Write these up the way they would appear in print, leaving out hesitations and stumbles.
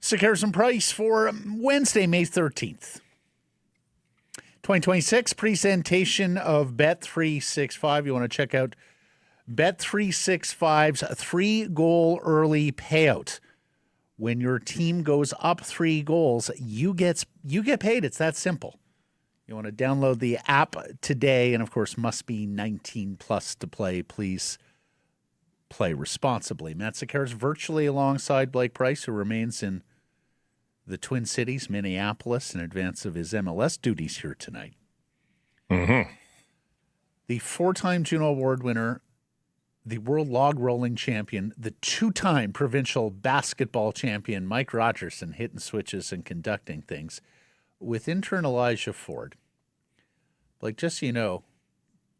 Sekeres and Price for Wednesday, May 13th. 2026 presentation of Bet365. You want to check out Bet365's 3-goal early payout. When your team goes up 3 goals, you get paid. It's that simple. You want to download the app today, and of course, must be 19 plus to play. Please play responsibly. Matt Sekeres virtually alongside Blake Price, who remains in the Twin Cities, Minneapolis, in advance of his MLS duties here tonight. Mm-hmm. The 4-time Juno Award winner, the world log rolling champion, the 2-time provincial basketball champion, Mike Rogerson, hitting switches and conducting things, with intern Elijah Ford. Like, just so you know,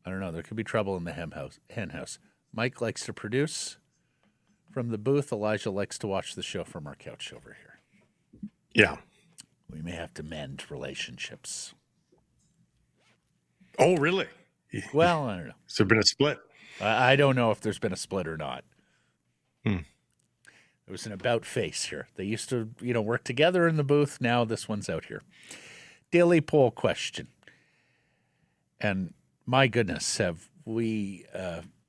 I don't know, there could be trouble in the hen house. Mike likes to produce from the booth. Elijah likes to watch the show from our couch over here. Yeah. We may have to mend relationships. Oh, really? Well, I don't know. Has there been a split? I don't know if there's been a split or not. Hmm. There was an about face here. They used to, work together in the booth. Now this one's out here. Daily poll question. And my goodness, have we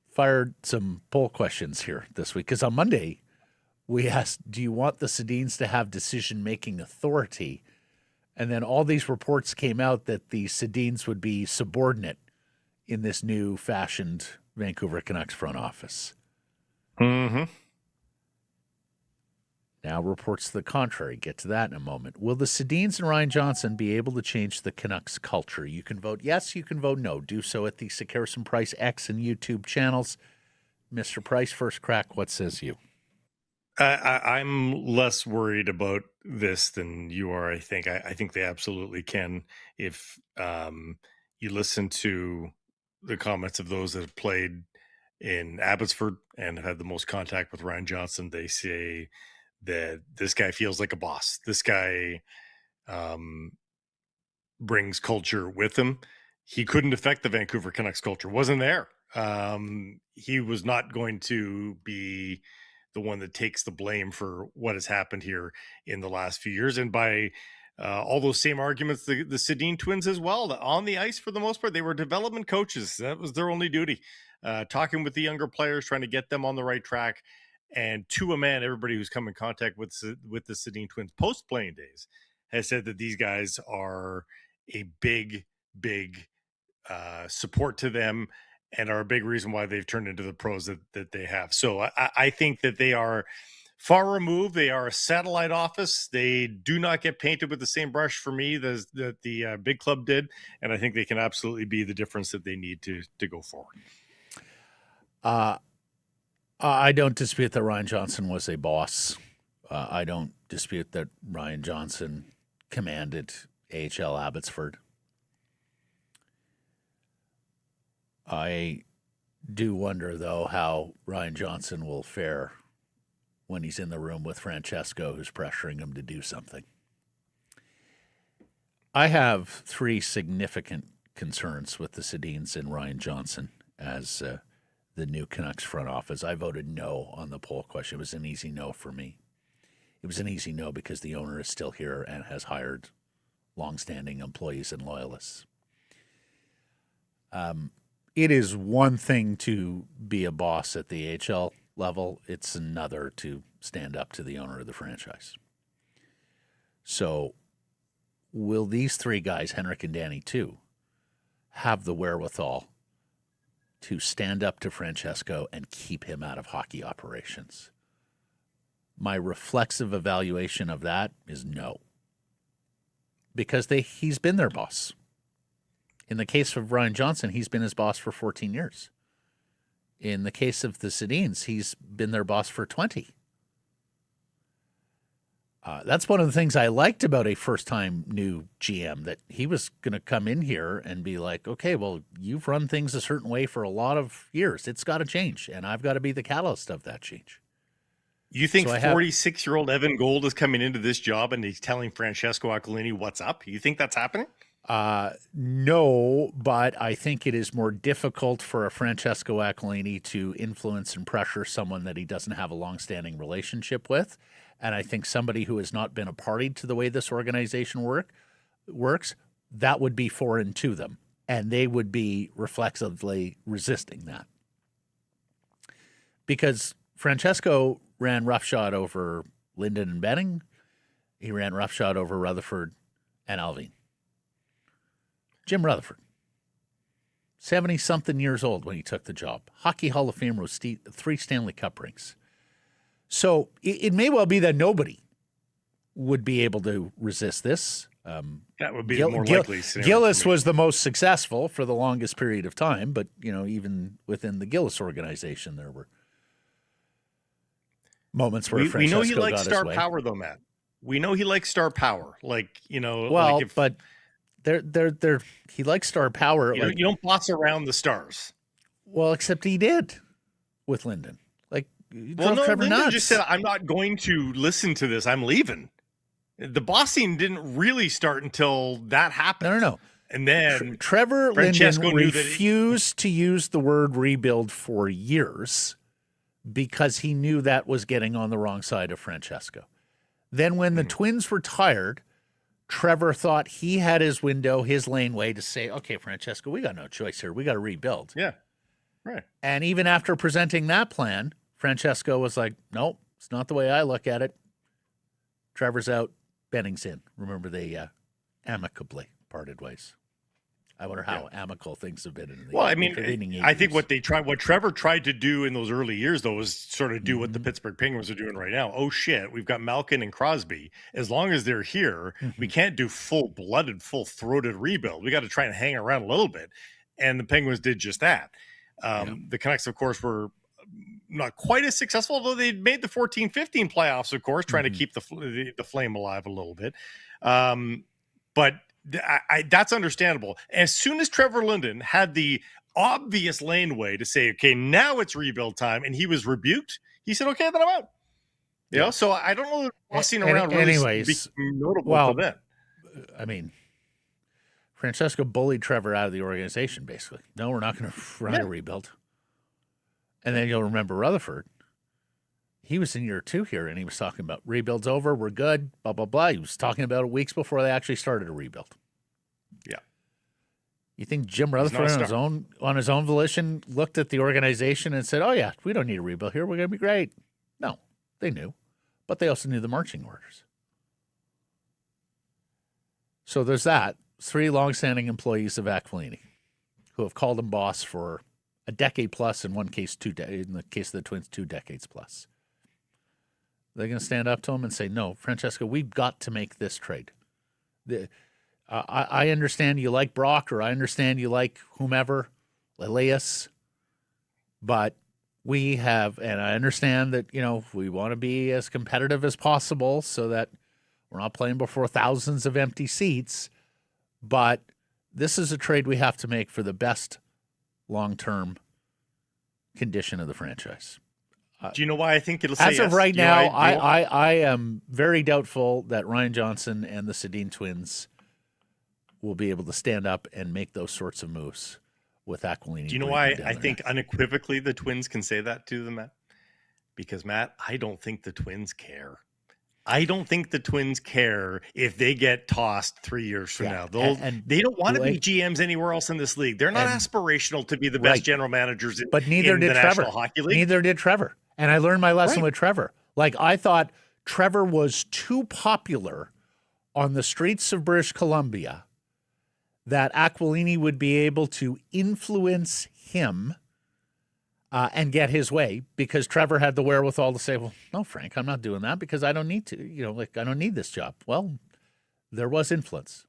fired some poll questions here this week? Because on Monday, we asked, do you want the Sedins to have decision-making authority? And then all these reports came out that the Sedins would be subordinate in this new fashioned Vancouver Canucks front office. Mm-hmm. Now reports to the contrary. Get to that in a moment. Will the Sedins and Ryan Johnson be able to change the Canucks culture? You can vote yes, you can vote no. Do so at the Sekeres and Price X and YouTube channels. Mr. Price, first crack, what says you? I'm less worried about this than you are, I think. I think they absolutely can. If you listen to the comments of those that have played in Abbotsford and have had the most contact with Ryan Johnson, they say that this guy feels like a boss. This guy brings culture with him. He couldn't affect the Vancouver Canucks culture. Wasn't there. He was not going to be the one that takes the blame for what has happened here in the last few years. And by all those same arguments, the Sedin twins as well, on the ice for the most part, they were development coaches. That was their only duty, talking with the younger players, trying to get them on the right track. And to a man, everybody who's come in contact with the Sedin twins post-playing days has said that these guys are a big support to them and are a big reason why they've turned into the pros that they have. So I think that they are far removed. They are a satellite office. They do not get painted with the same brush for me that the big club did. And I think they can absolutely be the difference that they need to go forward. I don't dispute that Ryan Johnson was a boss. I don't dispute that Ryan Johnson commanded AHL Abbotsford. I do wonder, though, how Ryan Johnson will fare when he's in the room with Francesco, who's pressuring him to do something. I have 3 significant concerns with the Sedins and Ryan Johnson as the new Canucks front office. I voted no on the poll question. It was an easy no for me. It was an easy no because the owner is still here and has hired longstanding employees and loyalists. It is one thing to be a boss at the AHL level. It's another to stand up to the owner of the franchise. So will these 3 guys, Henrik and Danny too, have the wherewithal to stand up to Francesco and keep him out of hockey operations? My reflexive evaluation of that is no. Because he's been their boss. In the case of Ryan Johnson, he's been his boss for 14 years. In the case of the Sedins, he's been their boss for 20. That's one of the things I liked about a first-time new GM, that he was going to come in here and be like, okay, well, you've run things a certain way for a lot of years. It's got to change, and I've got to be the catalyst of that change. You think 46-year-old Evan Gold is coming into this job and he's telling Francesco Aquilini what's up? You think that's happening? No, but I think it is more difficult for a Francesco Aquilini to influence and pressure someone that he doesn't have a long-standing relationship with. And I think somebody who has not been a party to the way this organization works, that would be foreign to them. And they would be reflexively resisting that. Because Francesco ran roughshod over Linden and Benning. He ran roughshod over Rutherford and Alvin. Jim Rutherford, 70-something years old when he took the job. Hockey Hall of Famer with 3 Stanley Cup rings. So it may well be that nobody would be able to resist this. That would be the more likely scenario. Gillis was the most successful for the longest period of time, but even within the Gillis organization, there were moments where we know he likes star way. Power, though, Matt. We know he likes star power. Well, but he likes star power. You don't boss around the stars. Well, except he did with Linden. Linden just said, I'm not going to listen to this. I'm leaving. The bossing didn't really start until that happened. No. And then Trevor Linden refused to use the word rebuild for years because he knew that was getting on the wrong side of Francesco. Then when the Twins retired, Trevor thought he had his window, his laneway to say, okay, Francesco, we got no choice here. We got to rebuild. Yeah, right. And even after presenting that plan, Francesco was like, nope, it's not the way I look at it. Trevor's out, Benning's in. Remember, they amicably parted ways. I wonder how amicable things have been in the intervening years. I think what Trevor tried to do in those early years, though, was sort of do what the Pittsburgh Penguins are doing right now. Oh, shit, we've got Malkin and Crosby. As long as they're here, we can't do full-blooded, full-throated rebuild. We got to try and hang around a little bit. And the Penguins did just that. The Canucks, of course, were not quite as successful, although they made the 14-15 playoffs, of course, trying to keep the flame alive a little bit. But that's understandable. As soon as Trevor Linden had the obvious laneway to say, okay, now it's rebuild time, and he was rebuked, he said, okay, then I'm out. You know, so I don't know that bossing around really notable for that. I mean, Francesco bullied Trevor out of the organization, basically. No, we're not going to run a rebuild. And then you'll remember Rutherford. He was in year 2 here, and he was talking about rebuild's over, we're good, blah, blah, blah. He was talking about it weeks before they actually started a rebuild. Yeah. You think Jim Rutherford on his own volition looked at the organization and said, oh, yeah, we don't need a rebuild here. We're going to be great. No, they knew. But they also knew the marching orders. So there's that. 3 longstanding employees of Aquilini who have called him boss for a decade plus, in one case, in the case of the Twins, 2 decades plus. They're going to stand up to him and say, no, Francesco, we've got to make this trade. I understand you like Brock, or I understand you like whomever, Elias, but we have, and I understand that, we want to be as competitive as possible so that we're not playing before thousands of empty seats, but this is a trade we have to make for the best long-term condition of the franchise. Do you know why I think it'll say as of right now, I am very doubtful that Ryan Johnson and the Sedin twins will be able to stand up and make those sorts of moves with Aquilini. Do you know why I think unequivocally the Twins can say that to them, Matt? Because, Matt, I don't think the Twins care. I don't think the Twins care if they get tossed 3 years from now. They don't want to be GMs anywhere else in this league. They're not aspirational to be the best general managers in, neither did the Trevor. National Hockey League. Neither did Trevor. And I learned my lesson with Trevor. I thought Trevor was too popular on the streets of British Columbia that Aquilini would be able to influence him and get his way, because Trevor had the wherewithal to say, well, no, Frank, I'm not doing that because I don't need to, I don't need this job. Well, there was influence.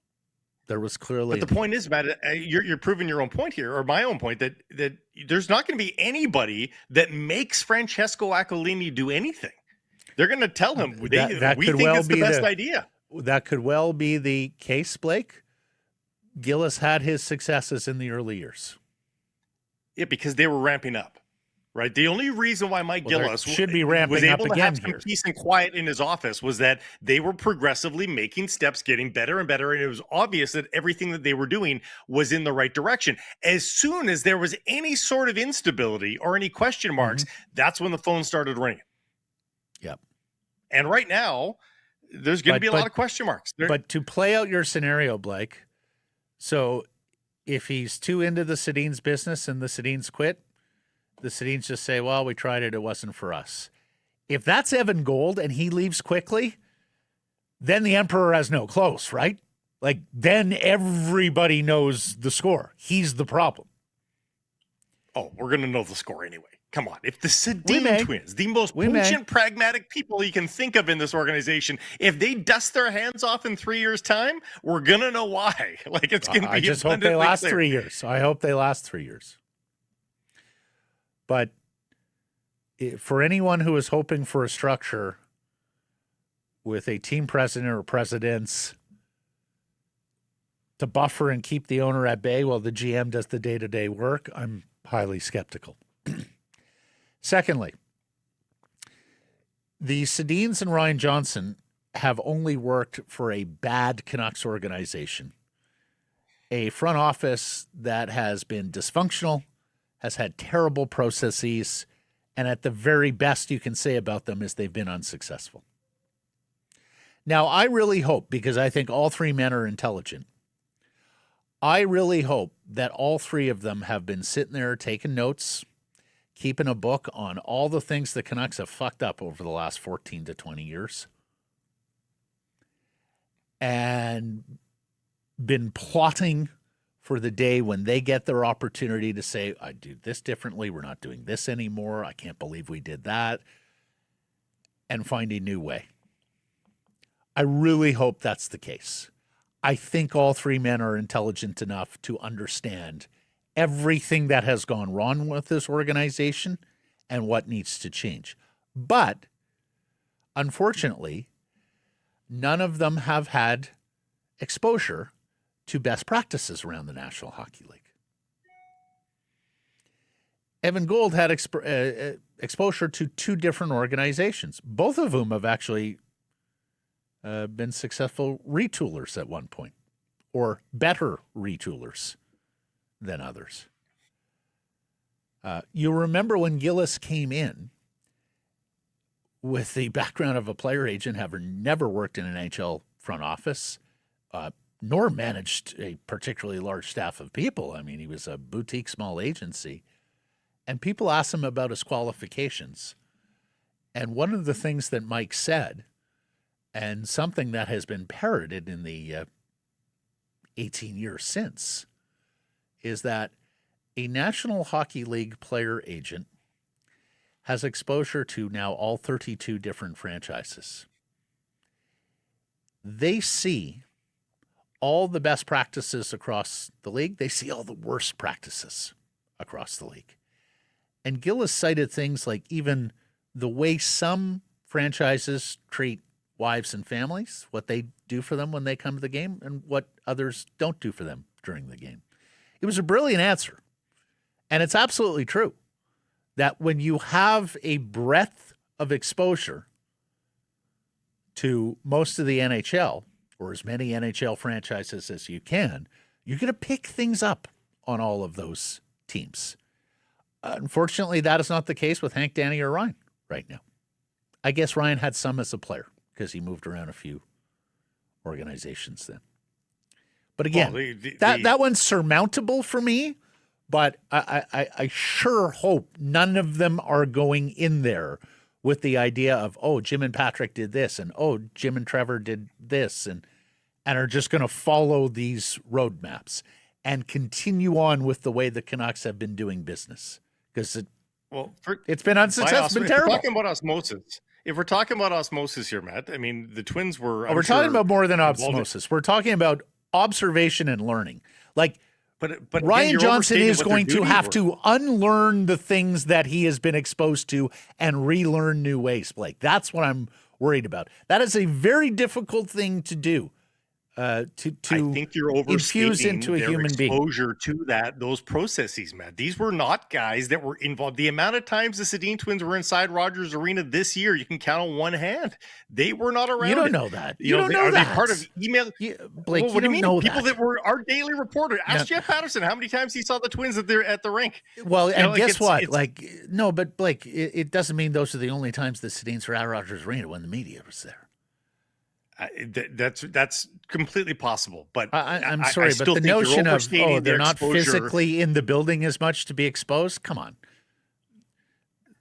There was clearly. But the point is, Matt, you're proving your own point here, or my own point, that there's not going to be anybody that makes Francesco Aquilini do anything. They're going to tell him we think well it's the best idea. That could well be the case, Blake. Gillis had his successes in the early years. Yeah, because they were ramping up, right? The only reason why Mike Gillis should be ramping was able up to again have some peace and quiet in his office was that they were progressively making steps, getting better and better, and it was obvious that everything that they were doing was in the right direction. As soon as there was any sort of instability or any question marks, that's when the phone started ringing. Yep. And right now, there's going to be a lot of question marks. But to play out your scenario, Blake, so if he's too into the Sedin's business and the Sedin's quit, the Sedin's just say, well, we tried it. It wasn't for us. If that's Evan Gold and he leaves quickly, then the Emperor has no clothes, right? Like, then everybody knows the score. He's the problem. Oh, we're going to know the score anyway. Come on. If the Sedin twins, the most patient, pragmatic people you can think of in this organization, if they dust their hands off in 3 years' time, we're going to know why. Like, it's going to be I just hope they last 3 years. I hope they last 3 years. But for anyone who is hoping for a structure with a team president or presidents to buffer and keep the owner at bay while the GM does the day-to-day work, I'm highly skeptical. Secondly, the Sedins and Ryan Johnson have only worked for a bad Canucks organization, a front office that has been dysfunctional, has had terrible processes, and at the very best you can say about them is they've been unsuccessful. Now, I really hope, because I think all three men are intelligent, I really hope that all three of them have been sitting there taking notes, keeping a book on all the things the Canucks have fucked up over the last 14 to 20 years and been plotting for the day when they get their opportunity to say, I do this differently, we're not doing this anymore, I can't believe we did that, and find a new way. I really hope that's the case. I think all three men are intelligent enough to understand everything that has gone wrong with this organization and what needs to change. But unfortunately, none of them have had exposure to best practices around the National Hockey League. Evan Gold had exposure to two different organizations, both of whom have actually been successful retoolers at one point, or better retoolers than others. You remember when Gillis came in with the background of a player agent, having never worked in an NHL front office, nor managed a particularly large staff of people. I mean, he was a boutique small agency. And people asked him about his qualifications. And one of the things that Mike said, and something that has been parroted in the 18 years since, is that a National Hockey League player agent has exposure to now all 32 different franchises. They see all the best practices across the league. They see all the worst practices across the league. And Gillis cited things like even the way some franchises treat wives and families, what they do for them when they come to the game, and what others don't do for them during the game. It was a brilliant answer. And it's absolutely true that when you have a breadth of exposure to most of the NHL, or as many NHL franchises as you can, you're going to pick things up on all of those teams. Unfortunately, that is not the case with Hank, Danny, or Ryan right now. I guess Ryan had some as a player because he moved around a few organizations then. But again, that one's surmountable for me, but I sure hope none of them are going in there with the idea of, oh, Jim and Patrick did this, and oh, Jim and Trevor did this, and are just going to follow these roadmaps and continue on with the way the Canucks have been doing business. Because it's been unsuccessful, it's been terrible. If we're talking about osmosis here, Matt, I mean, the Twins were... we're talking about more than osmosis. We're talking about observation and learning. Like, But Ryan again, Johnson is what their going to duties have were. to unlearn the things that he has been exposed to and relearn new ways, Blake. That's what I'm worried about. That is a very difficult thing to do. I think you're infuse overstating into a their human being. exposure to those processes, Matt. These were not guys that were involved. The amount of times the Sedin twins were inside Rogers Arena this year, you can count on one hand. They were not around. You don't know that. Are they part of email? Blake, Well, what do you mean? know People that were our daily reporter. Ask Jeff Patterson how many times he saw the twins at the rink. Well, and guess what? No, but Blake, it doesn't mean those are the only times the Sedins were at Rogers Arena when the media was there. That's completely possible, but I'm sorry, but the notion of they're not physically in the building as much to be exposed. Come on,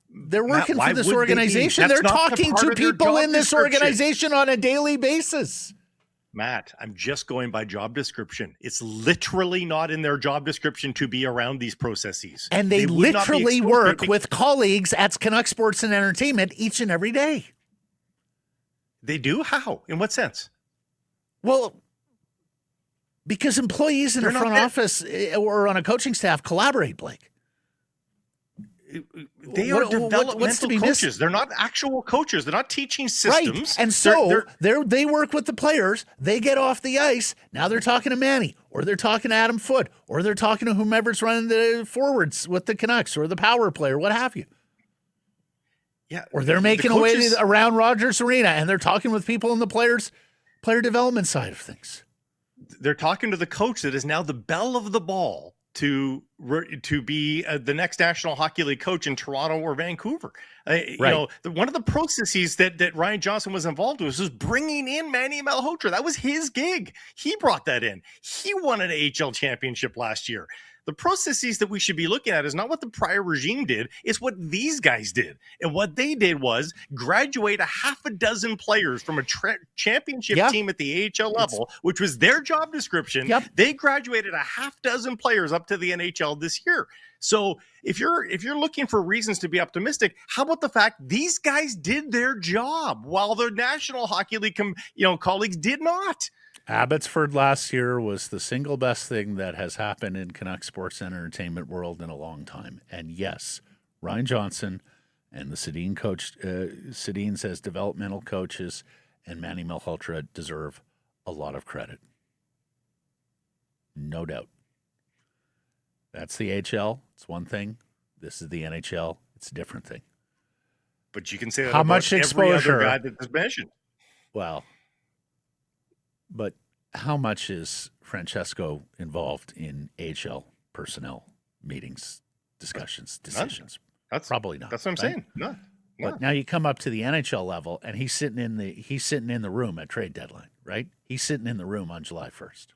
they're working for this organization. They're talking to people in this organization on a daily basis. Matt, I'm just going by job description. It's literally not in their job description to be around these processes, and they literally work with colleagues at Canucks Sports and Entertainment each and every day. They do? How? In what sense? Well, because employees in a front office or on a coaching staff collaborate, Blake. They are developmental coaches. They're not actual coaches. They're not teaching systems. Right. And so they work with the players. They get off the ice. Now they're talking to Manny, or they're talking to Adam Foote, or they're talking to whomever's running the forwards with the Canucks or the power play or what have you. Yeah, or they're making a way around Rogers Arena, and they're talking with people in the player development side of things. They're talking to the coach that is now the belle of the ball to be the next National Hockey League coach in Toronto or Vancouver. One of the processes that Ryan Johnson was involved with was bringing in Manny Malhotra. That was his gig. He brought that in. He won an AHL championship last year. The processes that we should be looking at is not what the prior regime did, it's what these guys did. And what they did was graduate a half a dozen players from a championship team at the AHL level, which was their job description. Yep. They graduated a half dozen players up to the NHL this year. So if you're looking for reasons to be optimistic, how about the fact these guys did their job while their National Hockey League colleagues did not? Abbotsford last year was the single best thing that has happened in Canucks sports and entertainment world in a long time. And yes, Ryan Johnson and the Sedin says developmental coaches and Manny Malhotra deserve a lot of credit. No doubt. That's the HL. It's one thing. This is the NHL. It's a different thing. But you can say that how about much exposure, every other guy that was mentioned. Well, but how much is Francesco involved in AHL personnel meetings, discussions, decisions? That's probably not. That's what I'm saying. No. But now you come up to the NHL level, and he's sitting in the room at trade deadline, right? He's sitting in the room on July 1st.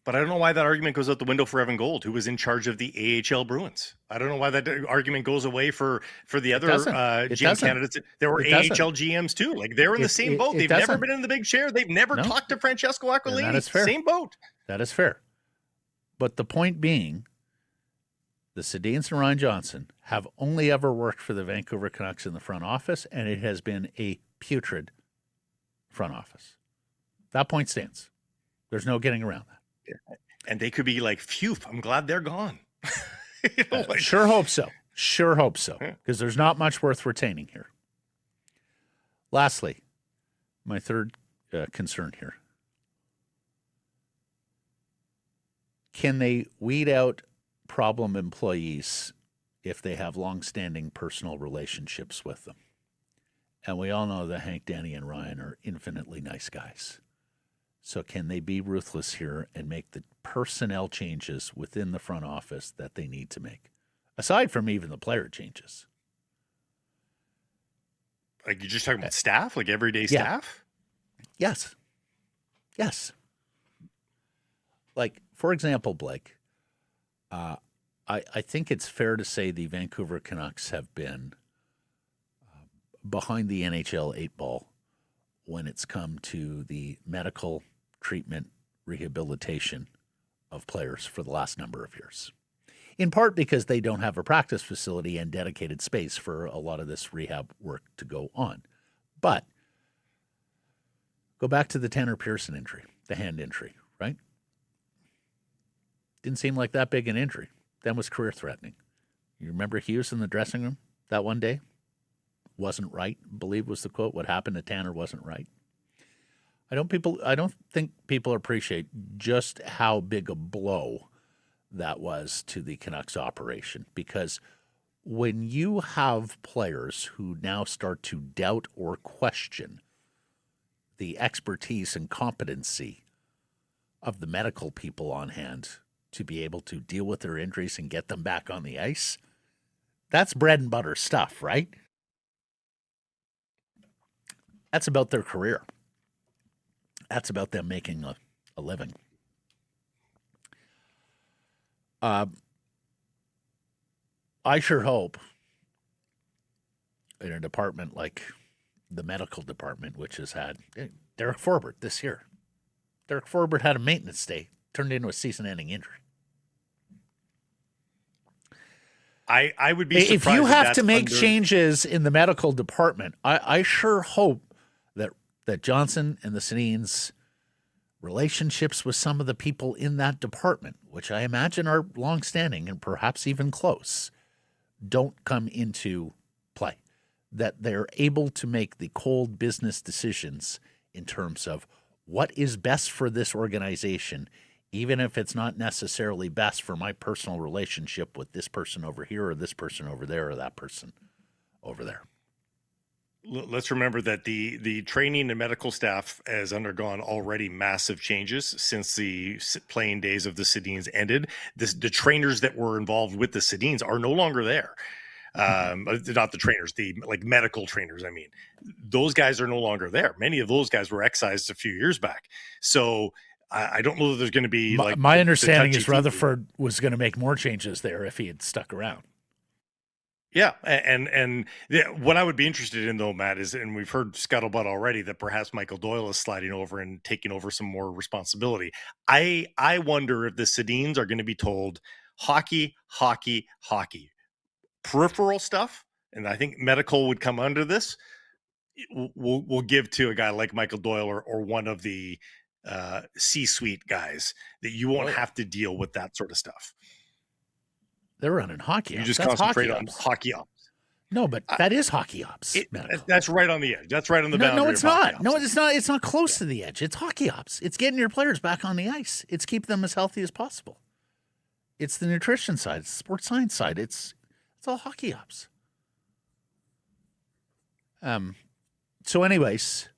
But I don't know why that argument goes out the window for Evan Gold, who was in charge of the AHL Bruins. I don't know why that argument goes away for the other GM candidates. There were AHL GMs too. Like they're in the same boat. They've never been in the big chair. They've never talked to Francesco Aquilini. That is fair. Same boat. That is fair. But the point being, the Sedins and Ryan Johnson have only ever worked for the Vancouver Canucks in the front office, and it has been a putrid front office. That point stands. There's no getting around that. And they could be like, phew, I'm glad they're gone. Sure hope so. Sure hope so. Because there's not much worth retaining here. Lastly, my third concern here. Can they weed out problem employees if they have long-standing personal relationships with them? And we all know that Hank, Danny, and Ryan are infinitely nice guys. So can they be ruthless here and make the personnel changes within the front office that they need to make, aside from even the player changes? Like you're just talking about staff, like everyday staff? Yes. Like, for example, Blake, I think it's fair to say the Vancouver Canucks have been behind the NHL 8-ball when it's come to the medical treatment, rehabilitation of players for the last number of years. In part because they don't have a practice facility and dedicated space for a lot of this rehab work to go on. But go back to the Tanner Pearson injury, the hand injury, right? Didn't seem like that big an injury. Then was career-threatening. You remember Hughes in the dressing room that one day? Wasn't right, I believe was the quote. What happened to Tanner wasn't right. I don't think people appreciate just how big a blow that was to the Canucks operation, because when you have players who now start to doubt or question the expertise and competency of the medical people on hand to be able to deal with their injuries and get them back on the ice, that's bread and butter stuff, right? That's about their career. That's about them making a living. I sure hope in a department like the medical department, which has had Derek Forbert this year. Derek Forbert had a maintenance day, turned into a season-ending injury. I would be surprised if you have to make changes in the medical department. I sure hope that Johnson and the Sedins' relationships with some of the people in that department, which I imagine are longstanding and perhaps even close, don't come into play. That they're able to make the cold business decisions in terms of what is best for this organization, even if it's not necessarily best for my personal relationship with this person over here or this person over there or that person over there. Let's remember that the training and medical staff has undergone already massive changes since the playing days of the Sedins ended. The trainers that were involved with the Sedins are no longer there. Not the trainers, the medical trainers. I mean, those guys are no longer there. Many of those guys were excised a few years back. So I don't know that there's going to be my understanding is Rutherford was going to make more changes there if he had stuck around. Yeah, and what I would be interested in, though, Matt, is, and we've heard scuttlebutt already, that perhaps Michael Doyle is sliding over and taking over some more responsibility. I wonder if the Sedins are going to be told hockey, hockey, hockey. Peripheral stuff, and I think medical would come under this, we'll give to a guy like Michael Doyle or one of the C-suite guys, that you won't have to deal with that sort of stuff. They're running hockey. You just concentrate on hockey ops. No, but that is hockey ops. That's right on the edge. That's right on the boundary. No, it's not. No, it's not. It's not close to the edge. It's hockey ops. It's getting your players back on the ice. It's keeping them as healthy as possible. It's the nutrition side. It's the sports science side. It's all hockey ops. So anyways,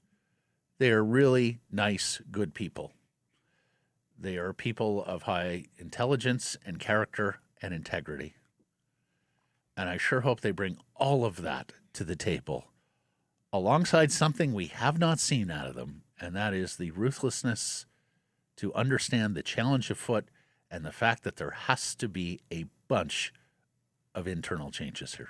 they're really nice, good people. They are people of high intelligence and character and integrity. And I sure hope they bring all of that to the table alongside something we have not seen out of them, and that is the ruthlessness to understand the challenge afoot and the fact that there has to be a bunch of internal changes here.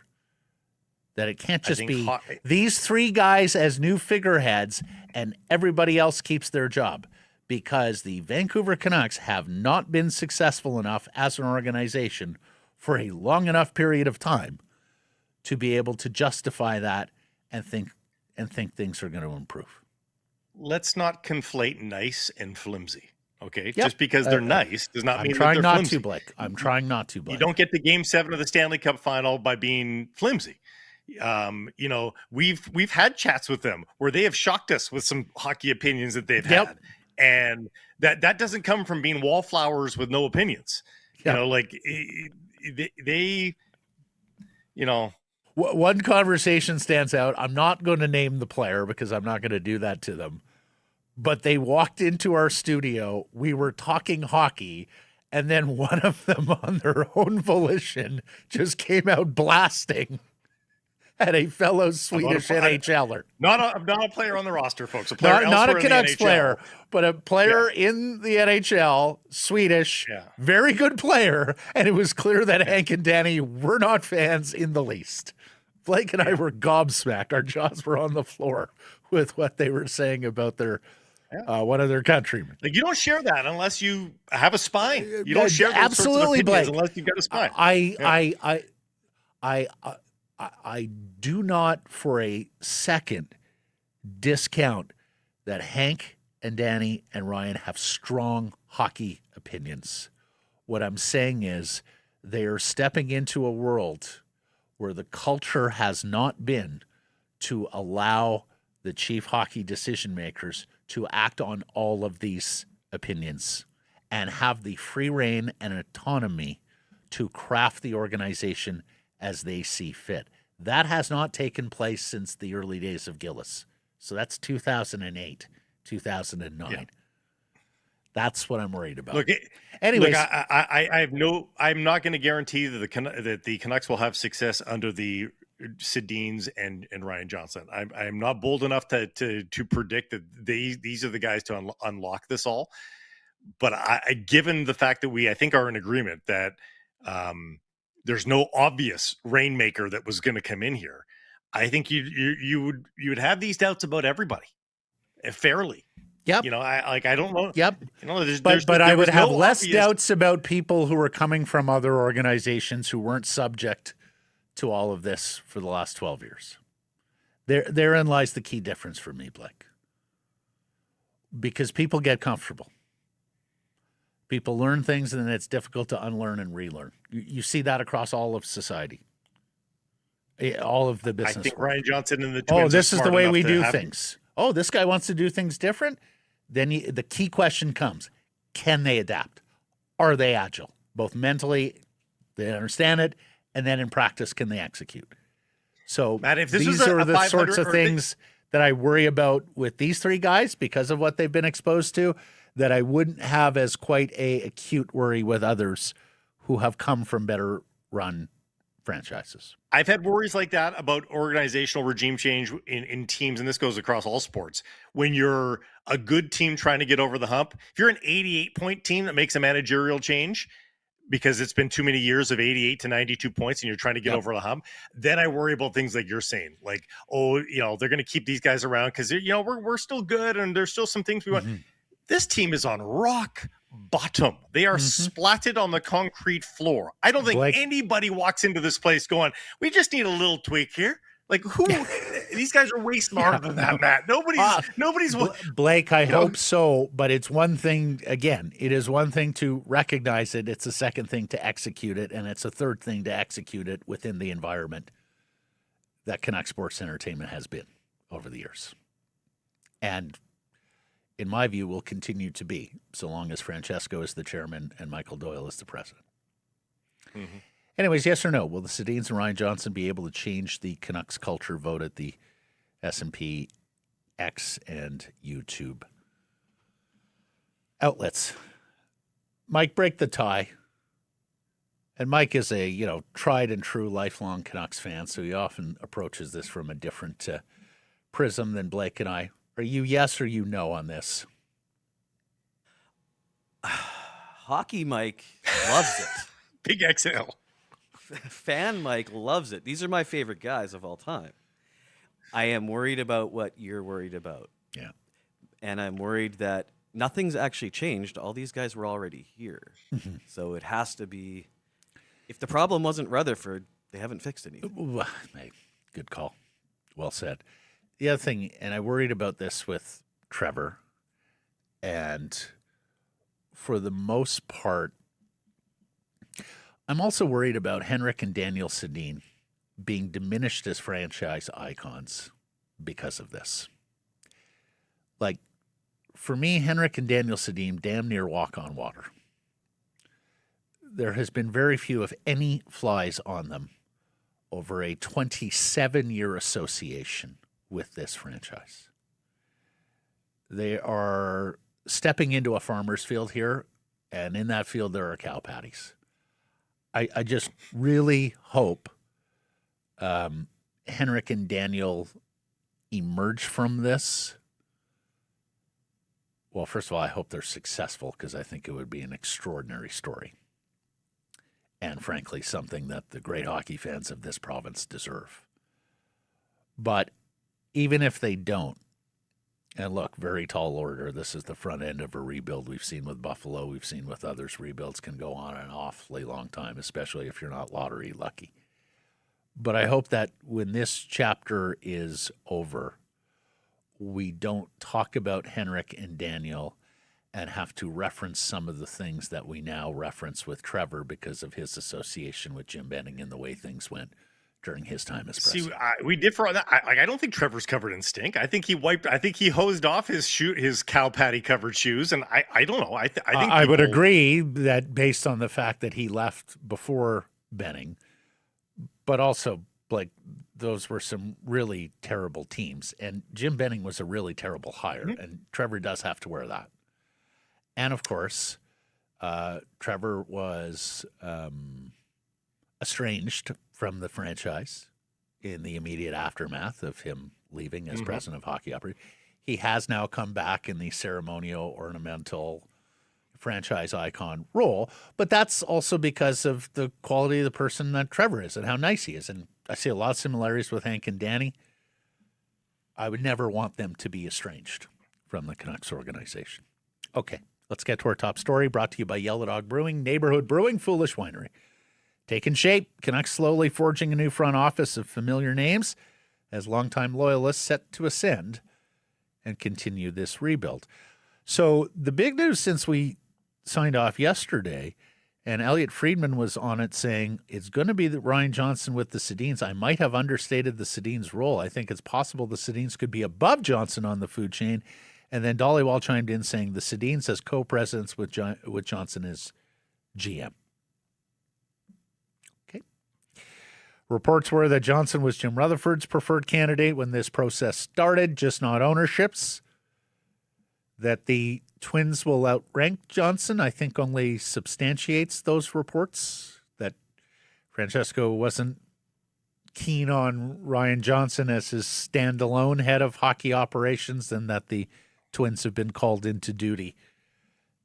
That it can't just be these three guys as new figureheads and everybody else keeps their job, because the Vancouver Canucks have not been successful enough as an organization for a long enough period of time to be able to justify that and think things are going to improve. Let's not conflate nice and flimsy. Okay, just because they're nice does not mean that they're flimsy. I'm trying not to, Blake. You don't get to Game 7 of the Stanley Cup Final by being flimsy. We've had chats with them where they have shocked us with some hockey opinions that they've had, and that doesn't come from being wallflowers with no opinions. One conversation stands out. I'm not going to name the player because I'm not going to do that to them. But they walked into our studio. We were talking hockey, and then one of them, on their own volition, just came out blasting at a fellow Swedish NHLer. Not a player on the roster, folks. A player not a Canucks player, but a player in the NHL, Swedish, very good player. And it was clear that Hank and Danny were not fans in the least. Blake and I were gobsmacked. Our jaws were on the floor with what they were saying about their one of their countrymen. You don't share that unless you have a spine. You don't share those absolutely, sorts of opinions unless you've got a spine. I do not for a second discount that Hank and Danny and Ryan have strong hockey opinions. What I'm saying is they are stepping into a world where the culture has not been to allow the chief hockey decision makers to act on all of these opinions and have the free reign and autonomy to craft the organization as they see fit. That has not taken place since the early days of Gillis. So that's 2008, 2009. Yeah. That's what I'm worried about. Anyways, I have no. I'm not going to guarantee that the Canucks will have success under the Sedins and Ryan Johnson. I'm not bold enough to predict that these are the guys to unlock this all. But given the fact that I think are in agreement that there's no obvious rainmaker that was going to come in here, I think you would have these doubts about everybody fairly. Yep. I don't know. Yep. But I would have less doubts about people who are coming from other organizations who weren't subject to all of this for the last 12 years. Therein lies the key difference for me, Blake. Because people get comfortable. People learn things and then it's difficult to unlearn and relearn. You see that across all of society. All of the business. I think world. Ryan Johnson and the Twins this is the way we do things. Oh, this guy wants to do things different. Then the key question comes, can they adapt? Are they agile? Both mentally, they understand it, and then in practice, can they execute? So Matt, if these are the sorts of things that I worry about with these three guys because of what they've been exposed to, that I wouldn't have as quite a acute worry with others who have come from better run franchises. I've had worries like that about organizational regime change in teams, and this goes across all sports. When you're a good team trying to get over the hump, if you're an 88-point team that makes a managerial change because it's been too many years of 88 to 92 points and you're trying to get over the hump, then I worry about things like you're saying, like, they're going to keep these guys around because, we're still good and there's still some things we want. This team is on rock bottom. They are splatted on the concrete floor. I don't think anybody walks into this place going, we just need a little tweak here. Like who? These guys are way smarter than that, Matt. Nobody's. Blake, I hope so. But it's one thing. Again, it is one thing to recognize it. It's a second thing to execute it, and it's a third thing to execute it within the environment that Canucks Sports Entertainment has been over the years, and in my view, will continue to be so long as Francesco is the chairman and Michael Doyle is the president. Mm-hmm. Anyways, yes or no? Will the Sedins and Ryan Johnson be able to change the Canucks culture vote at the S&P, X, and YouTube outlets? Mike, break the tie. And Mike is a tried and true lifelong Canucks fan, so he often approaches this from a different prism than Blake and I. Are you yes or you no on this? Hockey Mike loves it. Big exhale. Fan Mike loves it. These are my favorite guys of all time. I am worried about what you're worried about. Yeah. And I'm worried that nothing's actually changed. All these guys were already here. So it has to be, if the problem wasn't Rutherford, they haven't fixed anything. Good call. Well said. The other thing, and I worried about this with Trevor, and for the most part, I'm also worried about Henrik and Daniel Sedin being diminished as franchise icons because of this. Like, for me, Henrik and Daniel Sedin damn near walk on water. There has been very few, if any, flies on them over a 27-year association with this franchise. They are stepping into a farmer's field here, and in that field there are cow patties. I just really hope Henrik and Daniel emerge from this. Well, first of all, I hope they're successful because I think it would be an extraordinary story. And frankly, something that the great hockey fans of this province deserve. But even if they don't, and look, very tall order, this is the front end of a rebuild. We've seen with Buffalo, we've seen with others, rebuilds can go on an awfully long time, especially if you're not lottery lucky. But I hope that when this chapter is over, we don't talk about Henrik and Daniel and have to reference some of the things that we now reference with Trevor because of his association with Jim Benning and the way things went during his time as president. We differ on that. I don't think Trevor's covered in stink. I think he hosed off his cow patty covered shoes, and I don't know. I think I would agree that based on the fact that he left before Benning, but also like those were some really terrible teams, and Jim Benning was a really terrible hire, and Trevor does have to wear that. And of course, Trevor was estranged from the franchise in the immediate aftermath of him leaving as president of Hockey Operations. He has now come back in the ceremonial, ornamental franchise icon role, but that's also because of the quality of the person that Trevor is and how nice he is. And I see a lot of similarities with Hank and Danny. I would never want them to be estranged from the Canucks organization. Okay, let's get to our top story, brought to you by Yellow Dog Brewing, Neighborhood Brewing, Foolish Winery. Taking shape, Canucks slowly forging a new front office of familiar names as longtime loyalists set to ascend and continue this rebuild. So the big news since we signed off yesterday, and Elliot Friedman was on it saying it's going to be the Ryan Johnson with the Sedins. I might have understated the Sedins' role. I think it's possible the Sedins could be above Johnson on the food chain. And then Dhaliwal chimed in saying the Sedins as co-presidents with Johnson as GM. Reports were that Johnson was Jim Rutherford's preferred candidate when this process started, just not ownership's. That the Twins will outrank Johnson, I think only substantiates those reports. That Francesco wasn't keen on Ryan Johnson as his standalone head of hockey operations, and that the Twins have been called into duty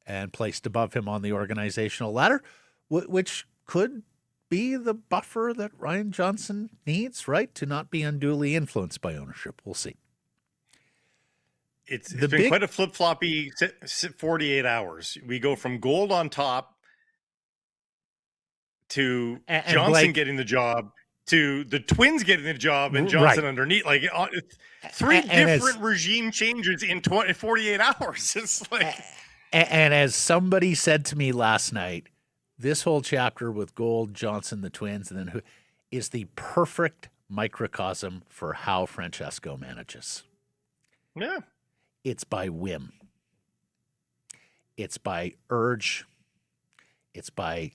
and placed above him on the organizational ladder, which could be the buffer that Ryan Johnson needs, right? To not be unduly influenced by ownership. We'll see. It's been quite a flip-floppy 48 hours. We go from Gold on top to Johnson getting the job to the Twins getting the job and Johnson underneath. Like three different regime changes in 48 hours. It's like... And as somebody said to me last night, this whole chapter with Gold, Johnson, the Twins, and then who is the perfect microcosm for how Francesco manages. Yeah. It's by whim. It's by urge. It's by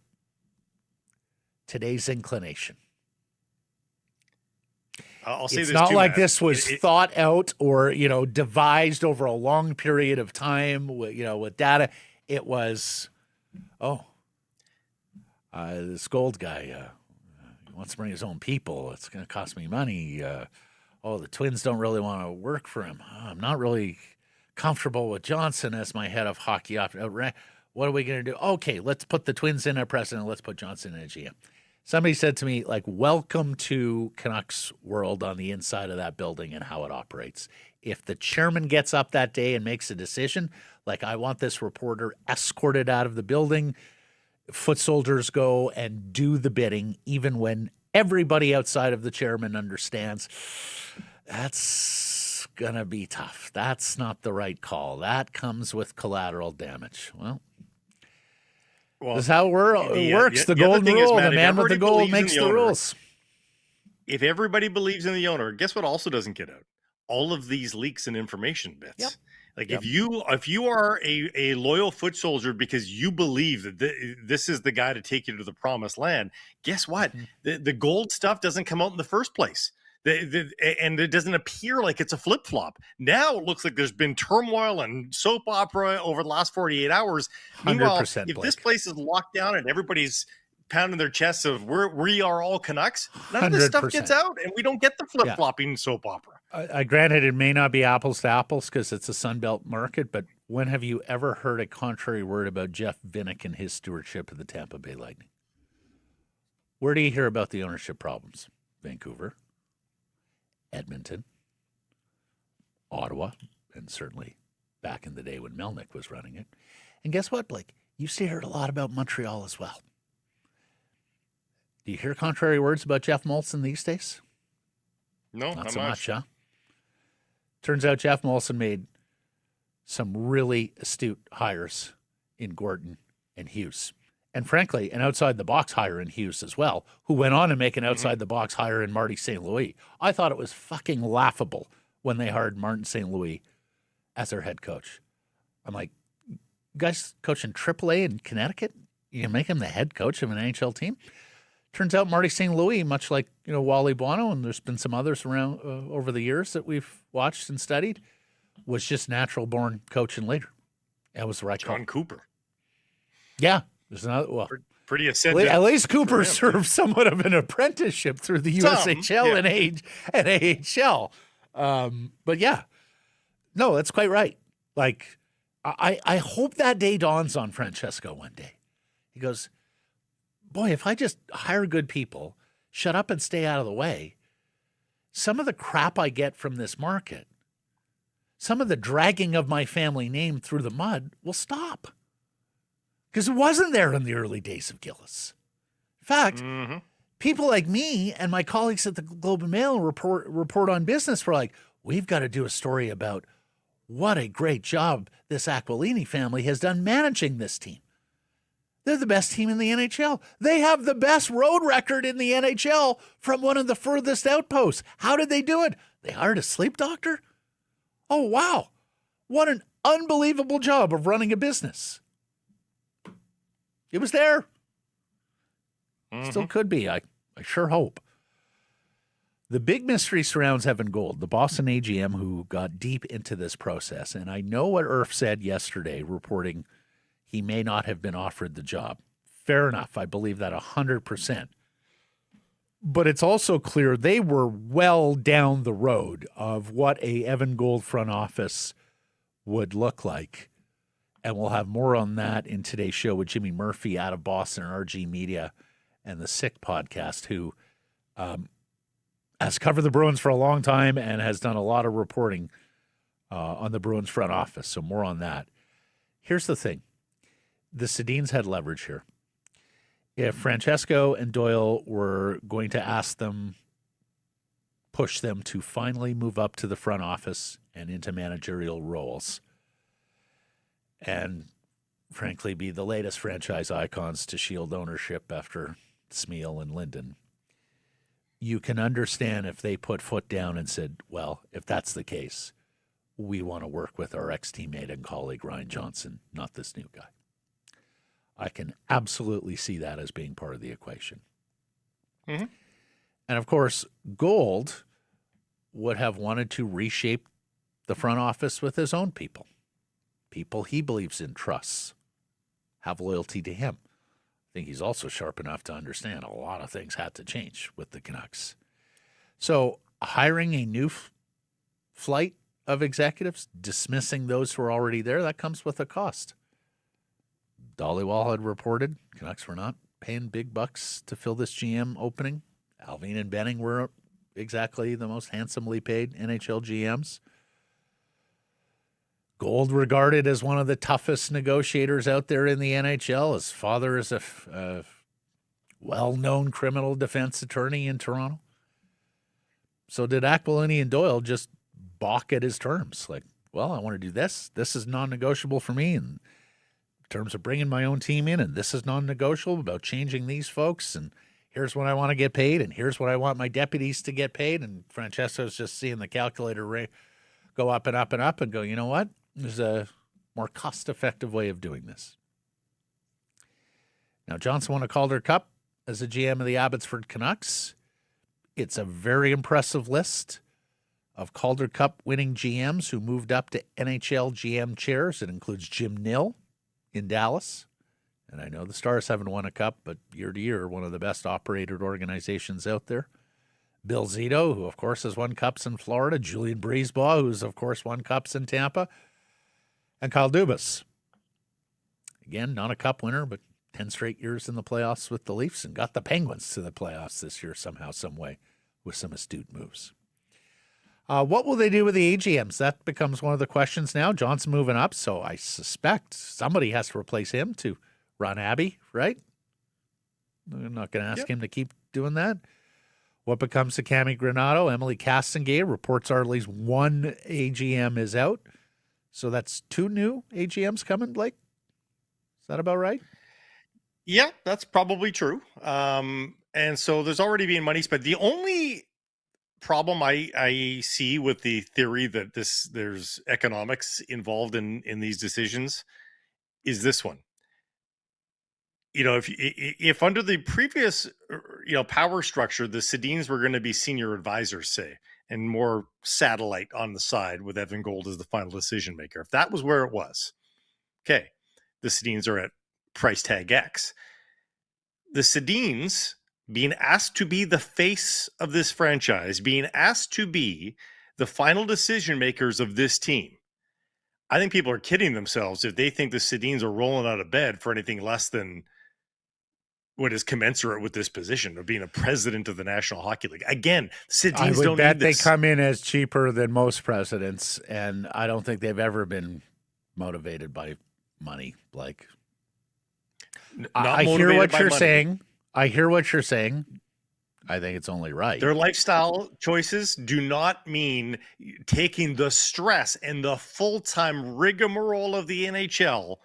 today's inclination. I'll say it's this not too, like Matt. this was thought out or, devised over a long period of time, with data. It was, this Gold guy wants to bring his own people. It's going to cost me money. The Twins don't really want to work for him. I'm not really comfortable with Johnson as my head of hockey. What are we going to do? Okay, let's put the Twins in at president. Let's put Johnson in at GM. Somebody said to me, welcome to Canucks world on the inside of that building and how it operates. If the chairman gets up that day and makes a decision, I want this reporter escorted out of the building, foot soldiers go and do the bidding, even when everybody outside of the chairman understands that's going to be tough. That's not the right call. That comes with collateral damage. Well, this is how it works. The golden rule, the man with the gold makes the rules. If everybody believes in the owner, guess what also doesn't get out? All of these leaks and information bits. Yep. If you are a loyal foot soldier because you believe that this is the guy to take you to the promised land, guess what? The gold stuff doesn't come out in the first place. And it doesn't appear like it's a flip-flop. Now it looks like there's been turmoil and soap opera over the last 48 hours. Meanwhile, if this place is locked down and everybody's pounding their chests of we are all Canucks, none of this stuff gets out and we don't get the flip-flopping soap opera. Granted, it may not be apples to apples because it's a Sunbelt market, but when have you ever heard a contrary word about Jeff Vinnick and his stewardship of the Tampa Bay Lightning? Where do you hear about the ownership problems? Vancouver, Edmonton, Ottawa, and certainly back in the day when Melnyk was running it. And guess what, Blake? You used to hear a lot about Montreal as well. Do you hear contrary words about Jeff Molson these days? No, not so much, huh? Turns out Jeff Molson made some really astute hires in Gordon and Hughes. And frankly, an outside-the-box hire in Hughes as well, who went on to make an outside-the-box hire in Marty St. Louis. I thought it was fucking laughable when they hired Martin St. Louis as their head coach. I'm like, guys coaching AAA in Connecticut? You can make him the head coach of an NHL team? Turns out Marty St. Louis, much like Wally Buono, and there's been some others around over the years that we've watched and studied, was just natural-born coach and leader. That was the right call. John Cooper. Yeah. There's another, pretty ascendant. At least Cooper served somewhat of an apprenticeship through the USHL and AHL. But yeah, no, that's quite right. Like, I hope that day dawns on Francesco one day. He goes, boy, if I just hire good people, shut up and stay out of the way, some of the crap I get from this market, some of the dragging of my family name through the mud will stop. Because it wasn't there in the early days of Gillis. In fact, people like me and my colleagues at the Globe and Mail report on business were like, we've got to do a story about what a great job this Aquilini family has done managing this team. They're the best team in the NHL. They have the best road record in the NHL from one of the furthest outposts. How did they do it? They hired a sleep doctor? Oh, wow. What an unbelievable job of running a business. It was there. Still could be. I sure hope. The big mystery surrounds Evan Gold, the Boston AGM who got deep into this process. And I know what Irf said yesterday, reporting he may not have been offered the job. Fair enough. I believe that 100%. But it's also clear they were well down the road of what a Evan Gold front office would look like. And we'll have more on that in today's show with Jimmy Murphy out of Boston, RG Media, and the Sick podcast, who has covered the Bruins for a long time and has done a lot of reporting on the Bruins front office. So more on that. Here's the thing. The Sedins had leverage here. If Francesco and Doyle were going to push them to finally move up to the front office and into managerial roles, and frankly be the latest franchise icons to shield ownership after Smeal and Linden, you can understand if they put foot down and said, well, if that's the case, we want to work with our ex-teammate and colleague Ryan Johnson, not this new guy. I can absolutely see that as being part of the equation. And of course, Gold would have wanted to reshape the front office with his own people. People he believes in, trusts, have loyalty to him. I think he's also sharp enough to understand a lot of things had to change with the Canucks. So hiring a new flight of executives, dismissing those who are already there, that comes with a cost. Dhaliwal had reported Canucks were not paying big bucks to fill this GM opening. Alvin and Benning were exactly the most handsomely paid NHL GMs. Gold regarded as one of the toughest negotiators out there in the NHL. His father is a well-known criminal defense attorney in Toronto. So did Aquilini and Doyle just balk at his terms? Like, well, I want to do this. This is non-negotiable for me. And in terms of bringing my own team in, and this is non-negotiable about changing these folks. And here's what I want to get paid. And here's what I want my deputies to get paid. And Francesco's just seeing the calculator go up and up and up and go, you know what? There's a more cost-effective way of doing this. Now, Johnson won a Calder Cup as a GM of the Abbotsford Canucks. It's a very impressive list of Calder Cup winning GMs who moved up to NHL GM chairs. It includes Jim Nill in Dallas. And I know the Stars haven't won a cup, but year to year, one of the best operated organizations out there. Bill Zito, who, of course, has won cups in Florida. Julian Breezebaugh, who's, of course, won cups in Tampa. And Kyle Dubas. Again, not a cup winner, but 10 straight years in the playoffs with the Leafs and got the Penguins to the playoffs this year somehow, some way, with some astute moves. What will they do with the AGMs? That becomes one of the questions now. Johnson moving up, so I suspect somebody has to replace him to run Abbey, right? I'm not going to ask him to keep doing that. What becomes of Cami Granato? Emily Castengay reports are at least one AGM is out. So that's 2 new AGMs coming, Blake? Is that about right? Yeah, that's probably true. And so there's already been money spent. The only problem I see with the theory that there's economics involved in these decisions is this one. If under the previous power structure, the Sedins were going to be senior advisors, say, and more satellite on the side with Evan Gold as the final decision maker. If that was where it was, okay, the Sedins are at price tag X. The Sedins being asked to be the face of this franchise, being asked to be the final decision makers of this team. I think people are kidding themselves if they think the Sedins are rolling out of bed for anything less than what is commensurate with this position of being a president of the National Hockey League. Again, Sedins don't need this. They come in as cheaper than most presidents, and I don't think they've ever been motivated by money, Blake. I hear what you're saying. I hear what you're saying. I think it's only right. Their lifestyle choices do not mean taking the stress and the full-time rigmarole of the NHL.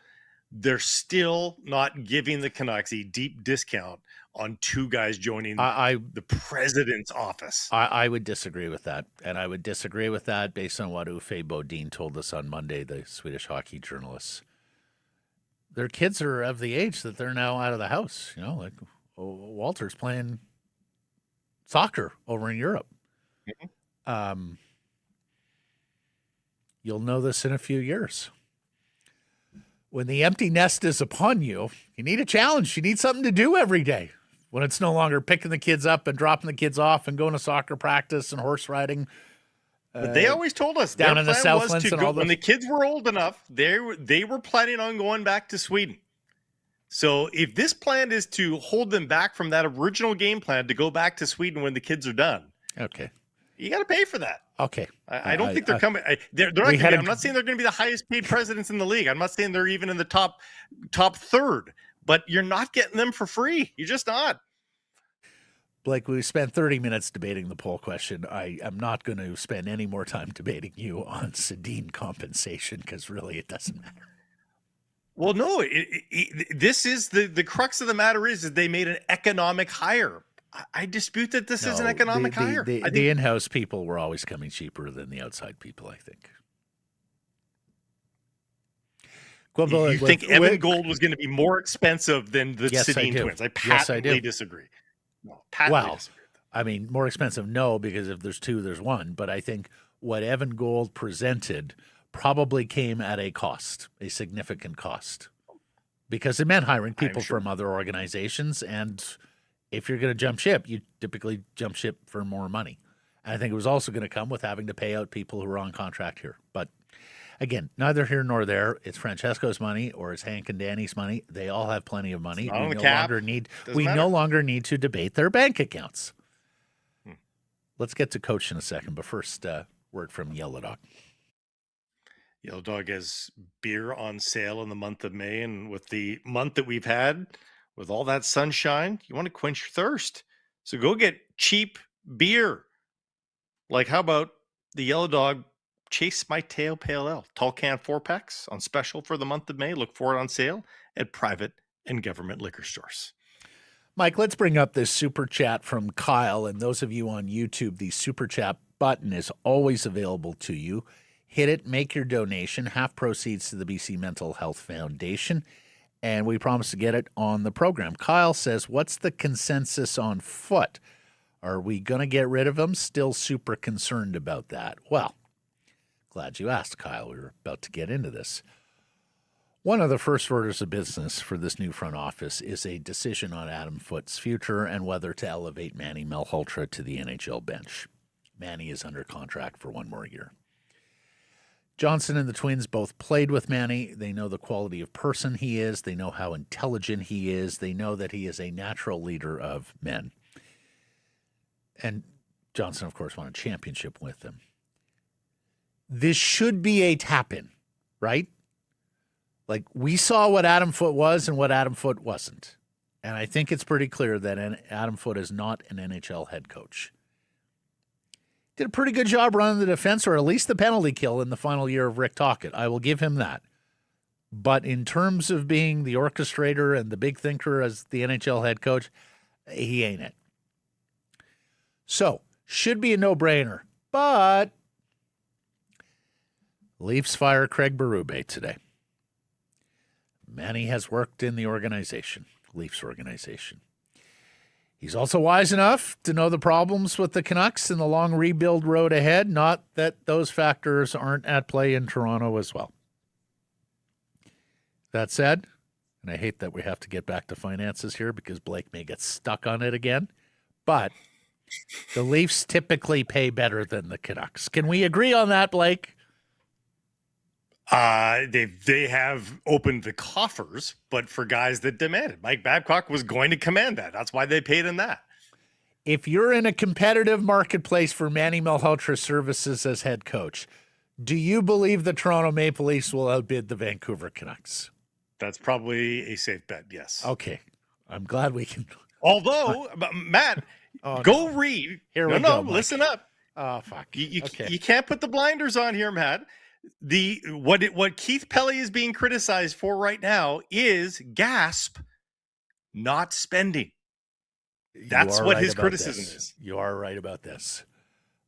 They're still not giving the Canucks a deep discount on 2 guys joining the president's office. I would disagree with that. And I would disagree with that based on what Uffe Bodin told us on Monday, the Swedish hockey journalists. Their kids are of the age that they're now out of the house. Like Walter's playing soccer over in Europe. Mm-hmm. You'll know this in a few years. When the empty nest is upon you, you need a challenge. You need something to do every day. When it's no longer picking the kids up and dropping the kids off and going to soccer practice and horse riding. But they always told us down in the Southlands was to go, when the kids were old enough, they were planning on going back to Sweden. So if this plan is to hold them back from that original game plan to go back to Sweden when the kids are done, okay, you got to pay for that. Okay, I don't think they're coming. They're not. I'm not saying they're going to be the highest paid presidents in the league. I'm not saying they're even in the top third. But you're not getting them for free. You're just not. Blake, we spent 30 minutes debating the poll question. I am not going to spend any more time debating you on Sedin compensation because really it doesn't matter. Well, no, this is the crux of the matter is that they made an economic hire. I dispute that this is an economic hire. The in-house people were always coming cheaper than the outside people, I think. You think Evan Gold was going to be more expensive than the Sedin twins? I patently disagree. No, patently disagree. I mean, more expensive, no, because if there's 2, there's 1. But I think what Evan Gold presented probably came at a cost, a significant cost, because it meant hiring people from other organizations. And if you're going to jump ship, you typically jump ship for more money. And I think it was also going to come with having to pay out people who are on contract here. But again, neither here nor there. It's Francesco's money or it's Hank and Danny's money. They all have plenty of money. We no longer need to debate their bank accounts. Let's get to Coach in a second, but first, word from Yellow Dog. Yellow Dog has beer on sale in the month of May, and with the month that we've had, with all that sunshine, you want to quench your thirst. So go get cheap beer. Like, how about the Yellow Dog Chase My Tail Pale Ale, tall can 4-packs on special for the month of May. Look for it on sale at private and government liquor stores. Mike, let's bring up this super chat from Kyle. And those of you on YouTube, the super chat button is always available to you. Hit it, make your donation, half proceeds to the BC Mental Health Foundation. And we promise to get it on the program. Kyle says, what's the consensus on Foot? Are we going to get rid of him? Still super concerned about that. Well, glad you asked, Kyle. We were about to get into this. One of the first orders of business for this new front office is a decision on Adam Foot's future and whether to elevate Manny Malhotra to the NHL bench. Manny is under contract for 1 more year. Johnson and the Twins both played with Manny. They know the quality of person he is. They know how intelligent he is. They know that he is a natural leader of men. And Johnson, of course, won a championship with him. This should be a tap-in, right? Like, we saw what Adam Foote was and what Adam Foote wasn't. And I think it's pretty clear that Adam Foote is not an NHL head coach. Did a pretty good job running the defense, or at least the penalty kill in the final year of Rick Tocchet. I will give him that. But in terms of being the orchestrator and the big thinker as the NHL head coach, he ain't it. So, should be a no-brainer. But Leafs fire Craig Berube today. Manny has worked in the organization, Leafs organization. He's also wise enough to know the problems with the Canucks and the long rebuild road ahead, not that those factors aren't at play in Toronto as well. That said, and I hate that we have to get back to finances here because Blake may get stuck on it again, but the Leafs typically pay better than the Canucks. Can we agree on that, Blake? They have opened the coffers, but for guys that demand it. Mike Babcock was going to command that. That's why they paid him that. If you're in a competitive marketplace for Manny Malhotra services as head coach, do you believe the Toronto Maple Leafs will outbid the Vancouver Canucks? That's probably a safe bet, yes. Okay. I'm glad we can. Although, Matt, go read. Here we go, Mike. Listen up. Oh, fuck. You can't put the blinders on here, Matt. What Keith Pelley is being criticized for right now is gasp, not spending. That's what his criticism is. You are right about this.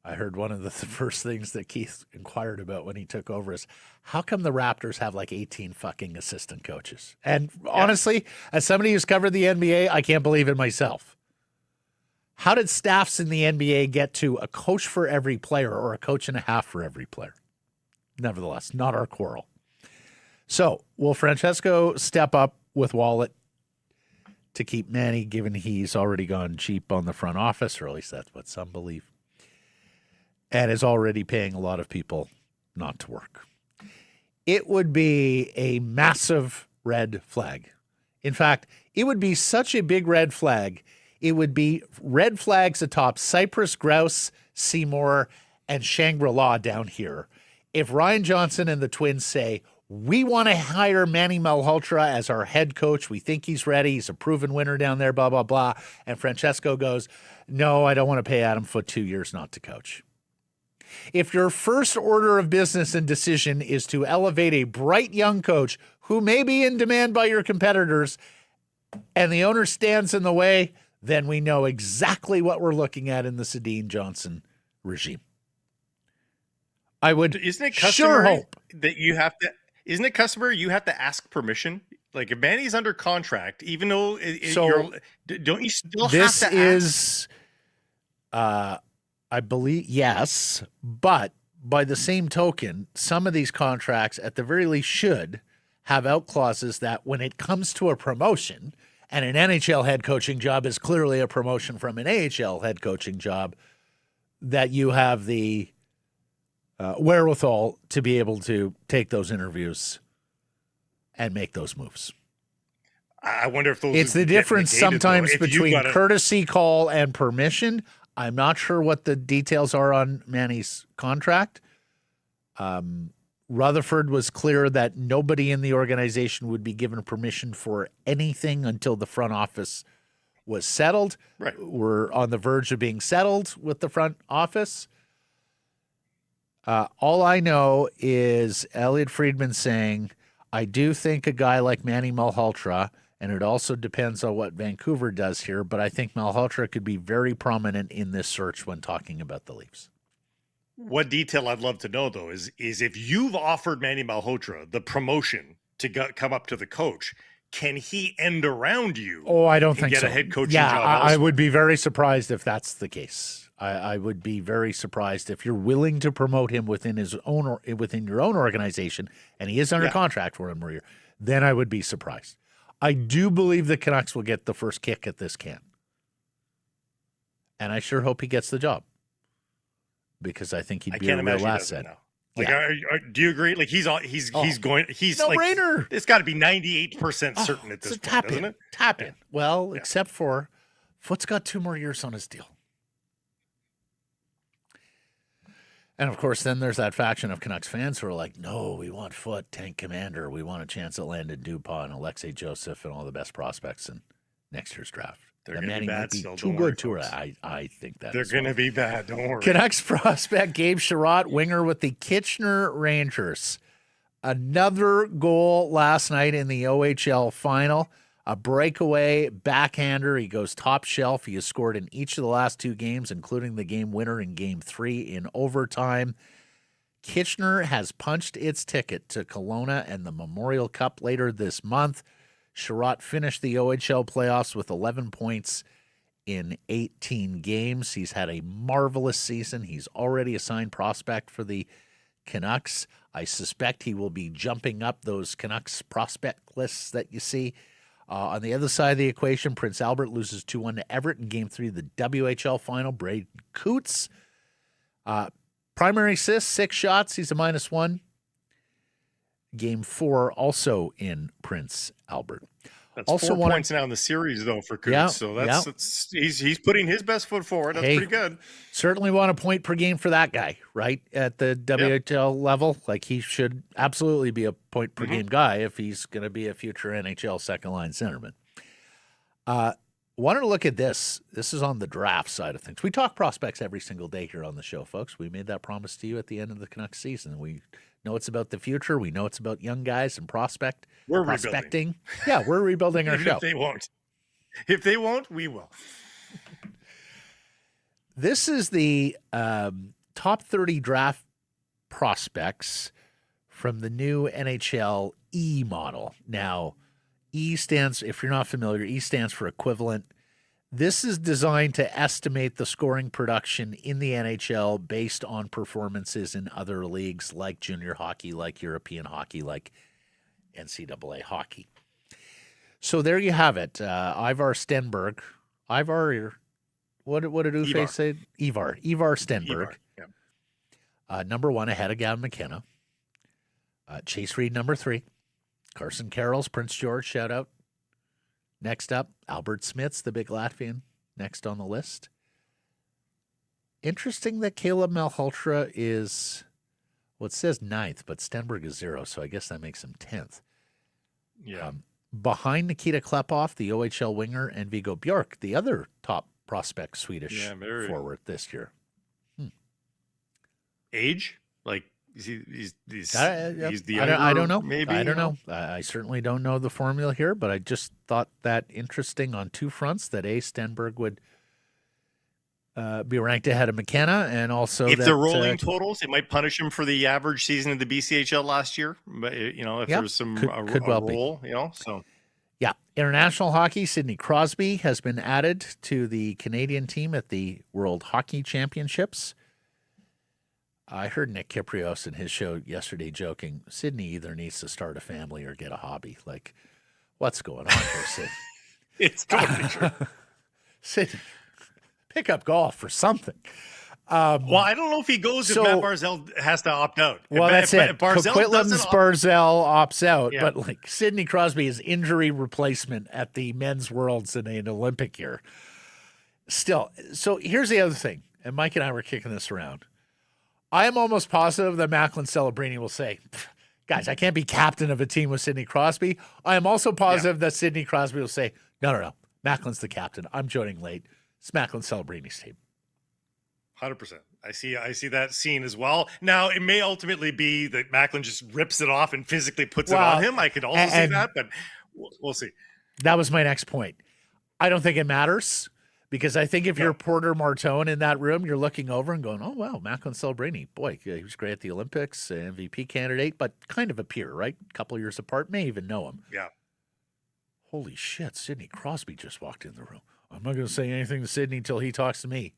I heard one of the first things that Keith inquired about when he took over is, how come the Raptors have like 18 fucking assistant coaches? And honestly, as somebody who's covered the NBA, I can't believe it myself. How did staffs in the NBA get to a coach for every player or a coach and a half for every player? Nevertheless, not our quarrel. So, will Francesco step up with Wallet to keep Manny, given he's already gone cheap on the front office, or at least that's what some believe, and is already paying a lot of people not to work? It would be a massive red flag. In fact, it would be such a big red flag, it would be red flags atop Cypress, Grouse, Seymour, and Shangri-La down here. If Ryan Johnson and the Twins say, we want to hire Manny Malhotra as our head coach, we think he's ready, he's a proven winner down there, blah, blah, blah, and Francesco goes, no, I don't want to pay Adam Foote 2 years not to coach. If your first order of business and decision is to elevate a bright young coach who may be in demand by your competitors and the owner stands in the way, then we know exactly what we're looking at in the Sedin-Johnson regime. I would isn't it sure hope that you have to, isn't it customary you have to ask permission? Like if Manny's under contract, even though don't you still have to ask? This is, I believe, yes, but by the same token, some of these contracts at the very least should have out clauses that when it comes to a promotion, and an NHL head coaching job is clearly a promotion from an AHL head coaching job, that you have the wherewithal to be able to take those interviews and make those moves. I wonder if those. It's the difference sometimes between courtesy call and permission. I'm not sure what the details are on Manny's contract. Rutherford was clear that nobody in the organization would be given permission for anything until the front office was settled. Right. We're on the verge of being settled with the front office. All I know is Elliot Friedman saying, I do think a guy like Manny Malhotra, and it also depends on what Vancouver does here, but I think Malhotra could be very prominent in this search when talking about the Leafs. What detail I'd love to know, though, is if you've offered Manny Malhotra the promotion to come up to the coach, can he end around you? Oh, I don't think get so. a head coaching yeah, job I would be very surprised if that's the case. I would be very surprised if you're willing to promote him within his own or within your own organization, and he is under contract for him. Then I would be surprised. I do believe the Canucks will get the first kick at this can, and I sure hope he gets the job because I think he'd be a real asset. Like, do you agree? Like he's going. He's no like brainer. It's got to be 98% certain at this point, doesn't it? Tap in. Well, except for Foote's got 2 more years on his deal. And, of course, then there's that faction of Canucks fans who are like, no, we want Foote, tank commander. We want a chance at Landon Dupont and Alexei Joseph and all the best prospects in next year's draft. They're the going to Manny be might bad be still. too Don't worry, good to her. folks. I think that They're as going well. to be bad. Don't worry. Canucks prospect Gabe Sherratt, winger with the Kitchener Rangers. Another goal last night in the OHL final. A breakaway backhander. He goes top shelf. He has scored in each of the last 2 games, including the game winner in Game 3 in overtime. Kitchener has punched its ticket to Kelowna and the Memorial Cup later this month. Sherratt finished the OHL playoffs with 11 points in 18 games. He's had a marvelous season. He's already a signed prospect for the Canucks. I suspect he will be jumping up those Canucks prospect lists that you see. On the other side of the equation, Prince Albert loses 2-1 to Everett in Game 3 of the WHL final. Braden Coots, primary assist, 6 shots. He's a -1. Game 4 also in Prince Albert. That's also 4 points now in the series, though, for Coots. Yeah, So that's he's putting his best foot forward. That's pretty good. Certainly want a point per game for that guy, right? At the WHL level. Like, he should absolutely be a point per game guy if he's going to be a future NHL second-line centerman. Wanted to look at this. This is on the draft side of things. We talk prospects every single day here on the show, folks. We made that promise to you at the end of the Canucks season. We know it's about the future. We know it's about young guys and prospecting. Rebuilding. Yeah, we're rebuilding our show. If they won't, we will. This is the top 30 draft prospects from the new NHL E model. Now, E stands, if you're not familiar, E stands for equivalent. This is designed to estimate the scoring production in the NHL based on performances in other leagues like junior hockey, like European hockey, like NCAA hockey. So there you have it. Ivar Stenberg. What did Ufe say? Ivar Stenberg. Yeah. Number 1 ahead of Gavin McKenna. Chase Reed, number 3. Carson Carroll's Prince George, shout out. Next up, Albert Smits, the big Latvian, next on the list. Interesting that Caleb Malhotra is, well, it says 9th, but Stenberg is 0, so I guess that makes him 10th. Yeah. Behind Nikita Klepov, the OHL winger, and Viggo Bjork, the other top prospect Swedish forward this year. Age? Like, he's the I don't know. Maybe I don't know. I certainly don't know the formula here, but I just thought that interesting on 2 fronts that Stenberg would be ranked ahead of McKenna, and also if they're rolling totals, it might punish him for the average season of the BCHL last year. But if there's some could well roll, so. Yeah, international hockey. Sidney Crosby has been added to the Canadian team at the World Hockey Championships. I heard Nick Kyprios in his show yesterday joking, Sidney either needs to start a family or get a hobby. Like, what's going on here, Sid? It's totally true. Sid, pick up golf or something. Well, I don't know if he goes if Matt Barzal has to opt out. Well, that's it. Coquitlam's Barzal opts out, Yeah. but like Sidney Crosby is injury replacement at the men's worlds in an Olympic year. Still, so here's the other thing, and Mike and I were kicking this around. I am almost positive that Macklin Celebrini will say, guys, I can't be captain of a team with Sidney Crosby. I am also positive that Sidney Crosby will say, no. Macklin's the captain. I'm joining late. It's Macklin Celebrini's team. 100%. I see that scene as well. Now, it may ultimately be that Macklin just rips it off and physically puts it on him. I could also see that, but we'll see. That was my next point. I don't think it matters. Because I think if you're Porter Martone in that room, you're looking over and going, oh, wow, Macklin Celebrini. Boy, he was great at the Olympics, MVP candidate, but kind of a peer, right? A couple of years apart, may even know him. Yeah. Holy shit, Sidney Crosby just walked in the room. I'm not going to say anything to Sidney until he talks to me.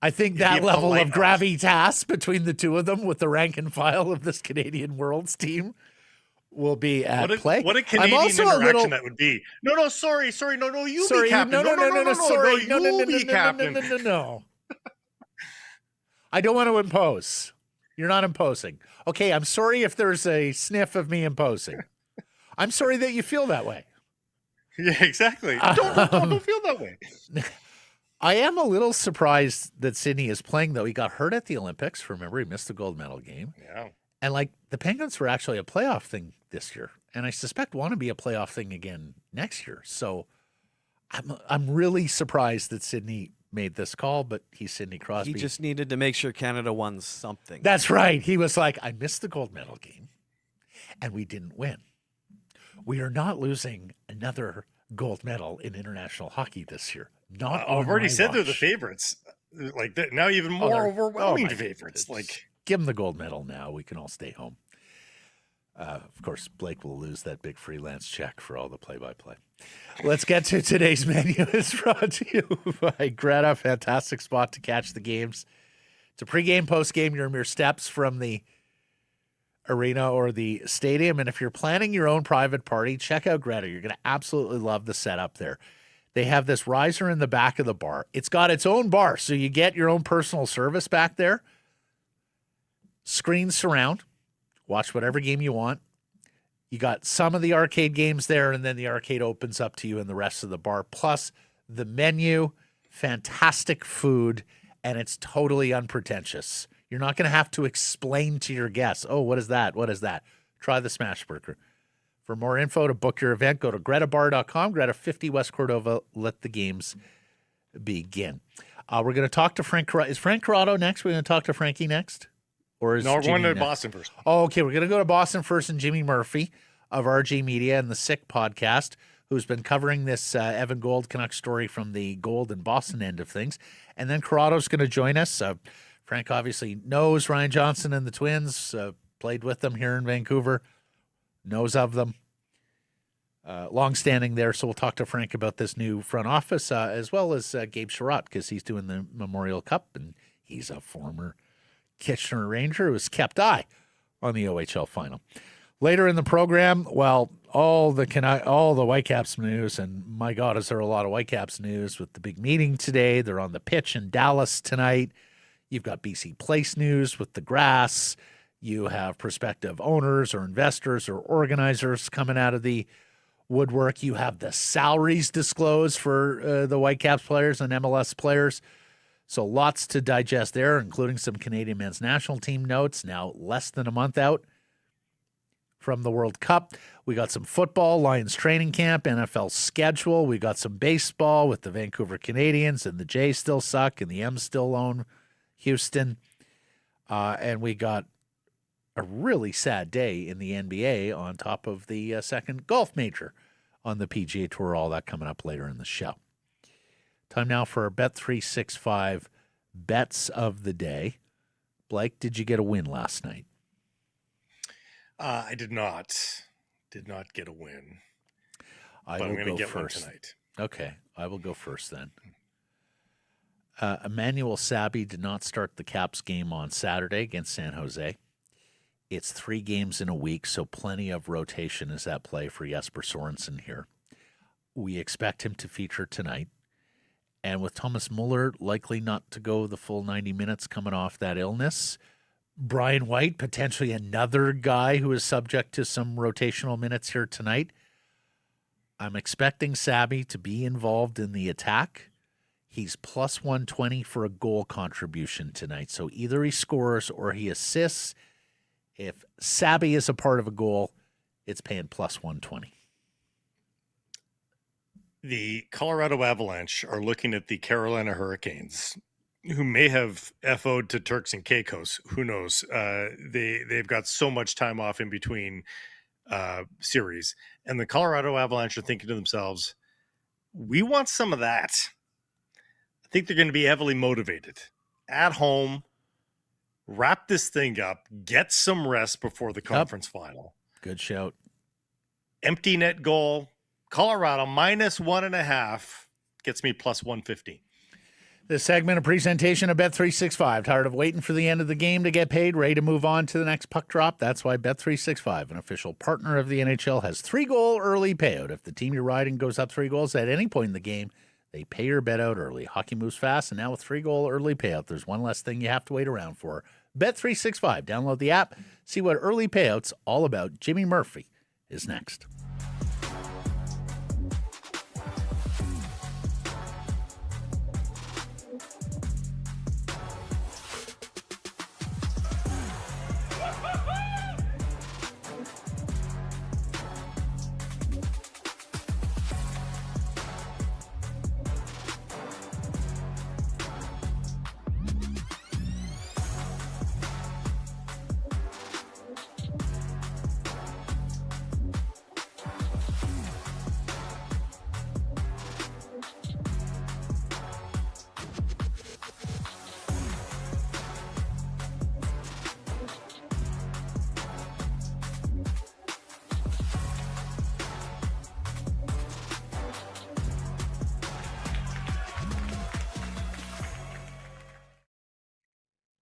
I think that level of gravitas between the two of them with the rank and file of this Canadian Worlds team will be at play. What a Canadian interaction that would be. No, sorry. No, you be captain. No. I don't want to impose. You're not imposing. Okay, I'm sorry if there's a sniff of me imposing. I'm sorry that you feel that way. Yeah, exactly. Don't feel that way. I am a little surprised that Sidney is playing, though. He got hurt at the Olympics. Remember, he missed the gold medal game. Yeah. And like the Penguins were actually a playoff thing this year, and I suspect want to be a playoff thing again next year. So I'm really surprised that Sidney made this call, but he's Sidney Crosby. He just needed to make sure Canada won something. That's right. He was like, I missed the gold medal game, and we didn't win. We are not losing another gold medal in international hockey this year. Not I've already said they're the watch. favorites. Like that now, even more overwhelming my favorites. goodness. Like, give them the gold medal now. We can all stay home. Of course, Blake will lose that big freelance check for all the play-by-play. Let's get to today's menu. It's brought to you by Greta. Fantastic spot to catch the games. It's a pregame, postgame. You're mere steps from the arena or the stadium. And if you're planning your own private party, check out Greta. You're going to absolutely love the setup there. They have this riser in the back of the bar. It's got its own bar, so you get your own personal service back there. Screen surround. Watch whatever game you want. You got some of the arcade games there, and then the arcade opens up to you in the rest of the bar. Plus the menu, fantastic food, and it's totally unpretentious. You're not going to have to explain to your guests, oh, what is that? What is that? Try the Smash Burger. For more info to book your event, go to gretabar.com, Greta 50 West Cordova. Let the games begin. We're going to talk to Frank Corrado. Is Frank Corrado next? We're going to talk to Frankie next? Or is no, we're Jimmy going to next? Boston first. Oh, okay. We're going to go to Boston first, and Jimmy Murphy of RG Media and the Sick podcast, who's been covering this Evan Gold Canucks story from the Gold and Boston end of things. And then Corrado's going to join us. Frank obviously knows Ryan Johnson and the Twins, played with them here in Vancouver, knows of them. Long-standing there, so we'll talk to Frank about this new front office, as well as Gabe Sherratt, because he's doing the Memorial Cup, and he's a former Kitchener Ranger who has kept eye on the OHL final. Later in the program, well, all the Whitecaps news, and my God, is there a lot of Whitecaps news with the big meeting today. They're on the pitch in Dallas tonight. You've got BC Place news with the grass. You have prospective owners or investors or organizers coming out of the woodwork. You have the salaries disclosed for the Whitecaps players and MLS players. So lots to digest there, including some Canadian men's national team notes, now less than a month out from the World Cup. We got some football, Lions training camp, NFL schedule. We got some baseball with the Vancouver Canadians, and the Jays still suck, and the M's still own Houston. And we got a really sad day in the NBA on top of the second golf major on the PGA Tour. All that coming up later in the show. Time now for our Bet365 bets of the day. Blake, did you get a win last night? I did not. Did not get a win. I but will I'm going to go get one first. tonight. Okay, I will go first then. Emmanuel Sabby did not start the Caps game on Saturday against San Jose. It's 3 games in a week, so plenty of rotation is at play for Jesper Sorensen here. We expect him to feature tonight. And with Thomas Muller likely not to go the full 90 minutes coming off that illness, Brian White, potentially another guy who is subject to some rotational minutes here tonight. I'm expecting Sabby to be involved in the attack. He's plus 120 for a goal contribution tonight. So either he scores or he assists. If Sabby is a part of a goal, it's paying plus 120. The Colorado Avalanche are looking at the Carolina Hurricanes, who may have FO'd to Turks and Caicos. Who knows? They've got so much time off in between series. And the Colorado Avalanche are thinking to themselves, we want some of that. I think they're going to be heavily motivated. At home, wrap this thing up, get some rest before the conference final. Good shout. Empty net goal. Colorado minus 1.5 gets me plus 115. This segment, a presentation of Bet365. Tired of waiting for the end of the game to get paid? Ready to move on to the next puck drop? That's why Bet365, an official partner of the NHL, has 3-goal early payout. If the team you're riding goes up 3 goals at any point in the game, they pay your bet out early. Hockey moves fast, and now with 3-goal early payout, there's one less thing you have to wait around for. Bet365. Download the app. See what early payout's all about. Jimmy Murphy is next.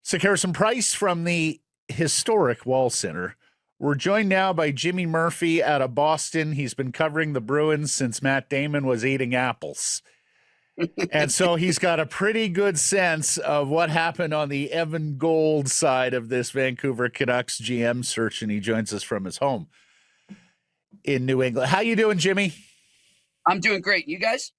So Carson Price from the historic Wall Center. We're joined now by Jimmy Murphy out of Boston. He's been covering the Bruins since Matt Damon was eating apples. And so he's got a pretty good sense of what happened on the Evan Gold side of this Vancouver Canucks GM search, and he joins us from his home in New England. How you doing, Jimmy? I'm doing great. You guys?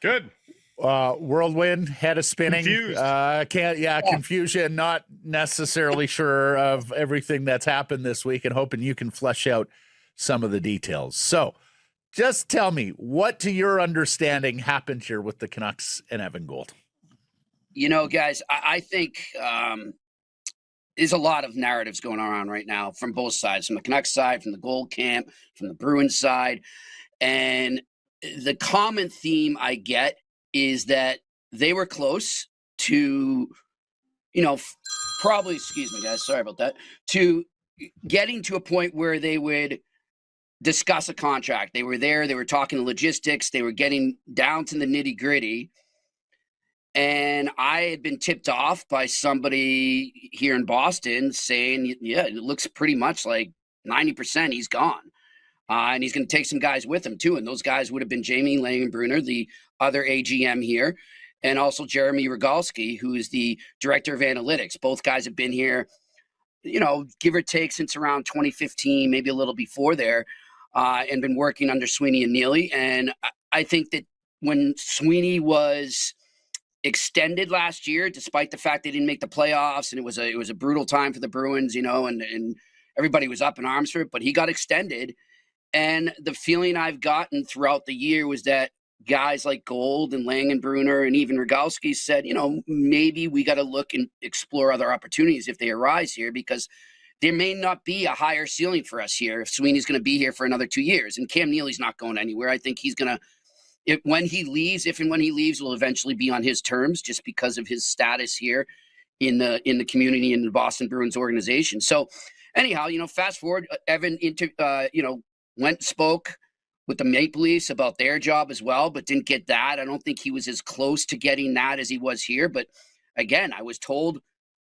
Good. Whirlwind, head of spinning. Confused. Confusion. Not necessarily sure of everything that's happened this week, and hoping you can flesh out some of the details. So just tell me, what to your understanding happened here with the Canucks and Evan Gold? You know, guys, I think there's a lot of narratives going around right now from both sides, from the Canucks side, from the Gold camp, from the Bruins side. And the common theme I get is that they were close to, probably, excuse me, guys, sorry about that, to getting to a point where they would discuss a contract. They were there, they were talking logistics, they were getting down to the nitty gritty. And I had been tipped off by somebody here in Boston saying, yeah, it looks pretty much like 90% he's gone. And he's going to take some guys with him, too. And those guys would have been Jamie Langenbrunner, the other AGM here, and also Jeremy Rogalski, who is the director of analytics. Both guys have been here, give or take since around 2015, maybe a little before there, and been working under Sweeney and Neely. And I think that when Sweeney was extended last year, despite the fact they didn't make the playoffs, and it was a brutal time for the Bruins, and everybody was up in arms for it, but he got extended. And the feeling I've gotten throughout the year was that guys like Gold and Langenbrunner and even Rogalski said, maybe we got to look and explore other opportunities if they arise here, because there may not be a higher ceiling for us here if Sweeney's going to be here for another 2 years. And Cam Neely's not going anywhere. I think he's going to, if and when he leaves, will eventually be on his terms just because of his status here in the community in the Boston Bruins organization. So anyhow, fast forward, Evan went and spoke with the Maple Leafs about their job as well, but didn't get that. I don't think he was as close to getting that as he was here. But again, I was told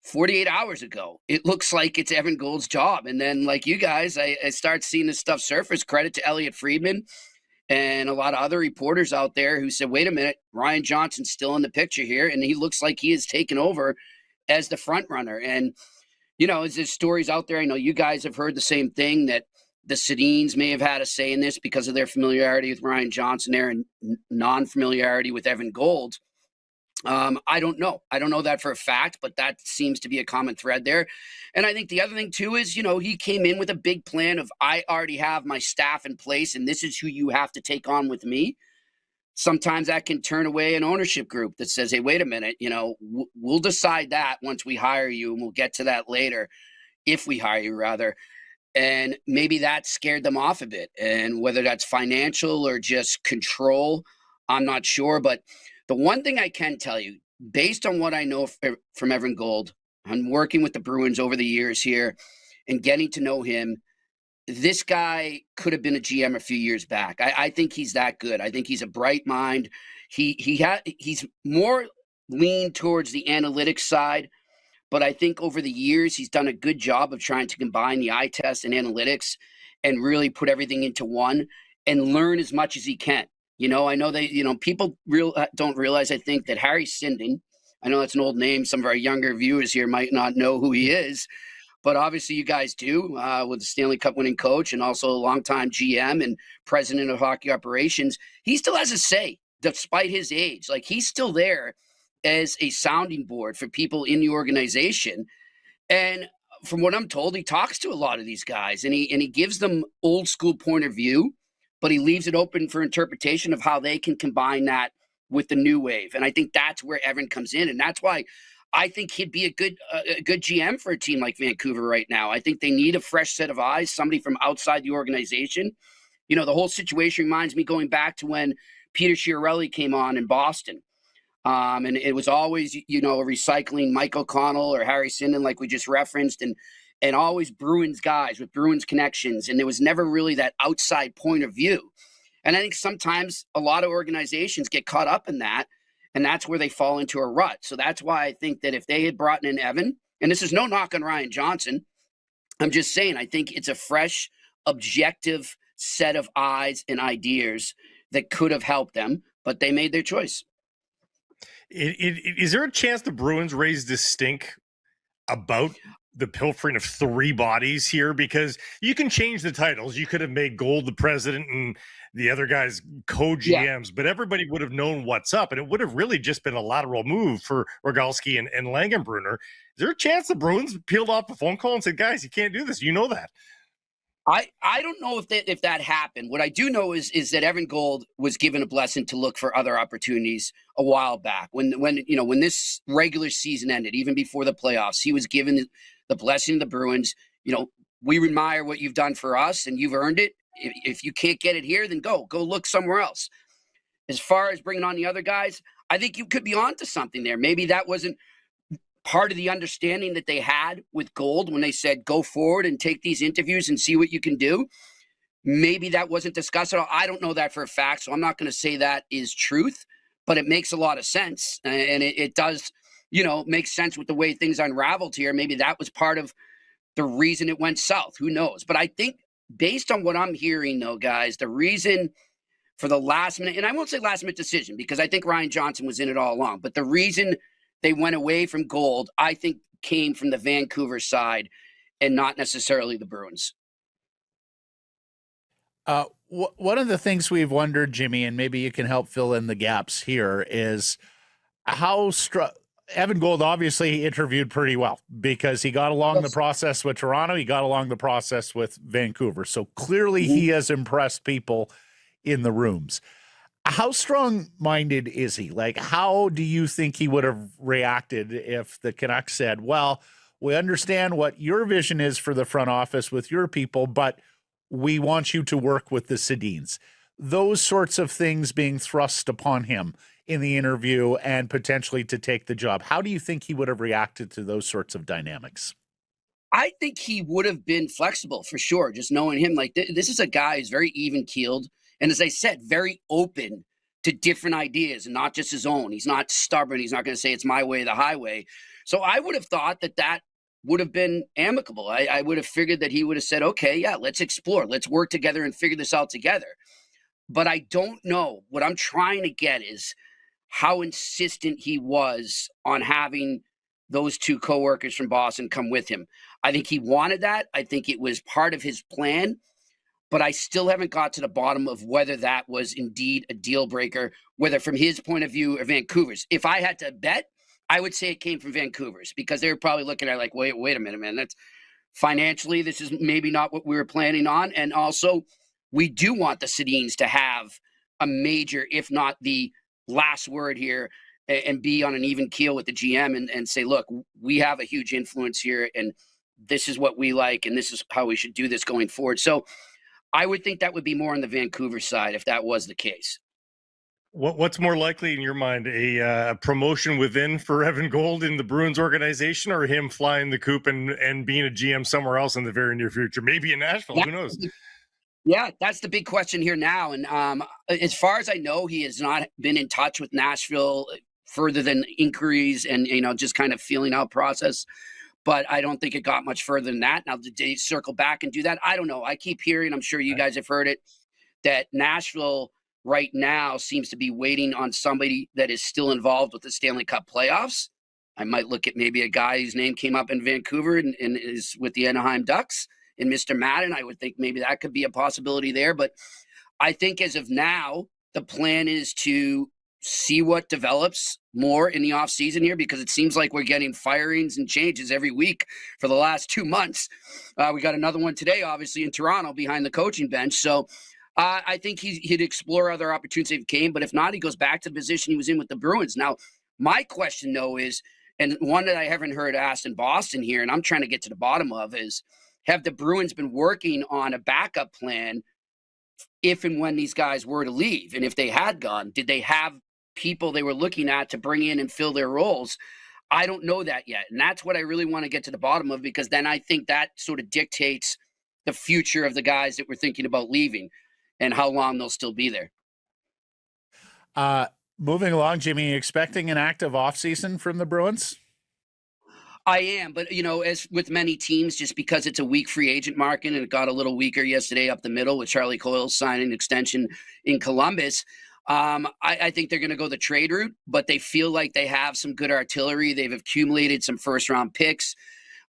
48 hours ago, it looks like it's Evan Gold's job. And then, like you guys, I start seeing this stuff surface. Credit to Elliot Friedman and a lot of other reporters out there who said, wait a minute, Ryan Johnson's still in the picture here. And he looks like he has taken over as the front runner. And, as there's stories out there, I know you guys have heard the same thing, that the Sedins may have had a say in this because of their familiarity with Ryan Johnson there and non-familiarity with Evan Gold. I don't know. I don't know that for a fact, but that seems to be a common thread there. And I think the other thing too is, he came in with a big plan of, I already have my staff in place and this is who you have to take on with me. Sometimes that can turn away an ownership group that says, hey, wait a minute, we'll decide that once we hire you, and we'll get to that later, if we hire you rather. And maybe that scared them off a bit. And whether that's financial or just control, I'm not sure. But the one thing I can tell you, based on what I know from Evan Gold, I'm working with the Bruins over the years here and getting to know him, this guy could have been a GM a few years back. I think he's that good. I think he's a bright mind. He's more leaned towards the analytics side. But I think over the years, he's done a good job of trying to combine the eye test and analytics and really put everything into one and learn as much as he can. I know that, people don't realize, I think, that Harry Sinden, I know that's an old name. Some of our younger viewers here might not know who he is, but obviously you guys do, with the Stanley Cup winning coach and also a longtime GM and president of hockey operations. He still has a say despite his age. Like, he's still there as a sounding board for people in the organization. And from what I'm told, he talks to a lot of these guys and he gives them old school point of view, but he leaves it open for interpretation of how they can combine that with the new wave. And I think that's where Evan comes in. And that's why I think he'd be a good GM for a team like Vancouver right now. I think they need a fresh set of eyes, somebody from outside the organization. The whole situation reminds me going back to when Peter Chiarelli came on in Boston. And it was always, recycling Mike O'Connell or Harry Sinden, like we just referenced, and always Bruins guys with Bruins connections. And there was never really that outside point of view. And I think sometimes a lot of organizations get caught up in that and that's where they fall into a rut. So that's why I think that if they had brought in Evan, and this is no knock on Ryan Johnson, I'm just saying I think it's a fresh, objective set of eyes and ideas that could have helped them, but they made their choice. Is there a chance the Bruins raised a stink about the pilfering of 3 bodies here? Because you can change the titles. You could have made Gold the president and the other guys co-GMs, but everybody would have known what's up, and it would have really just been a lateral move for Rogalski and Langenbrunner. Is there a chance the Bruins peeled off a phone call and said, guys, you can't do this? You know that. I don't know if that happened. What I do know is that Evan Gold was given a blessing to look for other opportunities a while back. When this regular season ended, even before the playoffs, he was given the blessing of the Bruins. We admire what you've done for us, and you've earned it. If you can't get it here, then go look somewhere else. As far as bringing on the other guys, I think you could be onto something there. Maybe that wasn't part of the understanding that they had with Gold when they said, go forward and take these interviews and see what you can do. Maybe that wasn't discussed at all. I don't know that for a fact, so I'm not going to say that is truth, but it makes a lot of sense. And it does, make sense with the way things unraveled here. Maybe that was part of the reason it went south. Who knows? But I think based on what I'm hearing, though, guys, the reason for the last minute, and I won't say last minute decision because I think Ryan Johnson was in it all along, but the reason they went away from Gold, I think, came from the Vancouver side and not necessarily the Bruins. One of the things we've wondered, Jimmy, and maybe you can help fill in the gaps here, is how Evan Gold obviously interviewed pretty well because he got along the process with Toronto. He got along the process with Vancouver. So clearly he has impressed people in the rooms. How strong-minded is he? Like, how do you think he would have reacted if the Canucks said, well, we understand what your vision is for the front office with your people, but we want you to work with the Sedins? Those sorts of things being thrust upon him in the interview and potentially to take the job. How do you think he would have reacted to those sorts of dynamics? I think he would have been flexible for sure. Just knowing him, like this is a guy who's very even-keeled. And as I said, very open to different ideas and not just his own. He's not stubborn. He's not going to say it's my way or the highway. So I would have thought that would have been amicable. I would have figured that he would have said, okay, yeah, let's explore. Let's work together and figure this out together. But I don't know. What I'm trying to get is how insistent he was on having those 2 coworkers from Boston come with him. I think he wanted that. I think it was part of his plan. But I still haven't got to the bottom of whether that was indeed a deal breaker, whether from his point of view or Vancouver's. If I had to bet, I would say it came from Vancouver's because they were probably looking at it like, wait a minute, man. That's financially, this is maybe not what we were planning on. And also, we do want the Sedins to have a major, if not the last word here, and be on an even keel with the GM and say, look, we have a huge influence here, and this is what we like, and this is how we should do this going forward. So I would think that would be more on the Vancouver side if that was the case. What's more likely in your mind, a promotion within for Evan Gold in the Bruins organization, or him flying the coop and being a GM somewhere else in the very near future? Maybe in Nashville, who knows? Yeah, that's the big question here now. And as far as I know, he has not been in touch with Nashville further than inquiries and, just kind of feeling out process. But I don't think it got much further than that. Now, did they circle back and do that? I don't know. I keep hearing, I'm sure you guys have heard it, that Nashville right now seems to be waiting on somebody that is still involved with the Stanley Cup playoffs. I might look at maybe a guy whose name came up in Vancouver and is with the Anaheim Ducks and Mr. Madden. I would think maybe that could be a possibility there. But I think as of now, the plan is to see what develops more in the offseason here, because it seems like we're getting firings and changes every week for the last 2 months. We got another one today, obviously, in Toronto behind the coaching bench. So I think he'd explore other opportunities if he came, but if not, he goes back to the position he was in with the Bruins. Now, my question, though, is, and one that I haven't heard asked in Boston here, and I'm trying to get to the bottom of, is have the Bruins been working on a backup plan if and when these guys were to leave? And if they had gone, did they have people they were looking at to bring in and fill their roles? I don't know that yet. And that's what I really want to get to the bottom of, because then I think that sort of dictates the future of the guys that we're thinking about leaving and how long they'll still be there. Moving along, Jimmy, expecting an active offseason from the Bruins? I am, but as with many teams, just because it's a weak free agent market and it got a little weaker yesterday up the middle with Charlie Coyle signing an extension in Columbus, I think they're going to go the trade route, but they feel like they have some good artillery. They've accumulated some first-round picks.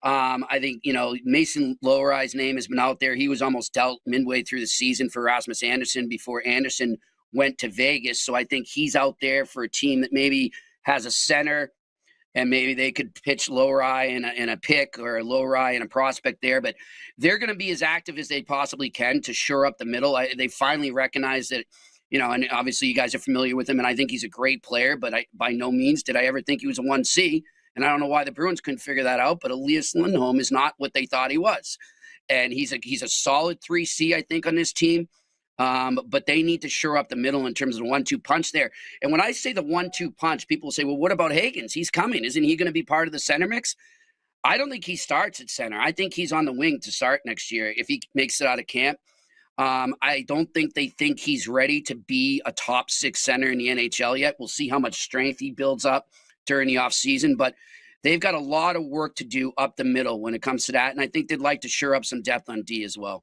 I think, Mason Lohrei's name has been out there. He was almost dealt midway through the season for Rasmus Andersson before Andersson went to Vegas. So I think he's out there for a team that maybe has a center, and maybe they could pitch Lohrei and a pick, or a Lohrei and a prospect there. But they're going to be as active as they possibly can to shore up the middle. They finally recognize that, and obviously you guys are familiar with him, and I think he's a great player, but by no means did I ever think he was a 1C. And I don't know why the Bruins couldn't figure that out, but Elias Lindholm is not what they thought he was. And he's a solid 3C, I think, on this team. But they need to shore up the middle in terms of the 1-2 punch there. And when I say the 1-2 punch, people say, well, what about Higgins? He's coming. Isn't he going to be part of the center mix? I don't think he starts at center. I think he's on the wing to start next year if he makes it out of camp. I don't think they think he's ready to be a top 6 center in the NHL yet. We'll see how much strength he builds up during the offseason, but they've got a lot of work to do up the middle when it comes to that. And I think they'd like to shore up some depth on D as well.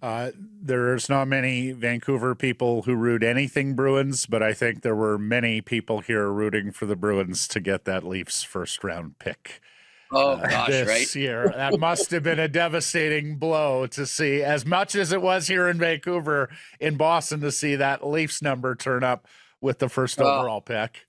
There's not many Vancouver people who root anything Bruins, but I think there were many people here rooting for the Bruins to get that Leafs first round pick. Oh, gosh, this right? year. That must have been a devastating blow to see, as much as it was here in Vancouver, in Boston, to see that Leafs number turn up with the first overall pick.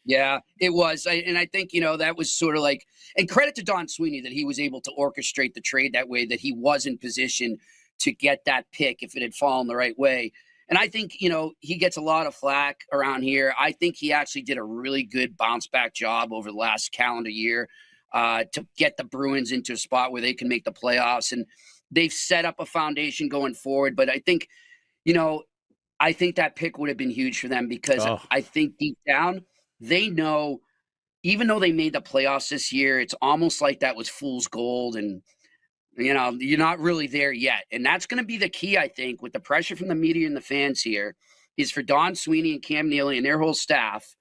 Yeah, it was. And I think, that was sort of like, and credit to Don Sweeney that he was able to orchestrate the trade that way, that he was in position to get that pick if it had fallen the right way. And I think, he gets a lot of flack around here. I think he actually did a really good bounce back job over the last calendar year to get the Bruins into a spot where they can make the playoffs. And they've set up a foundation going forward. But I think, I think that pick would have been huge for them, because I think deep down, they know, even though they made the playoffs this year, it's almost like that was fool's gold, and you're not really there yet. And that's going to be the key, I think, with the pressure from the media and the fans here, is for Don Sweeney and Cam Neely and their whole staff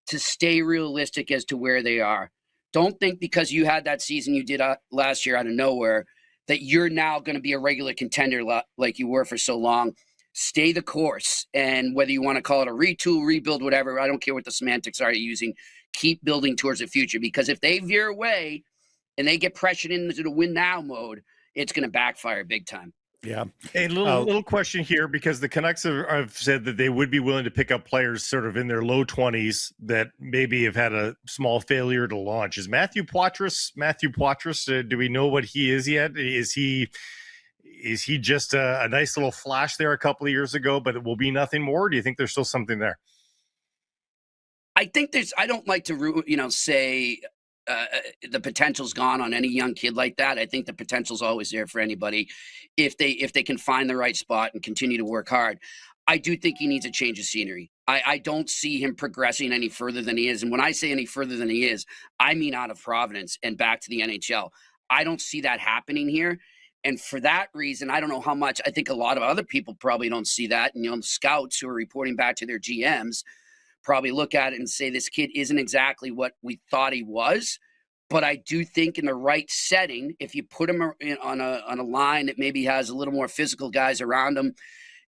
to stay realistic as to where they are. Don't think because you had that season you did last year out of nowhere that you're now going to be a regular contender like you were for so long. Stay the course. And whether you want to call it a retool, rebuild, whatever, I don't care what the semantics are you're using, keep building towards the future. Because if they veer away and they get pressured into the win now mode, it's going to backfire big time. Yeah. A little question here, because the Canucks have said that they would be willing to pick up players sort of in their low 20s that maybe have had a small failure to launch. Is Matthew Poitras, do we know what he is yet? Is he just a nice little flash there a couple of years ago, but it will be nothing more? Do you think there's still something there? I think I don't like to, say the potential's gone on any young kid like that. I think the potential's always there for anybody if they can find the right spot and continue to work hard. I do think he needs a change of scenery. I don't see him progressing any further than he is. And when I say any further than he is, I mean out of Providence and back to the NHL. I don't see that happening here. And for that reason, I don't know how much, I think a lot of other people probably don't see that. And, the scouts who are reporting back to their GMs probably look at it and say, this kid isn't exactly what we thought he was. But I do think in the right setting, if you put him on a line that maybe has a little more physical guys around him,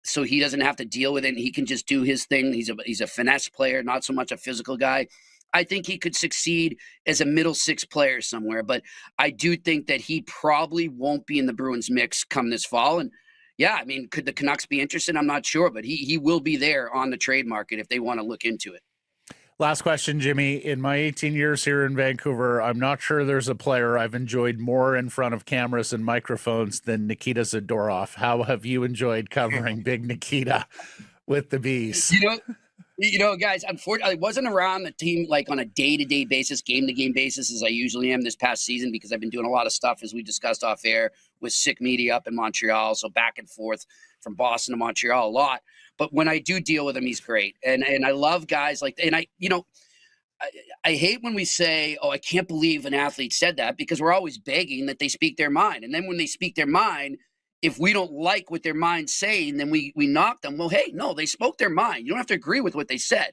so he doesn't have to deal with it and he can just do his thing. He's a finesse player, not so much a physical guy. I think he could succeed as a middle 6 player somewhere. But I do think that he probably won't be in the Bruins mix come this fall. And yeah, I mean, could the Canucks be interested? I'm not sure, but he will be there on the trade market if they want to look into it. Last question, Jimmy. In my 18 years here in Vancouver, I'm not sure there's a player I've enjoyed more in front of cameras and microphones than Nikita Zadorov. How have you enjoyed covering Big Nikita with the Bees? Guys, unfortunately, I wasn't around the team like on a day-to-day basis, game-to-game basis, as I usually am this past season, because I've been doing a lot of stuff, as we discussed off air, with sick media up in Montreal, so back and forth from Boston to Montreal a lot. But when I do deal with him, he's great. And I love guys like, and I hate when we say, oh, I can't believe an athlete said that, because we're always begging that they speak their mind. And then when they speak their mind, if we don't like what their mind's saying, then we knock them. Well, hey, no, they spoke their mind. You don't have to agree with what they said,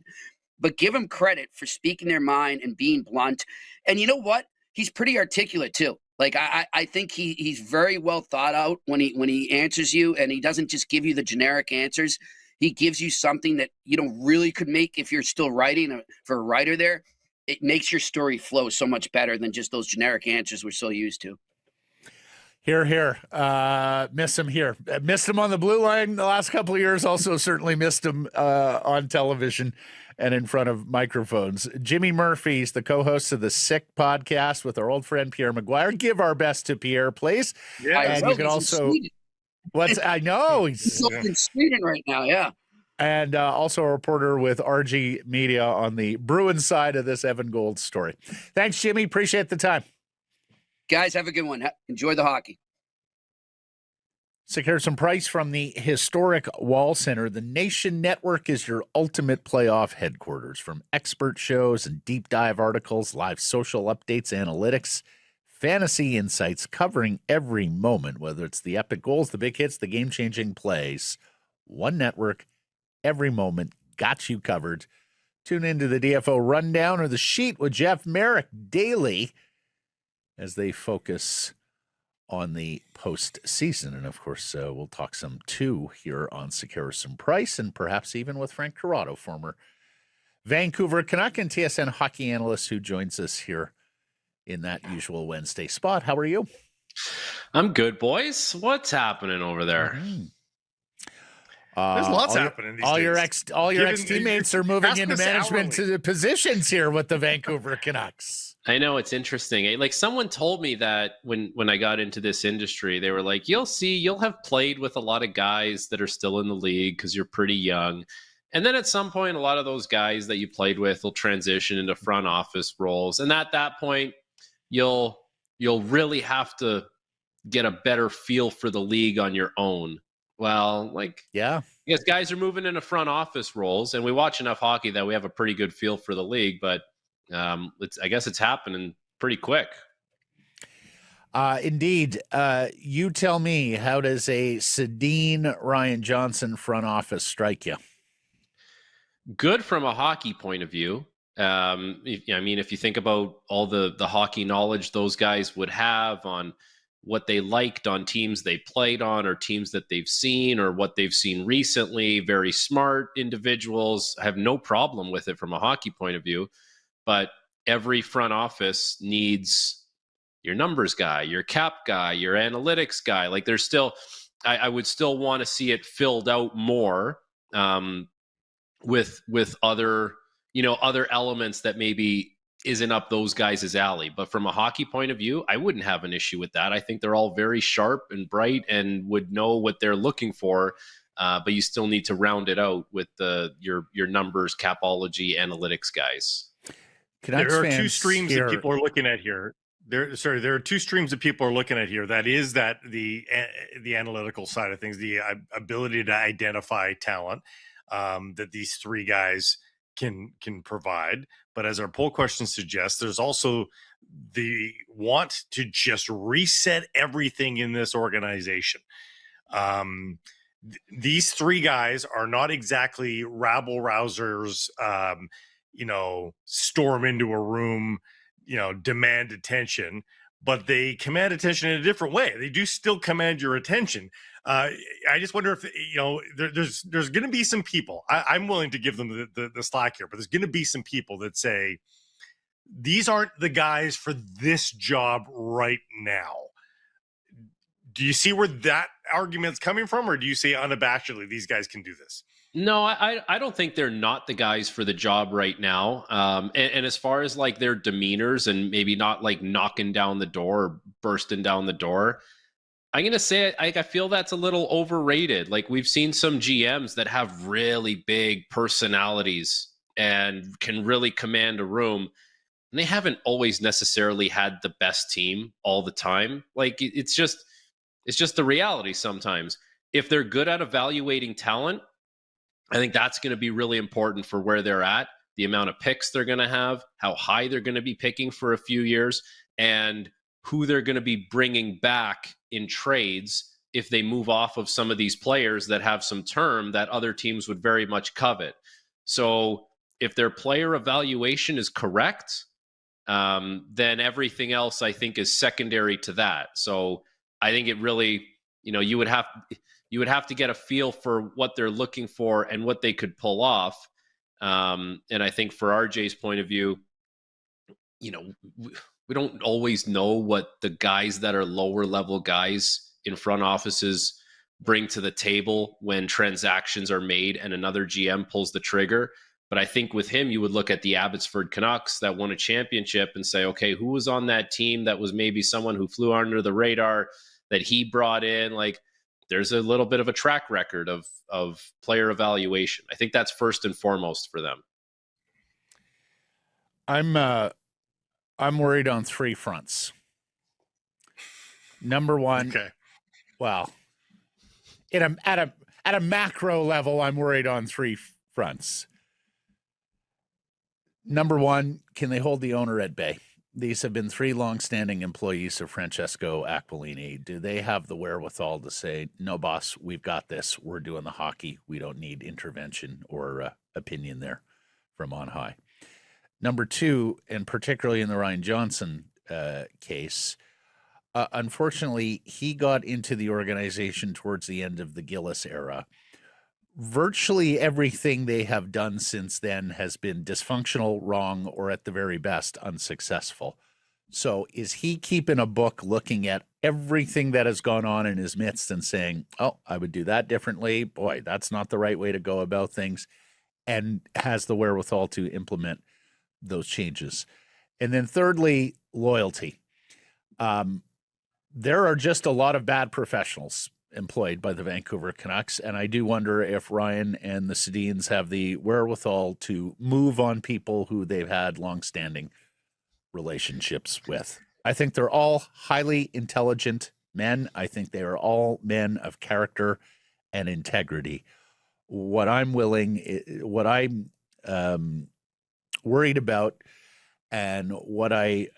but give them credit for speaking their mind and being blunt. And you know what? He's pretty articulate too. Like I think he's very well thought out when he answers you, and he doesn't just give you the generic answers. He gives you something that really could make, if you're still writing for a writer there, it makes your story flow so much better than just those generic answers we're so used to. Here. Miss him here. Missed him on the blue line the last couple of years. Also certainly missed him on television and in front of microphones. Jimmy Murphy's the co-host of the Sick podcast with our old friend Pierre McGuire. Give our best to Pierre, please. Yeah, and you can also I know he's in Sweden right now. Yeah. And also a reporter with RG Media on the Bruins side of this Evan Gold story. Thanks, Jimmy. Appreciate the time. Guys, have a good one. Enjoy the hockey. So here's some price from the historic Wall Center. The Nation Network is your ultimate playoff headquarters. From expert shows and deep dive articles, live social updates, analytics, fantasy insights covering every moment, whether it's the epic goals, the big hits, the game-changing plays. One network, every moment, got you covered. Tune into the DFO Rundown or the Sheet with Jeff Merrick daily as they focus on the postseason. And, of course, we'll talk some, too, here on Secure Some Price and perhaps even with Frank Corrado, former Vancouver Canuck and TSN hockey analyst who joins us here in that usual Wednesday spot. How are you? I'm good, boys. What's happening over there? Mm-hmm. There's lots happening these days. All your ex-teammates are moving into management positions here with the Vancouver Canucks. I know, it's interesting. Like, someone told me that when I got into this industry, they were like, you'll have played with a lot of guys that are still in the league because you're pretty young. And then at some point, a lot of those guys that you played with will transition into front office roles. And at that point, you'll really have to get a better feel for the league on your own. Well, yeah, yes, guys are moving into front office roles, and we watch enough hockey that we have a pretty good feel for the league. But I guess it's happening pretty quick. Indeed. You tell me, how does a Sedin Ryan Johnson front office strike you? Good from a hockey point of view. If you think about all the hockey knowledge those guys would have on what they liked on teams they played on or teams that they've seen or what they've seen recently, very smart individuals. I have no problem with it from a hockey point of view, but every front office needs your numbers guy, your cap guy, your analytics guy. Like, there's still, I would still want to see it filled out more with other elements that maybe isn't up those guys' alley. But from a hockey point of view, I wouldn't have an issue with that. I think they're all very sharp and bright and would know what they're looking for. But you still need to round it out with your numbers, capology, analytics guys. There are two streams that people are looking at here. There are two streams that people are looking at here. That is the analytical side of things, the ability to identify talent that these three guys can provide. But as our poll question suggests, there's also the want to just reset everything in this organization. These three guys are not exactly rabble rousers, storm into a room, demand attention, but they command attention in a different way. They do still command your attention. I just wonder if, there's going to be some people, I'm willing to give them the slack here, but there's going to be some people that say, these aren't the guys for this job right now. Do you see where that argument's coming from, or do you say unabashedly these guys can do this? No, I don't think they're not the guys for the job right now. And as far as like their demeanors and maybe not like knocking down the door or bursting down the door, I'm going to say I feel that's a little overrated. Like, we've seen some GMs that have really big personalities and can really command a room. And they haven't always necessarily had the best team all the time. Like, it's just the reality sometimes. If they're good at evaluating talent, I think that's going to be really important for where they're at, the amount of picks they're going to have, how high they're going to be picking for a few years, and who they're going to be bringing back in trades if they move off of some of these players that have some term that other teams would very much covet. So if their player evaluation is correct, then everything else I think is secondary to that. So I think it really, you would have to get a feel for what they're looking for and what they could pull off. And I think for RJ's point of view, we don't always know what the guys that are lower level guys in front offices bring to the table when transactions are made and another GM pulls the trigger. But I think with him, you would look at the Abbotsford Canucks that won a championship and say, okay, who was on that team that was maybe someone who flew under the radar that he brought in? Like, there's a little bit of a track record of player evaluation. I think that's first and foremost for them. I'm worried on three fronts. Number one, Okay. Well, at a macro level, I'm worried on three fronts. Number one, can they hold the owner at bay? These have been three longstanding employees of Francesco Aquilini. Do they have the wherewithal to say, no, boss, we've got this. We're doing the hockey. We don't need intervention or opinion there from on high. Number two, and particularly in the Ryan Johnson case, unfortunately, he got into the organization towards the end of the Gillis era. Virtually everything they have done since then has been dysfunctional, wrong, or at the very best, unsuccessful. So is he keeping a book looking at everything that has gone on in his midst and saying, oh, I would do that differently. Boy, that's not the right way to go about things, and has the wherewithal to implement those changes? And then thirdly, loyalty. There are just a lot of bad professionals employed by the Vancouver Canucks, and I do wonder if Ryan and the Sedins have the wherewithal to move on people who they've had longstanding relationships with. I think they're all highly intelligent men. I think they are all men of character and integrity. What I'm worried about, and what I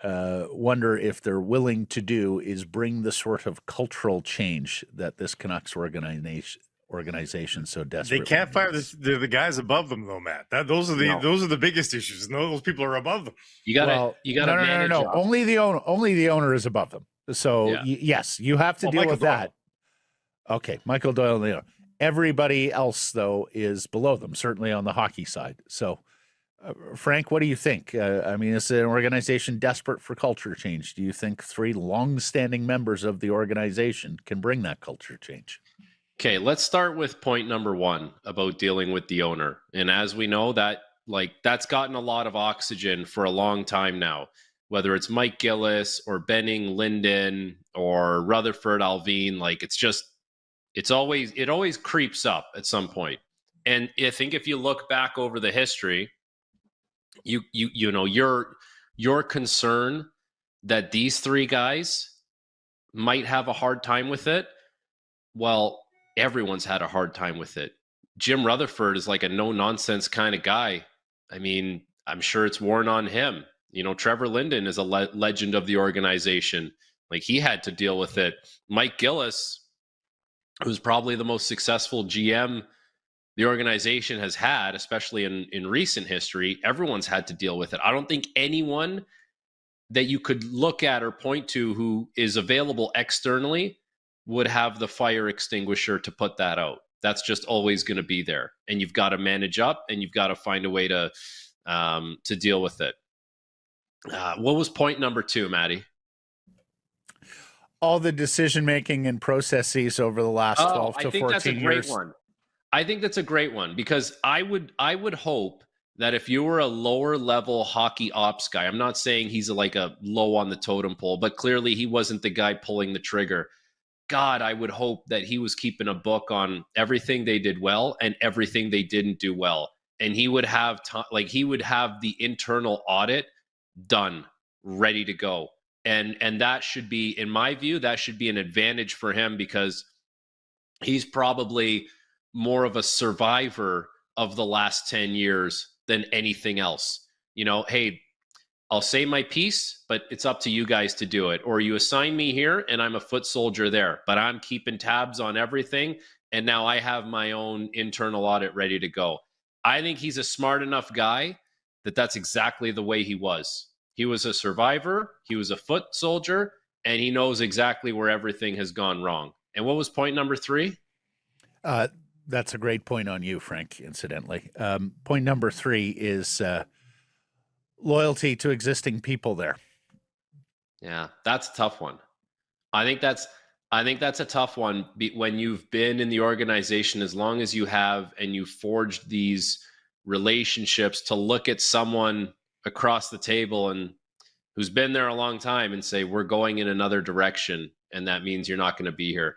wonder if they're willing to do, is bring the sort of cultural change that this Canucks organization so desperately They can't fire needs. the guys above them, though, Matt. Those are the biggest issues. No, those people are above them. You gotta manage. No. Only the owner is above them. So Yeah. Yes, you have to deal Michael with Doyle. that. Okay, Michael Doyle. Everybody else, though, is below them, certainly on the hockey side. So, Frank, what do you think? Is an organization desperate for culture change? Do you think three long-standing members of the organization can bring that culture change? Okay, let's start with point number one about dealing with the owner. And as we know, that's gotten a lot of oxygen for a long time now, whether it's Mike Gillis or Benning Linden or Rutherford Alvin. It always creeps up at some point. And I think if you look back over the history, your concern that these three guys might have a hard time with it. Well, everyone's had a hard time with it. Jim Rutherford is like a no-nonsense kind of guy. I mean, I'm sure it's worn on him. Trevor Linden is a legend of the organization. Like, he had to deal with it. Mike Gillis, who's probably the most successful GM the organization has had, especially in recent history, everyone's had to deal with it. I don't think anyone that you could look at or point to who is available externally would have the fire extinguisher to put that out. That's just always going to be there. And you've got to manage up, and you've got to find a way to deal with it. What was point number two, Maddie? All the decision-making and processes over the last 12 to 14 years. I think that's a great one. I think that's a great one, because I would hope that if you were a lower level hockey ops guy, I'm not saying he's like a low on the totem pole, but clearly he wasn't the guy pulling the trigger. God, I would hope that he was keeping a book on everything they did well and everything they didn't do well. And he would have he would have the internal audit done, ready to go. And that should be, in my view, that should be an advantage for him, because he's probably more of a survivor of the last 10 years than anything else. Hey, I'll say my piece, but it's up to you guys to do it. Or you assign me here and I'm a foot soldier there, but I'm keeping tabs on everything. And now I have my own internal audit ready to go. I think he's a smart enough guy that that's exactly the way he was. He was a survivor. He was a foot soldier, and he knows exactly where everything has gone wrong. And what was point number 3? That's a great point on you, Frank, incidentally. Point number 3 is loyalty to existing people there. Yeah, that's a tough one. I think that's a tough one when you've been in the organization as long as you have, and you've forged these relationships, to look at someone across the table and who's been there a long time and say, we're going in another direction, and that means you're not going to be here.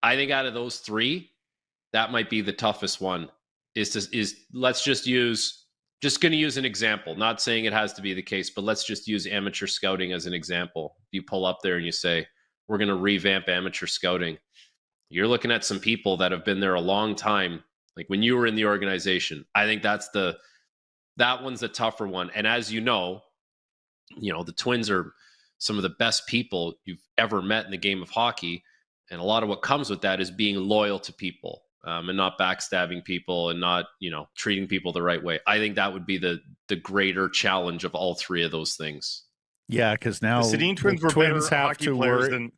I think out of those 3, that might be the toughest one. Let's just going to use an example, not saying it has to be the case, but let's just use amateur scouting as an example. You pull up there and you say, we're going to revamp amateur scouting. You're looking at some people that have been there a long time. Like when you were in the organization, I think that one's the tougher one. And as you know, the Twins are some of the best people you've ever met in the game of hockey. And a lot of what comes with that is being loyal to people, and not backstabbing people, and not, treating people the right way. I think that would be the greater challenge of all 3 of those things. Yeah, because now the Sedin twins were better hockey players than.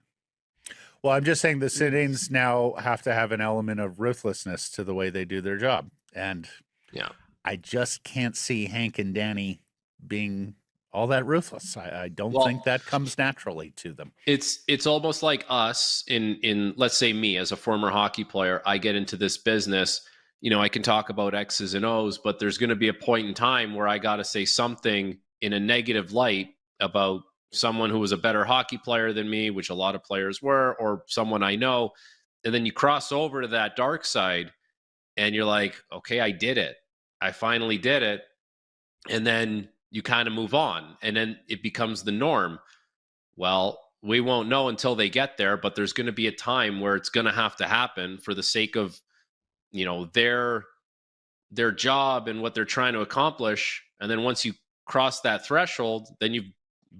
Well, I'm just saying the Sedins now have to have an element of ruthlessness to the way they do their job. And yeah, I just can't see Hank and Danny being all that ruthless. I don't think that comes naturally to them. It's almost like us in let's say me as a former hockey player. I get into this business, I can talk about X's and O's, but there's going to be a point in time where I got to say something in a negative light about someone who was a better hockey player than me, which a lot of players were, or someone I know. And then you cross over to that dark side and you're like, okay, I did it. I finally did it. And then you kind of move on, and then it becomes the norm. Well, we won't know until they get there, but there's going to be a time where it's going to have to happen for the sake of, their job and what they're trying to accomplish. And then once you cross that threshold, then you've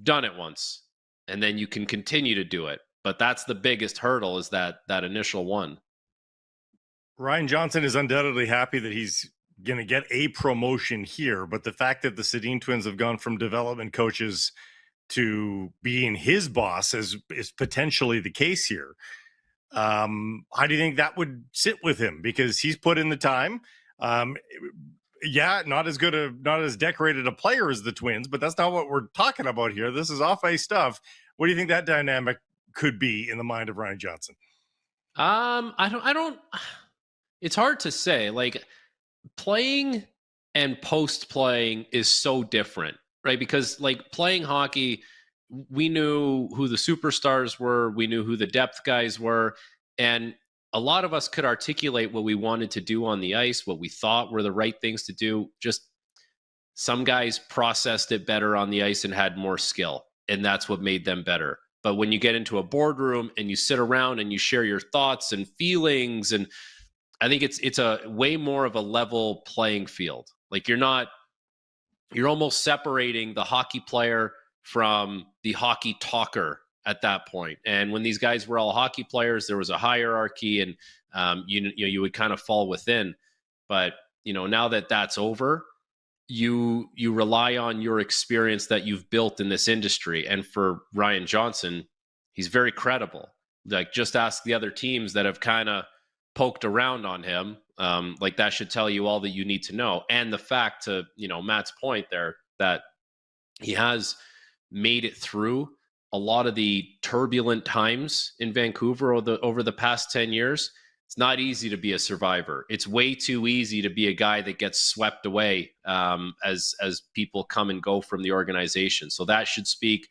done it once, and then you can continue to do it. But that's the biggest hurdle, is that initial one. Ryan Johnson is undoubtedly happy that he's going to get a promotion here, but the fact that the Sedin twins have gone from development coaches to being his boss is potentially the case here. How do you think that would sit with him? Because he's put in the time. Not as decorated a player as the Twins, but that's not what we're talking about here. This is off ice stuff. What do you think that dynamic could be in the mind of Ryan Johnson? I don't. It's hard to say. Like, playing and post playing is so different, right? Because like playing hockey, we knew who the superstars were, we knew who the depth guys were, and a lot of us could articulate what we wanted to do on the ice, what we thought were the right things to do. Just some guys processed it better on the ice and had more skill, and that's what made them better. But when you get into a boardroom and you sit around and you share your thoughts and feelings, and I think it's a way more of a level playing field. Like you're almost separating the hockey player from the hockey talker at that point. And when these guys were all hockey players, there was a hierarchy, and you would kind of fall within. But now that that's over, you rely on your experience that you've built in this industry. And for Ryan Johnson, he's very credible. Like, just ask the other teams that have kind of poked around on him. Like, that should tell you all that you need to know. And the fact, to Matt's point there, that he has made it through a lot of the turbulent times in Vancouver over the past 10 years. It's not easy to be a survivor. It's way too easy to be a guy that gets swept away as people come and go from the organization. So that should speak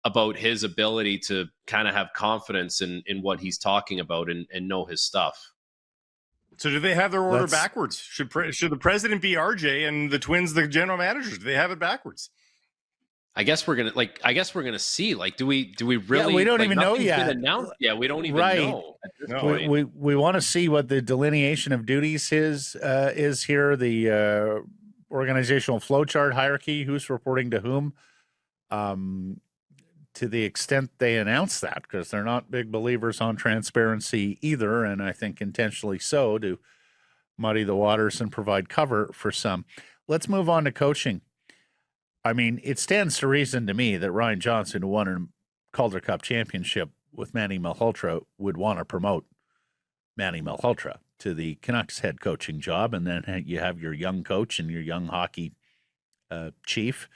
about his ability to kind of have confidence in what he's talking about and know his stuff. So do they have their order backwards? Should the president be RJ and the Twins the general managers? Do they have it backwards? I guess we're gonna see. Like, do we really? Yeah, we don't even know yet. Yeah, we don't even know. At this point. We want to see what the delineation of duties is here. The organizational flowchart hierarchy, who's reporting to whom. to the extent they announce that, because they're not big believers on transparency either, and I think intentionally so, to muddy the waters and provide cover for some. Let's move on to coaching. I mean, it stands to reason to me that Ryan Johnson, who won a Calder Cup championship with Manny Malhotra, would want to promote Manny Malhotra to the Canucks head coaching job, and then you have your young coach and your young hockey chief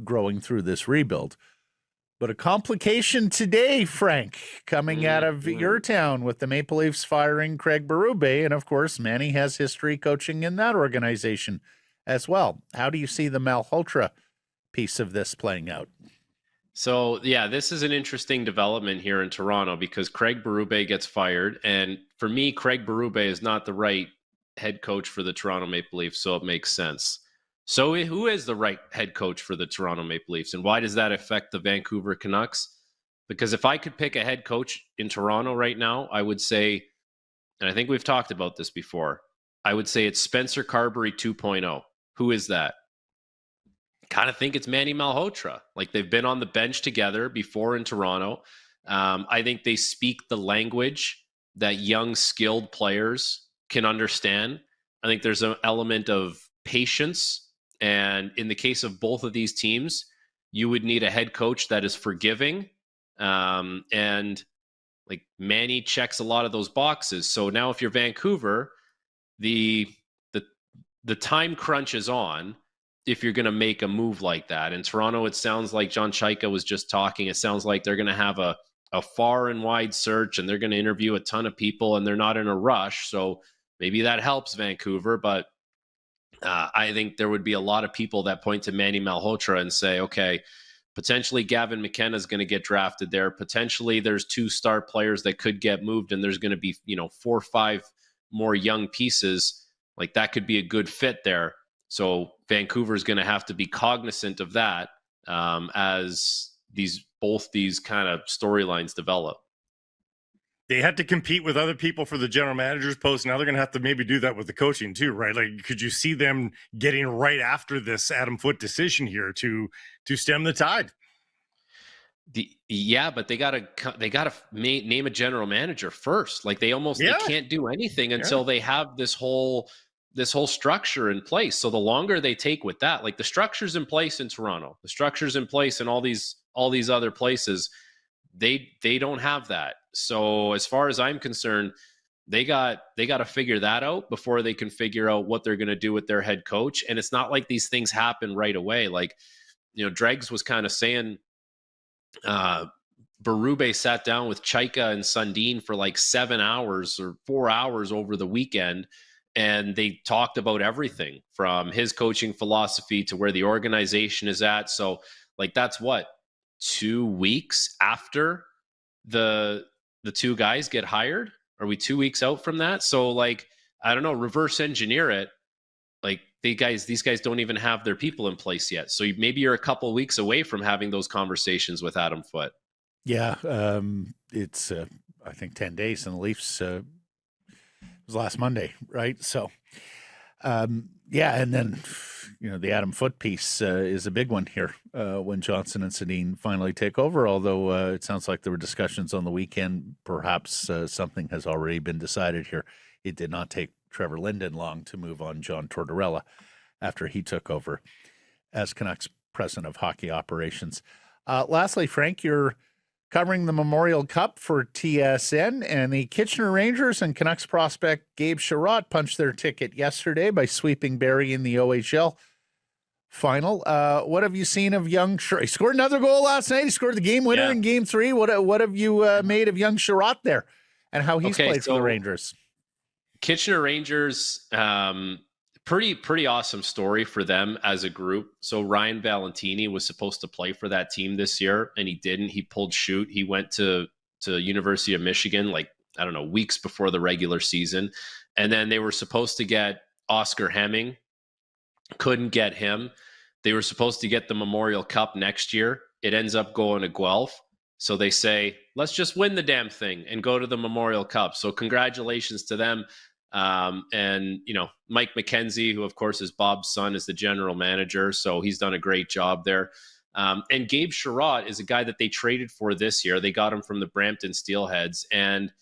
growing through this rebuild. But a complication today, Frank, coming out of your town with the Maple Leafs firing Craig Berube, and of course, Manny has history coaching in that organization as well. How do you see the Malhotra piece of this playing out? So, yeah, this is an interesting development here in Toronto because Craig Berube gets fired. And for me, Craig Berube is not the right head coach for the Toronto Maple Leafs, so it makes sense. So who is the right head coach for the Toronto Maple Leafs, and why does that affect the Vancouver Canucks? Because if I could pick a head coach in Toronto right now, I would say, and I think we've talked about this before, I would say it's Spencer Carberry 2.0. Who is that? Kind of think it's Manny Malhotra. Like, they've been on the bench together before in Toronto. I think they speak the language that young, skilled players can understand. I think there's an element of patience. And in the case of both of these teams, you would need a head coach that is forgiving. And like, Manny checks a lot of those boxes. So now if you're Vancouver, the time crunch is on if you're going to make a move like that. In Toronto, it sounds like John Chaika was just talking. It sounds like they're going to have a far and wide search, and they're going to interview a ton of people, and they're not in a rush. So maybe that helps Vancouver, but I think there would be a lot of people that point to Manny Malhotra and say, okay, potentially Gavin McKenna is going to get drafted there. Potentially there's 2 star players that could get moved, and there's going to be, 4 or 5 more young pieces. Like, that could be a good fit there. So Vancouver is going to have to be cognizant of that as both these kind of storylines develop. They had to compete with other people for the general manager's post. Now they're going to have to maybe do that with the coaching too, right? Like, could you see them getting right after this Adam Foote decision here to stem the tide? But they gotta name a general manager first. Like, they can't do anything until they have this whole structure in place. So the longer they take with that, like, the structure's in place in Toronto, the structure's in place in all these other places, they don't have that. So as far as I'm concerned, they got to figure that out before they can figure out what they're going to do with their head coach. And it's not like these things happen right away. Like, Dregs was kind of saying, Berube sat down with Chaika and Sundin for like 7 hours or 4 hours over the weekend, and they talked about everything from his coaching philosophy to where the organization is at. So, like, that's what, 2 weeks after the 2 guys get hired? Are we 2 weeks out from that? So, like, I don't know, reverse engineer it. Like, these guys don't even have their people in place yet. So maybe you're a couple weeks away from having those conversations with Adam Foote. Yeah, it's I think 10 days, and the Leafs it was last Monday, right? So, and then the Adam Foote piece is a big one here when Johnson and Sedin finally take over. Although it sounds like there were discussions on the weekend, perhaps something has already been decided here. It did not take Trevor Linden long to move on John Tortorella after he took over as Canucks president of hockey operations. Lastly, Frank, you're covering the Memorial Cup for TSN, and the Kitchener Rangers and Canucks prospect Gabe Sherratt punched their ticket yesterday by sweeping Barrie in the OHL final. What have you seen of young Sherratt? He scored another goal last night. He scored the game winner in Game 3. What have you made of young Sherratt there, and how he's played for the Rangers? Kitchener Rangers, pretty awesome story for them as a group. So Ryan Valentini was supposed to play for that team this year, and he didn't. He pulled shoot. He went to University of Michigan, weeks before the regular season. And then they were supposed to get Oscar Hemming. Couldn't get him. They were supposed to get the Memorial Cup next year. It ends up going to Guelph. So they say, let's just win the damn thing and go to the Memorial Cup. So congratulations to them. And Mike McKenzie, who of course is Bob's son, is the general manager. So he's done a great job there. And Gabe Sherratt is a guy that they traded for this year. They got him from the Brampton Steelheads, and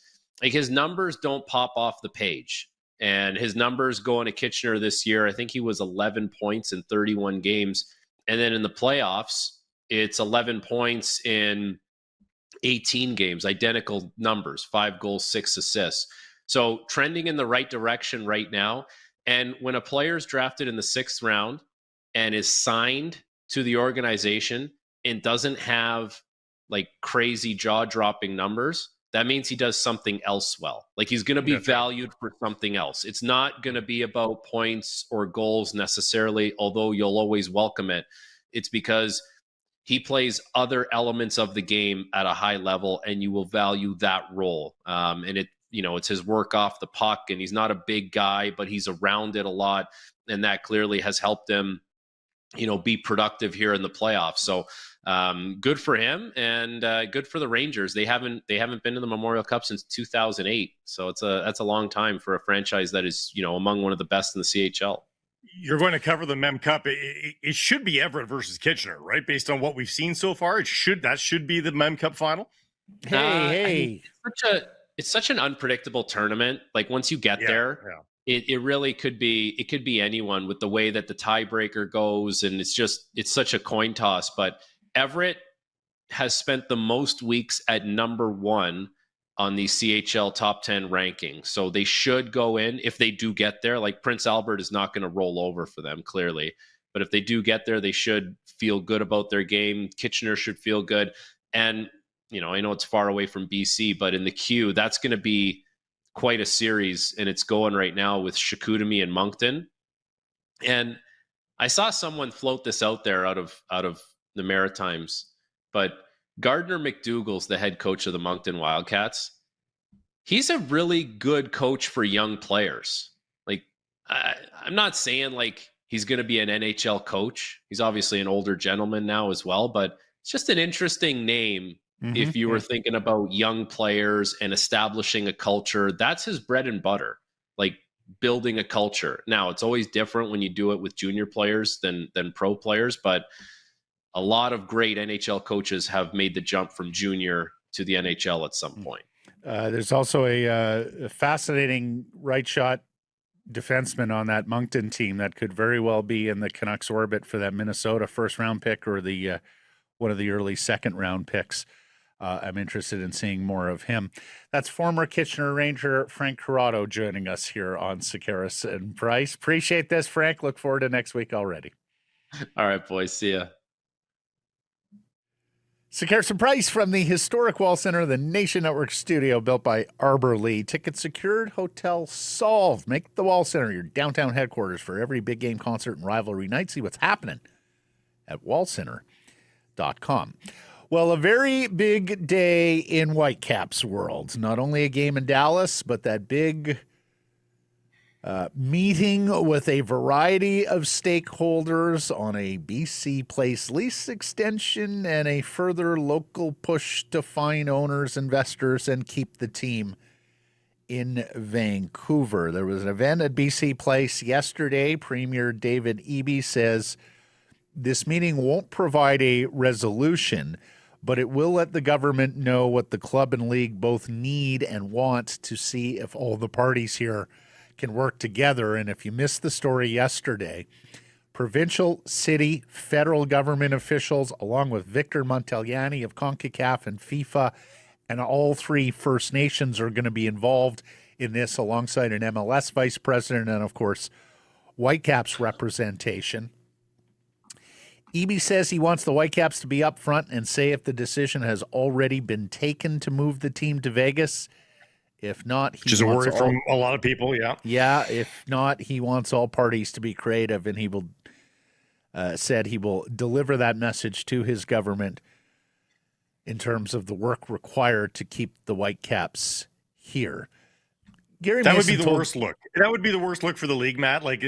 like his numbers don't pop off the page. And his numbers going to Kitchener this year, I think he was 11 points in 31 games. And then in the playoffs, it's 11 points in 18 games, identical numbers, 5 goals, 6 assists. So trending in the right direction right now. And when a player is drafted in the 6th round and is signed to the organization and doesn't have like crazy jaw-dropping numbers, that means he does something else well. Like he's going to be valued for something else. It's not going to be about points or goals necessarily, although you'll always welcome it. It's because he plays other elements of the game at a high level, and you will value that role. And it's his work off the puck, and he's not a big guy, but he's around it a lot, and that clearly has helped him, be productive here in the playoffs. So good for him, and good for the Rangers. They haven't been to the Memorial Cup since 2008, so that's a long time for a franchise that is among one of the best in the CHL. You're going to cover the Mem Cup. It should be Everett versus Kitchener, right? Based on what we've seen so far, that should be the Mem Cup final. Hey. It's such an unpredictable tournament. Like once you get there, it really could be anyone with the way that the tiebreaker goes, and it's such a coin toss. But Everett has spent the most weeks at number 1 on the CHL top 10 ranking. So they should go in if they do get there. Like Prince Albert is not going to roll over for them, clearly. But if they do get there, they should feel good about their game. Kitchener should feel good. And, I know it's far away from BC, but in the queue, that's going to be quite a series. And it's going right now with Chicoutimi and Moncton. And I saw someone float this out there out of the Maritimes, but Gardner McDougall's the head coach of the Moncton Wildcats. He's a really good coach for young players. Like, I'm not saying like he's going to be an NHL coach. He's obviously an older gentleman now as well, but it's just an interesting name. If you were thinking about young players and establishing a culture, that's his bread and butter, like building a culture. Now, it's always different when you do it with junior players than pro players, but a lot of great NHL coaches have made the jump from junior to the NHL at some point. There's also a fascinating right shot defenseman on that Moncton team that could very well be in the Canucks orbit for that Minnesota first round pick or the one of the early second round picks. I'm interested in seeing more of him. That's former Kitchener Ranger Frank Corrado joining us here on Sekeres and Price. Appreciate this, Frank. Look forward to next week already. All right, boys. See ya. Sekeres and Price from the historic Wall Center, the Nation Network studio built by Arbor Lee. Ticket secured, hotel solved. Make the Wall Center your downtown headquarters for every big game, concert, and rivalry night. See what's happening at wallcenter.com. Well, a very big day in Whitecaps world. Not only a game in Dallas, but that big meeting with a variety of stakeholders on a BC Place lease extension and a further local push to find owners, investors, and keep the team in Vancouver. There was an event at BC Place yesterday. Premier David Eby says this meeting won't provide a resolution, but it will let the government know what the club and league both need and want to see if all the parties here can work together. And if you missed the story yesterday, provincial, city, federal government officials, along with Victor Montagliani of CONCACAF and FIFA, and all 3 First Nations are going to be involved in this alongside an MLS vice president and, of course, Whitecaps representation. Eby says he wants the Whitecaps to be up front and say if the decision has already been taken to move the team to Vegas. If not, which is a worry from a lot of people, Yeah, if not, he wants all parties to be creative, and he will said he will deliver that message to his government in terms of the work required to keep the Whitecaps here. Gary that Mason would be the worst look. That would be the worst look for the league, Matt. Like,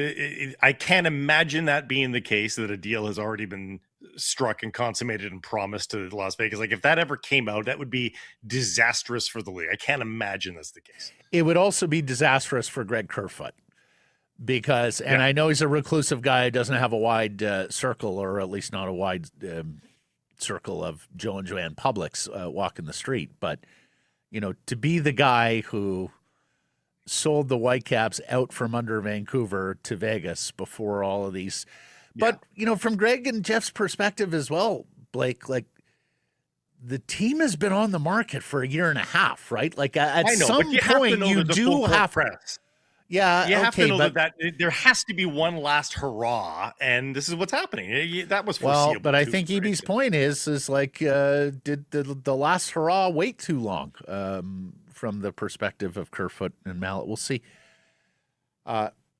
I can't imagine that being the case, that a deal has already been struck and consummated and promised to Las Vegas. Like, if that ever came out, that would be disastrous for the league. I can't imagine that's the case. It would also be disastrous for Greg Kerfoot because, and I know he's a reclusive guy, doesn't have a wide circle, or at least not a wide circle of Joe and Joanne Publix walking the street. But, to be the guy who sold the Whitecaps out from under Vancouver to Vegas before all of these. But, from Greg and Jeff's perspective as well, Blake, like, the team has been on the market for a year and a half, right? Like, at some point, you do have press. Yeah, you have to know that there has to be one last hurrah, and this is what's happening. That was foreseeable. Well, but I think EB's point is like, did the last hurrah wait too long? From the perspective of Kerfoot and Mallet, we'll see.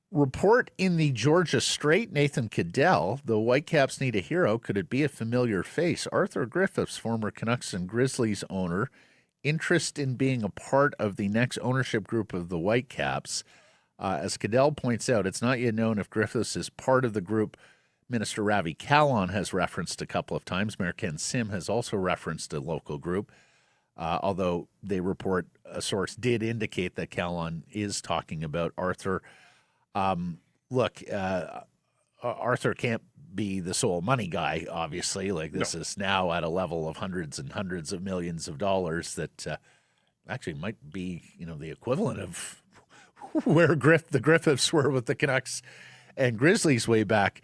Report in the Georgia Strait, Nathan Cadell, the Whitecaps need a hero. Could it be a familiar face? Arthur Griffiths, former Canucks and Grizzlies owner, interest in being a part of the next ownership group of the Whitecaps. As Cadell points out, it's not yet known if Griffiths is part of the group Minister Ravi Kahlon has referenced a couple of times. Mayor Ken Sim has also referenced a local group, although they report a source did indicate that Kahlon is talking about Arthur. Look, Arthur can't be the sole money guy, obviously. Like, this is now at a level of hundreds and hundreds of millions of dollars that actually might be, the equivalent of where the Griffiths were with the Canucks and Grizzlies way back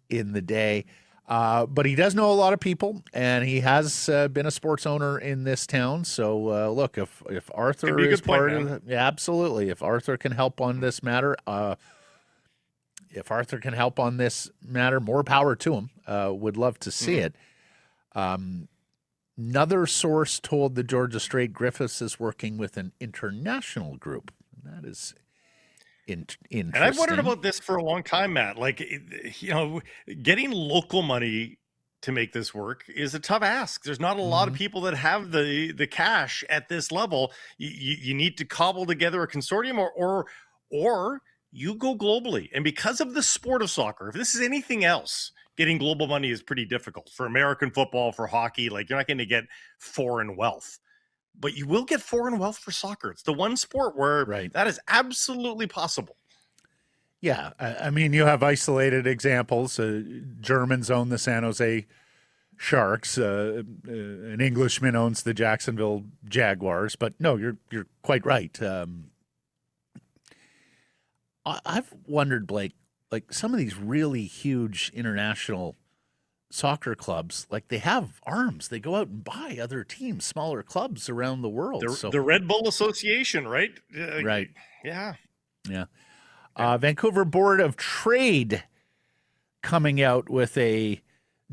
in the day. But he does know a lot of people, and he has been a sports owner in this town. So, look, if Arthur is part of it, absolutely. If Arthur can help on this matter, more power to him. Would love to see it. Another source told the Georgia Strait Griffiths is working with an international group. That is interesting. And I've wondered about this for a long time, Matt. Like, getting local money to make this work is a tough ask. There's not a lot of people that have the cash at this level. You need to cobble together a consortium, or you go globally. And because of the sport of soccer, if this is anything else, getting global money is pretty difficult. For American football, for hockey, like, you're not going to get foreign wealth. But you will get foreign wealth for soccer. It's the one sport where that is absolutely possible. Yeah. I mean, you have isolated examples. Germans own the San Jose Sharks. An Englishman owns the Jacksonville Jaguars. But no, you're quite right. I've wondered, Blake, like, some of these really huge international soccer clubs, like, they have arms. They go out and buy other teams, smaller clubs around the world. The Red Bull Association, right? Right. Yeah. Vancouver Board of Trade coming out with a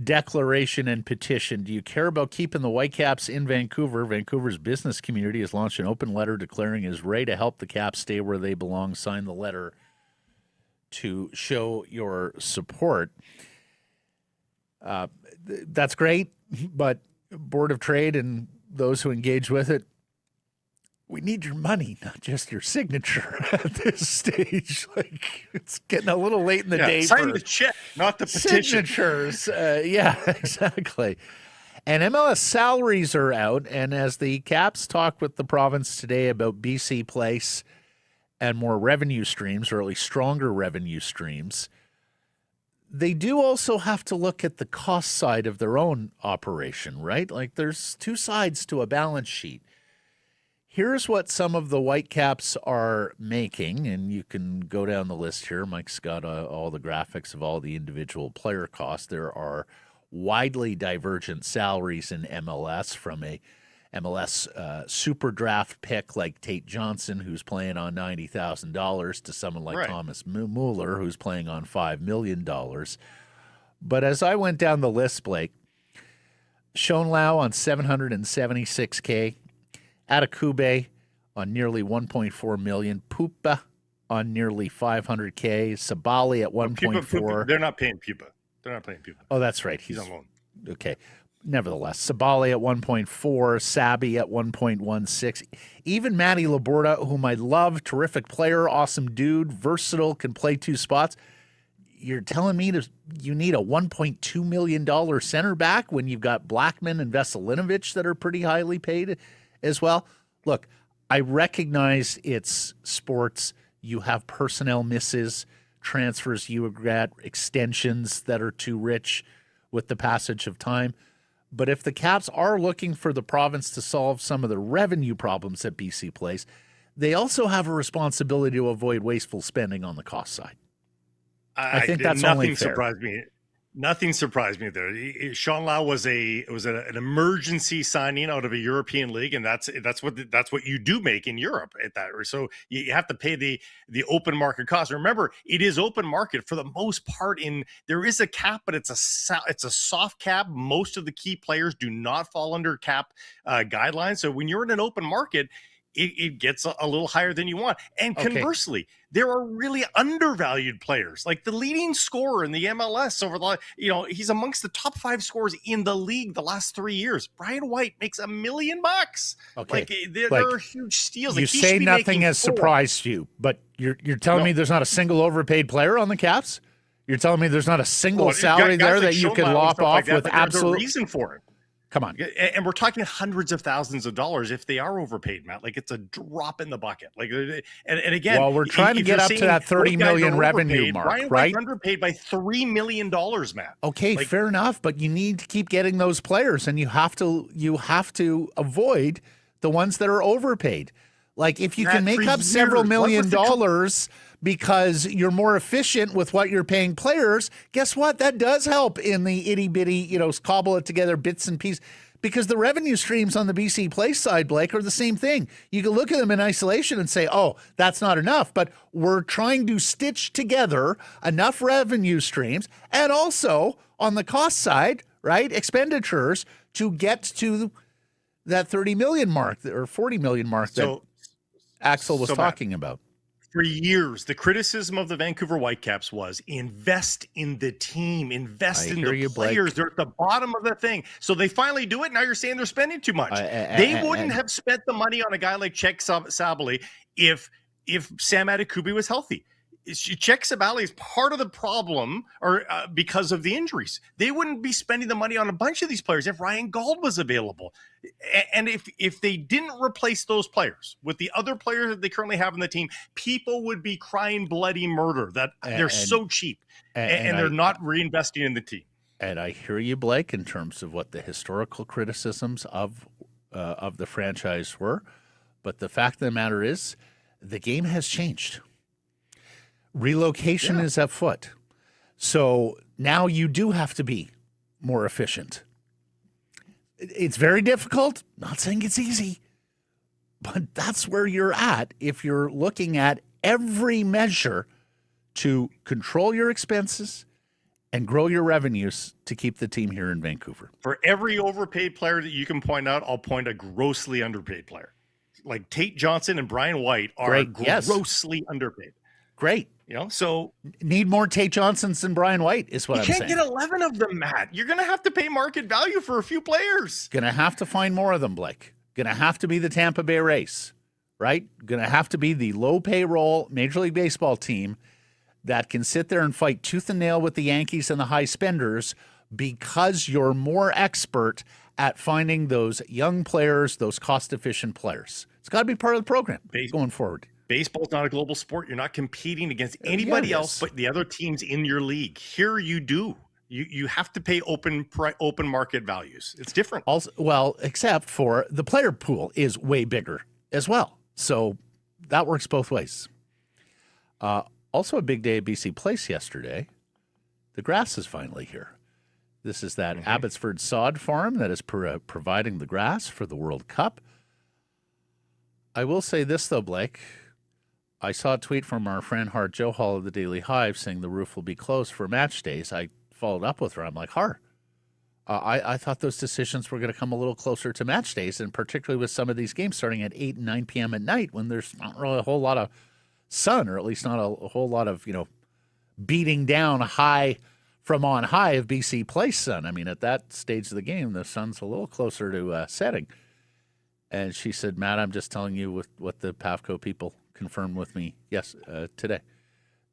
declaration and petition. Do you care about keeping the Whitecaps in Vancouver? Vancouver's business community has launched an open letter declaring it is ready to help the Caps stay where they belong. Sign the letter to show your support. That's great, but Board of Trade and those who engage with it, we need your money, not just your signature at this stage. Like, it's getting a little late in the day. Sign the check, not the petition. Signatures. Yeah, exactly. And MLS salaries are out, and as the Caps talk with the province today about BC Place and more revenue streams, or at least stronger revenue streams, they do also have to look at the cost side of their own operation, right? Like, there's two sides to a balance sheet. Here's what some of the Whitecaps are making, and you can go down the list here. Mike's got all the graphics of all the individual player costs. There are widely divergent salaries in MLS, from a MLS super draft pick like Tate Johnson, who's playing on $90,000, to someone like Thomas Mueller, who's playing on $5 million. But as I went down the list, Blake, Schonlau on $776K, Atakube on nearly $1.4 million, Pupa on nearly $500K, Sabali at $1.4. They're not paying Pupa. Oh, that's right. He's on loan. Okay. Nevertheless, Sabali at 1.4, Sabi at 1.16. Even Manny Malhotra, whom I love, terrific player, awesome dude, versatile, can play two spots. You're telling me you need a $1.2 million center back when you've got Blackman and Veselinovic that are pretty highly paid as well? Look, I recognize it's sports. You have personnel misses, transfers you regret, extensions that are too rich with the passage of time. But if the Caps are looking for the province to solve some of the revenue problems that BC plays, they also have a responsibility to avoid wasteful spending on the cost side. I think that's only fair. Nothing surprised me there. Sean Lau was an emergency signing out of a European league, and that's what you do make in Europe at that. So you have to pay the open market cost. Remember, it is open market for the most part. There is a cap, but it's a soft cap. Most of the key players do not fall under cap guidelines. So when you're in an open market, it gets a little higher than you want. And conversely, there are really undervalued players, like the leading scorer in the MLS he's amongst the top 5 scorers in the league the last 3 years. Brian White makes $1 million. Okay. There are huge steals. You say nothing has surprised you, but you're telling me there's not a single overpaid player on the Caps? You're telling me there's not a single salary there that you can lop off with absolute reason for it. Come on. And we're talking hundreds of thousands of dollars if they are overpaid, Matt. Like, it's a drop in the bucket. Like, and again, well, we're trying to get up to that 30 million revenue mark, Brian right? Underpaid by $3 million, Matt. Okay, fair enough, but you need to keep getting those players, and you have to avoid the ones that are overpaid. Like, if you can make up several $1 million because you're more efficient with what you're paying players, guess what? That does help in the itty-bitty, cobble it together bits and pieces. Because the revenue streams on the BC Place side, Blake, are the same thing. You can look at them in isolation and say, oh, that's not enough. But we're trying to stitch together enough revenue streams and also on the cost side, right, expenditures to get to that 30 million mark or 40 million mark that Axel was talking about. For years, the criticism of the Vancouver Whitecaps was invest in the team, invest in the players. They're at the bottom of the thing. So they finally do it. Now you're saying they're spending too much. They wouldn't have spent the money on a guy like Czech Sabally if Sam Adekubi was healthy. Czech Sabally is part of the problem because of the injuries. They wouldn't be spending the money on a bunch of these players if Ryan Gauld was available. And if they didn't replace those players with the other players that they currently have in the team, people would be crying bloody murder that they're so cheap and they're not reinvesting in the team. And I hear you, Blake, in terms of what the historical criticisms of the franchise were. But the fact of the matter is the game has changed. Relocation is afoot. So now you do have to be more efficient. It's very difficult. Not saying it's easy, but that's where you're at if you're looking at every measure to control your expenses and grow your revenues to keep the team here in Vancouver. For every overpaid player that you can point out, I'll point a grossly underpaid player. Like Tate Johnson and Brian White are grossly underpaid. Great. So need more Tate Johnsons than Brian White is what I'm saying. You can't get 11 of them, Matt. You're going to have to pay market value for a few players. Going to have to find more of them, Blake. Going to have to be the Tampa Bay Rays, right? Going to have to be the low payroll Major League Baseball team that can sit there and fight tooth and nail with the Yankees and the high spenders because you're more expert at finding those young players, those cost-efficient players. It's got to be part of the program going forward. Baseball's not a global sport. You're not competing against anybody else but the other teams in your league. Here you do. You have to pay open market values. It's different. Also, well, except for the player pool is way bigger as well. So that works both ways. Also a big day at BC Place yesterday. The grass is finally here. This is that Abbotsford sod farm that is providing the grass for the World Cup. I will say this, though, Blake. I saw a tweet from our friend Hart Johal of the Daily Hive saying the roof will be closed for match days. I followed up with her. I'm like, Hart, I thought those decisions were going to come a little closer to match days, and particularly with some of these games starting at 8 and 9 p.m. at night when there's not really a whole lot of sun, or at least not a whole lot of, beating down high from on high of BC Place sun. I mean, at that stage of the game, the sun's a little closer to setting. And she said, Matt, I'm just telling you what the PAFCO people confirmed with me today,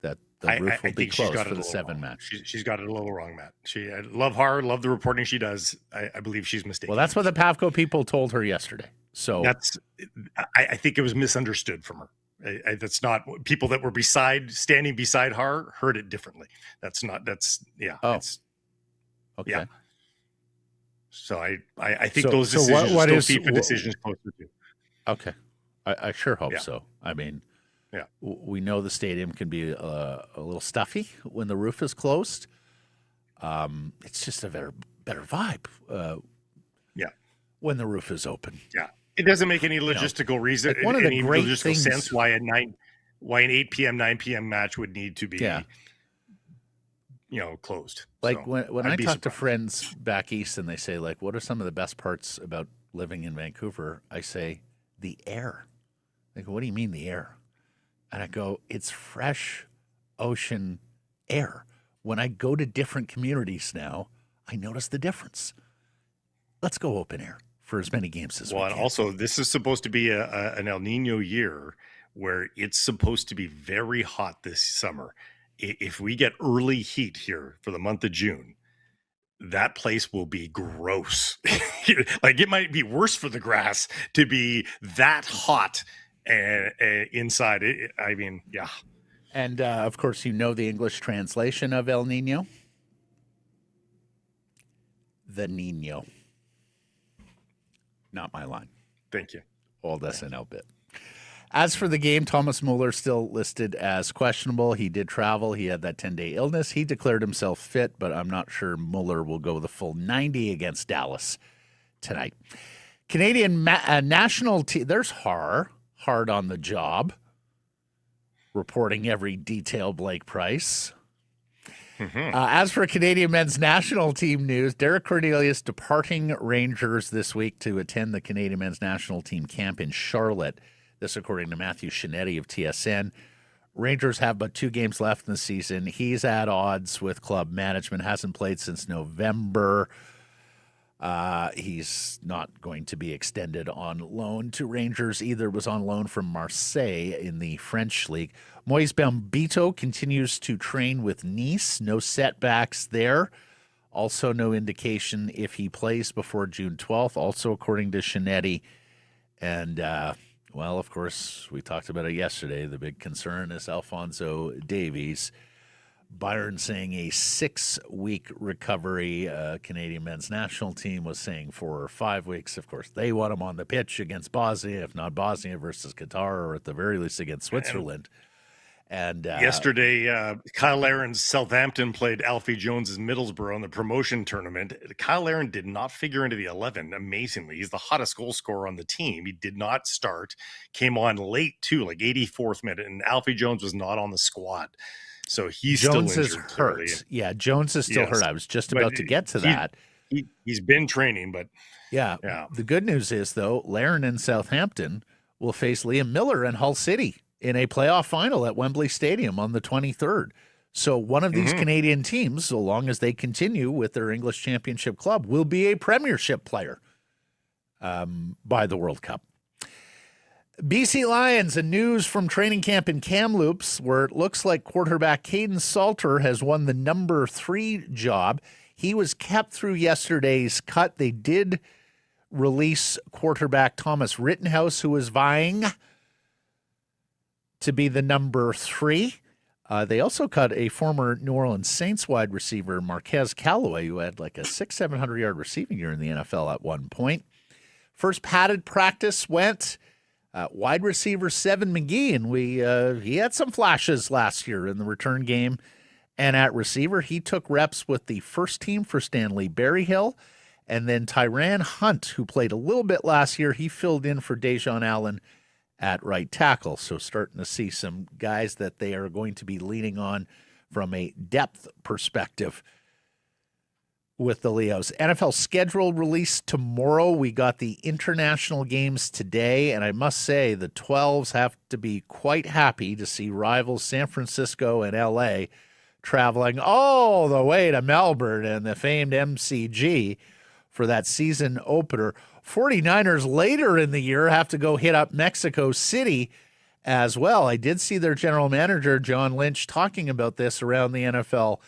that the roof will be closed for the 7 match. She's got it a little wrong, Matt. I love her, love the reporting she does. I believe she's mistaken. Well, that's what the PAFCO people told her yesterday. So I think it was misunderstood from her. That's not people that were standing beside her heard it differently. Okay. Yeah. So I think So- those so decisions what still is- feed for what- decisions closer to. Okay. I sure hope Yeah. so. I mean, Yeah. we know the stadium can be a little stuffy when the roof is closed. It's just a better vibe Yeah. when the roof is open. Yeah. It doesn't make any logistical reason, like one of the any great logistical things- sense why an 8 p.m., 9 p.m. match would need to be, Yeah. closed. Like So, when I'd I be talk to surprised. friends back east and they say, like, what are some of the best parts about living in Vancouver? I say, the air. They go, what do you mean the air? And I go, it's fresh ocean air. When I go to different communities now, I notice the difference. Let's go open air for as many games as we And can. also, this is supposed to be an El Nino year where it's supposed to be very hot this summer. If we get early heat here for the month of June, that place will be gross. Like, it might be worse for the grass to be that hot inside. I mean, yeah. And, of course, you know the English translation of El Nino? The Nino. Not my line. Thank you. Old SNL bit. As for the game, Thomas Muller still listed as questionable. He did travel. He had that 10-day illness. He declared himself fit, but I'm not sure Muller will go the full 90 against Dallas tonight. Canadian national team, there's hard on the job, reporting every detail, Blake Price. As for Canadian men's national team news, Derek Cornelius departing Rangers this week to attend the Canadian men's national team camp in Charlotte. This according to Matthew Shinetti of TSN. Rangers have but 2 games left in the season. He's at odds with club management, hasn't played since November. He's not going to be extended on loan to Rangers either. Was on loan from Marseille in the French league. Moise Bambito continues to train with Nice. No setbacks there. Also no indication if he plays before June 12th, also according to Shinetti. And, well, of course, we talked about it yesterday. The big concern is Alphonso Davies. Byron saying a 6-week recovery. Canadian men's national team was saying 4 or 5 weeks. Of course, they want him on the pitch against Bosnia, if not Bosnia versus Qatar, or at the very least against Switzerland. And yesterday, Kyle Aaron's Southampton played Alfie Jones's Middlesbrough in the promotion tournament. Kyle Aaron did not figure into the 11, amazingly. He's the hottest goal scorer on the team. He did not start, came on late too, like 84th minute, and Alfie Jones was not on the squad. So he's Jones still is injured. hurt. Clearly. Yeah, Jones is still Yes. hurt. I was just But about to get to that. He's been training, but Yeah. The good news is, though, Laren and Southampton will face Liam Miller and Hull City in a playoff final at Wembley Stadium on the 23rd. So one of these Canadian teams, so long as they continue with their English Championship club, will be a premiership player by the World Cup. BC Lions, and news from training camp in Kamloops, where it looks like quarterback Caden Salter has won the number 3 job. He was kept through yesterday's cut. They did release quarterback Thomas Rittenhouse, who was vying to be the number 3. They also cut a former New Orleans Saints wide receiver, Marquez Callaway, who had like a 700-yard receiving year in the NFL at one point. First padded practice went wide receiver Seven McGee, and he had some flashes last year in the return game. And at receiver, he took reps with the first team for Stanley Berryhill. And then Tyran Hunt, who played a little bit last year, he filled in for Dejon Allen at right tackle. So starting to see some guys that they are going to be leaning on from a depth perspective with the Leos. NFL schedule released tomorrow. We got the international games today, and I must say the 12s have to be quite happy to see rivals San Francisco and LA traveling all the way to Melbourne and the famed MCG for that season opener. 49ers later in the year have to go hit up Mexico City as well. I did see their general manager, John Lynch, talking about this around the NFL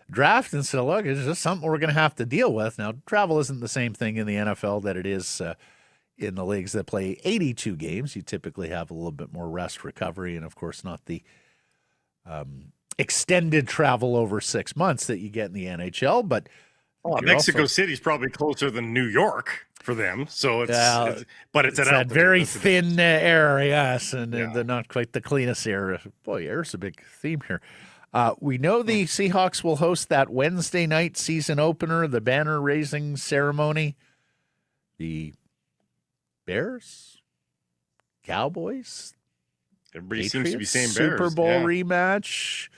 draft and said, look, it's just something we're going to have to deal with. Now, travel isn't the same thing in the NFL that it is in the leagues that play 82 games. You typically have a little bit more rest, recovery, and, of course, not the extended travel over 6 months that you get in the NHL. But Well, You're Mexico also- City's probably closer than New York for them, so it's but it's It's at that altitude. very That's the thin air, yes, and Yeah. the not quite the cleanest air. Boy, air's a big theme here. We know the Seahawks will host that Wednesday night season opener, the banner raising ceremony. The Bears, Cowboys, Everybody seems to be Patriots, saying Bears. Super Bowl yeah. rematch.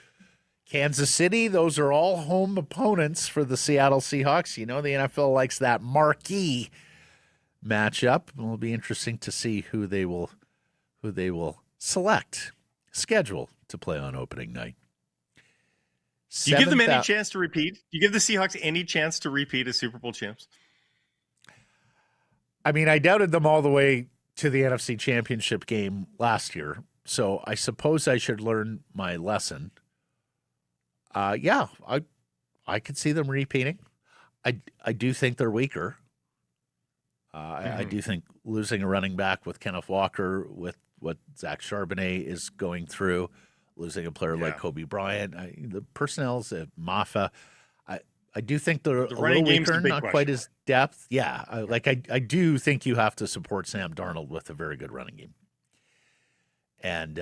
Kansas City, those are all home opponents for the Seattle Seahawks. You know, the NFL likes that marquee matchup. It'll be interesting to see who they will schedule to play on opening night. Do you give them any 7,000 chance to repeat? Do you give the Seahawks any chance to repeat as Super Bowl champs? I mean, I doubted them all the way to the NFC Championship game last year, so I suppose I should learn my lesson. Yeah, I could see them repeating. I do think they're weaker. I do think losing a running back with Kenneth Walker, with what Zach Charbonnet is going through, losing a player like Kobe Bryant, the personnel's at Maffa. I do think they're a little running game's the weaker, big not quite question. as depth. Yeah, I do think you have to support Sam Darnold with a very good running game. And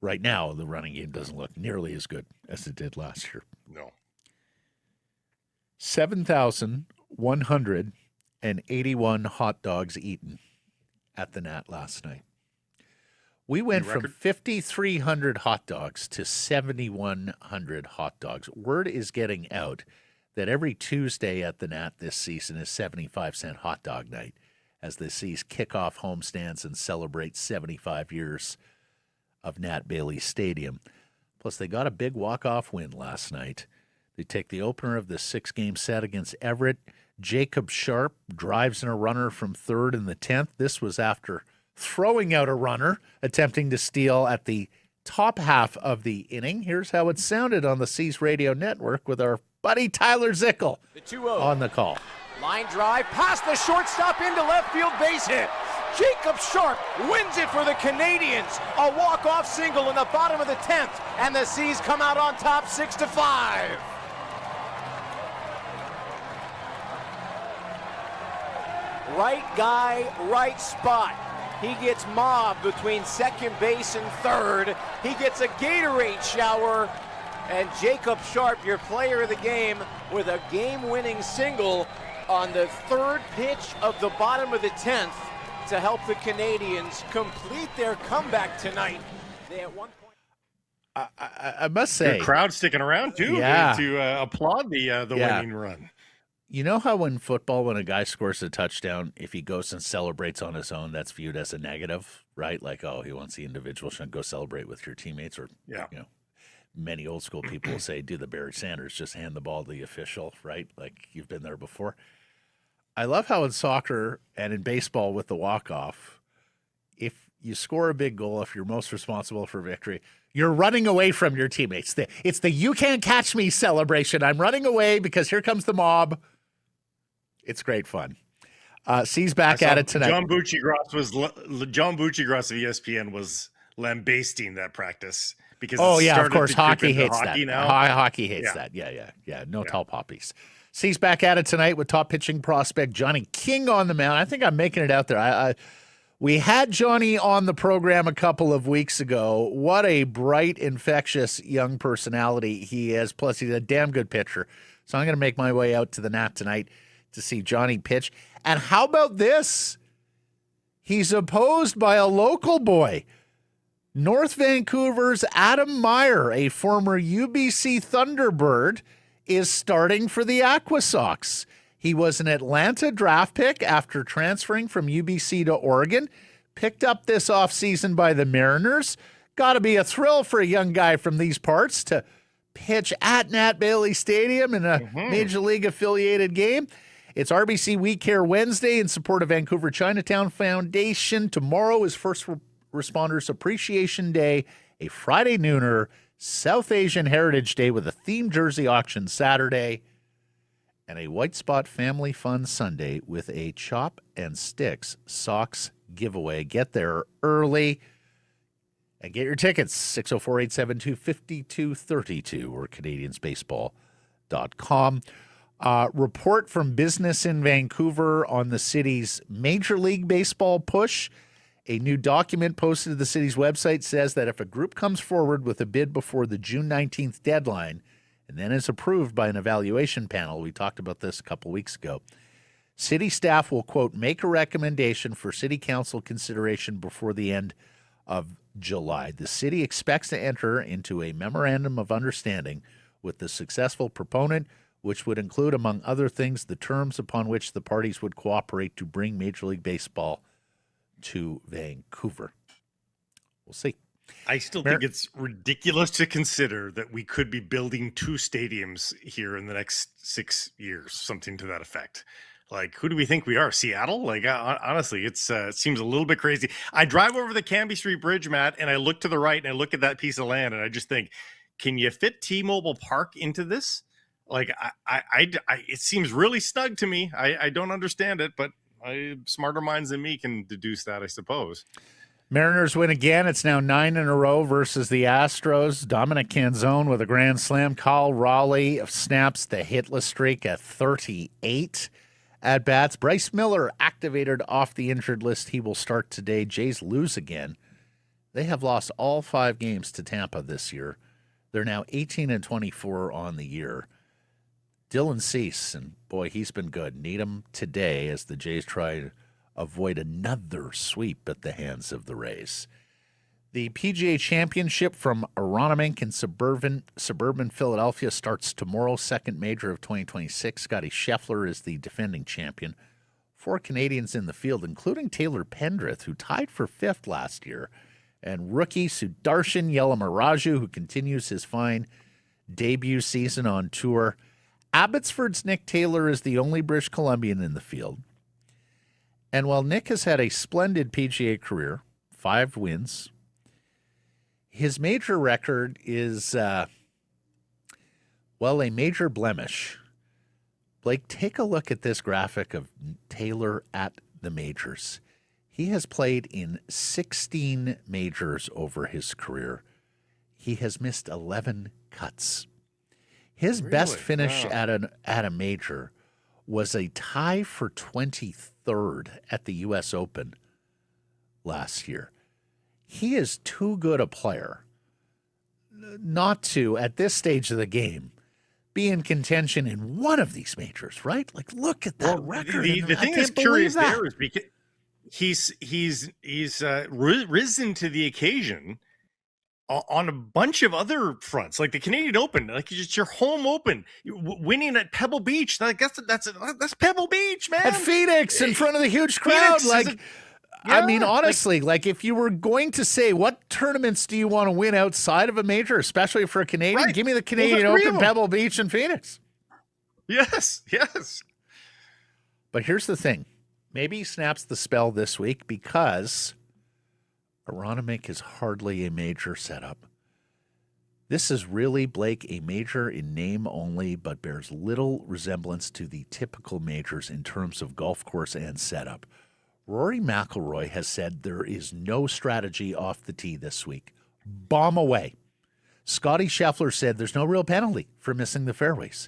right now, the running game doesn't look nearly as good as it did last year. No. 7,181 hot dogs eaten at the Nat last night. We went from 5,300 hot dogs to 7,100 hot dogs. Word is getting out that every Tuesday at the Nat this season is 75-cent hot dog night as the Seas kick off homestands and celebrate 75 years of Nat Bailey Stadium. Plus, they got a big walk-off win last night. They take the opener of the 6-game set against Everett. Jacob Sharp drives in a runner from third in the 10th. This was after throwing out a runner, attempting to steal at the top half of the inning. Here's how it sounded on the Seas Radio Network with our buddy Tyler Zickel The 2-0. on the call. Line drive, past the shortstop into left field, base hit. Jacob Sharp wins it for the Canadians. A walk-off single in the bottom of the 10th, and the Seas come out on top 6-5. Right guy, right spot. He gets mobbed between second base and third. He gets a Gatorade shower. And Jacob Sharp, your player of the game, with a game-winning single on the third pitch of the bottom of the 10th to help the Canadians complete their comeback tonight. They at one point. I must say, Good crowd sticking around too Yeah. to applaud the winning run. you know how in football, when a guy scores a touchdown, if he goes and celebrates on his own, that's viewed as a negative, right? Like, oh, he wants the individual, shouldn't go celebrate with your teammates, or Yeah. you know. Many old school people will say, do the Barry Sanders, just hand the ball to the official, right? Like you've been there before. I love how in soccer and in baseball with the walk-off, if you score a big goal, if you're most responsible for victory, you're running away from your teammates. It's the you can't catch me celebration. I'm running away because here comes the mob. It's great fun. C's back at it tonight. John Buccigross of ESPN was lambasting that practice. Because of started course, to creep hockey into hates hockey that. now. Hockey hates that. Yeah. No tall poppies. C's back at it tonight with top pitching prospect Johnny King on the mound. I think I'm making it out there. We had Johnny on the program a couple of weeks ago. What a bright, infectious young personality he is. Plus, he's a damn good pitcher. So I'm going to make my way out to the Nat tonight to see Johnny pitch. And how about this? He's opposed by a local boy. North Vancouver's Adam Meyer, a former UBC Thunderbird, is starting for the Aqua Sox. He was an Atlanta draft pick after transferring from UBC to Oregon, picked up this offseason by the Mariners. Got to be a thrill for a young guy from these parts to pitch at Nat Bailey Stadium in a Major League affiliated game. It's RBC We Care Wednesday in support of Vancouver Chinatown Foundation. Tomorrow is First Responders Appreciation Day, a Friday nooner, South Asian Heritage Day with a themed jersey auction Saturday, and a White Spot Family Fun Sunday with a Chop and Sticks Socks giveaway. Get there early and get your tickets, 604-872-5232 or CanadiansBaseball.com. Report from Business in Vancouver on the city's Major League Baseball push. A new document posted to the city's website says that if a group comes forward with a bid before the June 19th deadline and then is approved by an evaluation panel, we talked about this a couple weeks ago, city staff will, quote, make a recommendation for city council consideration before the end of July. The city expects to enter into a memorandum of understanding with the successful proponent, which would include, among other things, the terms upon which the parties would cooperate to bring Major League Baseball to Vancouver. We'll see. I still think it's ridiculous to consider that we could be building 2 stadiums here in the next 6 years, something to that effect. Like, who do we think we are? Seattle? Like, honestly, it seems a little bit crazy. I drive over the Cambie Street Bridge, Matt, and I look to the right and I look at that piece of land and I just think, can you fit T-Mobile Park into this? Like, it seems really snug to me. I don't understand it, but smarter minds than me can deduce that, I suppose. Mariners win again. It's now 9 in a row versus the Astros. Dominic Canzone with a grand slam. Kyle Raleigh snaps the hitless streak at 38 at bats. Bryce Miller activated off the injured list. He will start today. Jays lose again. They have lost all 5 games to Tampa this year. They're now 18-24 on the year. Dylan Cease, and boy, he's been good. Need him today as the Jays try to avoid another sweep at the hands of the Rays. The PGA Championship from Aronimink in suburban Philadelphia starts tomorrow, second major of 2026. Scotty Scheffler is the defending champion. 4 Canadians in the field, including Taylor Pendrith, who tied for 5th last year, and rookie Sudarshan Yelamaraju, who continues his fine debut season on tour. Abbotsford's Nick Taylor is the only British Columbian in the field. And while Nick has had a splendid PGA career, 5 wins, his major record is, a major blemish. Blake, take a look at this graphic of Taylor at the majors. He has played in 16 majors over his career. He has missed 11 cuts. His best finish at a major was a tie for 23rd at the U.S. Open last year. He is too good a player not to, at this stage of the game, be in contention in one of these majors, right? Like, look at that record. The thing that's curious there is because he's risen to the occasion on a bunch of other fronts, like the Canadian Open, like it's your home Open, winning at Pebble Beach. Like that's Pebble Beach, man. At Phoenix, in front of the huge crowd. I mean, honestly, like if you were going to say what tournaments do you want to win outside of a major, especially for a Canadian, give me the Canadian Open, Pebble Beach, and Phoenix. Yes. But here's the thing: maybe he snaps the spell this week because Aronimink is hardly a major setup. This is really, Blake, a major in name only, but bears little resemblance to the typical majors in terms of golf course and setup. Rory McIlroy has said there is no strategy off the tee this week. Bomb away. Scotty Scheffler said there's no real penalty for missing the fairways.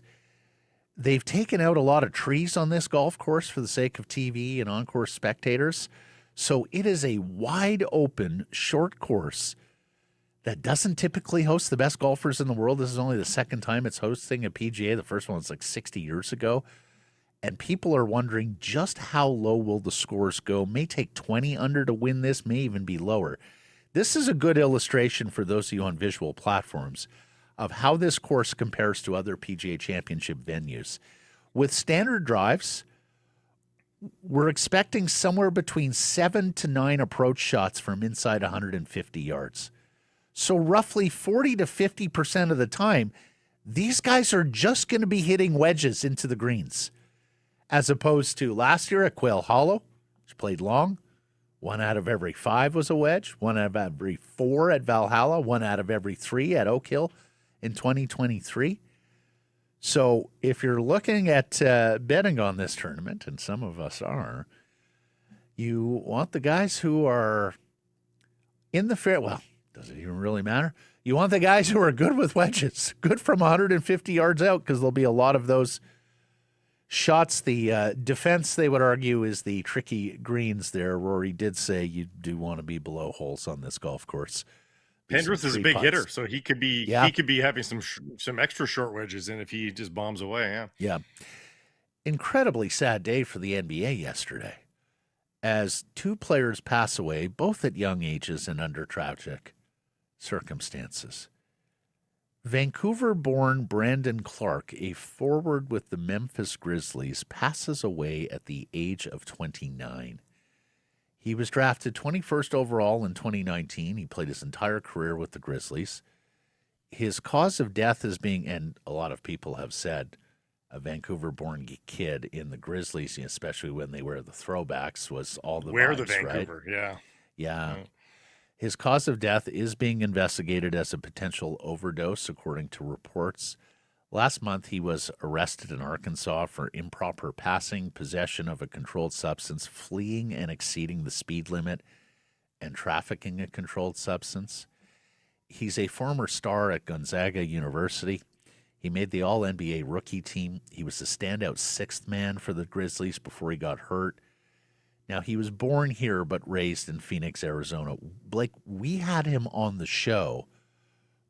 They've taken out a lot of trees on this golf course for the sake of TV and on-course spectators. So it is a wide open, short course that doesn't typically host the best golfers in the world. This is only the second time it's hosting a PGA. The first one was like 60 years ago. And people are wondering just how low will the scores go. May take 20 under to win this, may even be lower. This is a good illustration for those of you on visual platforms of how this course compares to other PGA Championship venues. With standard drives, we're expecting somewhere between 7 to 9 approach shots from inside 150 yards. So roughly 40 to 50% of the time, these guys are just going to be hitting wedges into the greens, as opposed to last year at Quail Hollow, which played long. 1 out of every 5 was a wedge. 1 out of every 4 at Valhalla. 1 out of every 3 at Oak Hill in 2023. So if you're looking at betting on this tournament, and some of us are, you want the guys who are in the fair. Well, does it even really matter? You want the guys who are good with wedges, good from 150 yards out, because there'll be a lot of those shots. The defense, they would argue, is the tricky greens there. Rory did say you do want to be below holes on this golf course. Pendrith is a big hitter, so he could be having some extra short wedges in if he just bombs away. Yeah. Incredibly sad day for the NBA yesterday, as two players pass away, both at young ages and under tragic circumstances. Vancouver-born Brandon Clark, a forward with the Memphis Grizzlies, passes away at the age of 29. He was drafted 21st overall in 2019. He played his entire career with the Grizzlies. His cause of death is being, and a lot of people have said, a Vancouver-born kid in the Grizzlies, especially when they wear the throwbacks, was all the wear vibes, the Vancouver, right? Yeah. His cause of death is being investigated as a potential overdose, according to reports. Last month, he was arrested in Arkansas for improper passing, possession of a controlled substance, fleeing and exceeding the speed limit, and trafficking a controlled substance. He's a former star at Gonzaga University. He made the All-NBA rookie team. He was the standout sixth man for the Grizzlies before he got hurt. Now, he was born here but raised in Phoenix, Arizona. Blake, we had him on the show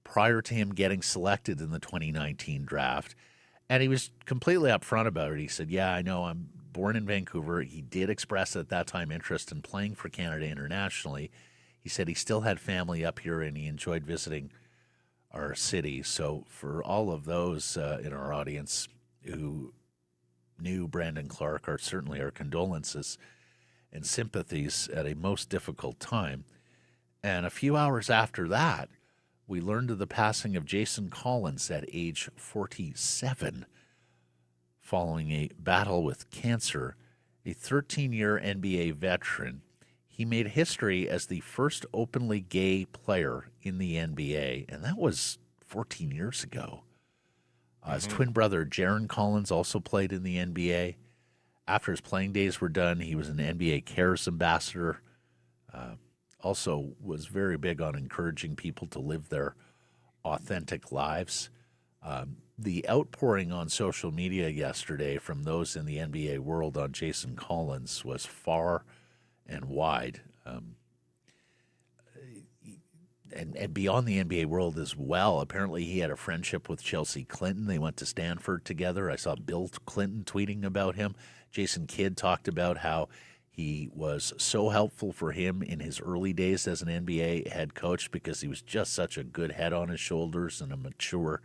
prior to him getting selected in the 2019 draft, and he was completely upfront about it. He said, yeah, I know I'm born in Vancouver. He did express at that time interest in playing for Canada internationally. He said he still had family up here and he enjoyed visiting our city. So for all of those in our audience who knew Brandon Clark, certainly our condolences and sympathies at a most difficult time. And a few hours after that, we learned of the passing of Jason Collins at age 47 following a battle with cancer. A 13-year NBA veteran, he made history as the first openly gay player in the NBA, and that was 14 years ago. His twin brother, Jaron Collins, also played in the NBA. After his playing days were done, he was an NBA Cares ambassador. Also was very big on encouraging people to live their authentic lives. The outpouring on social media yesterday from those in the NBA world on Jason Collins was far and wide. And beyond the NBA world as well. Apparently he had a friendship with Chelsea Clinton. They went to Stanford together. I saw Bill Clinton tweeting about him. Jason Kidd talked about how he was so helpful for him in his early days as an NBA head coach because he was just such a good head on his shoulders and a mature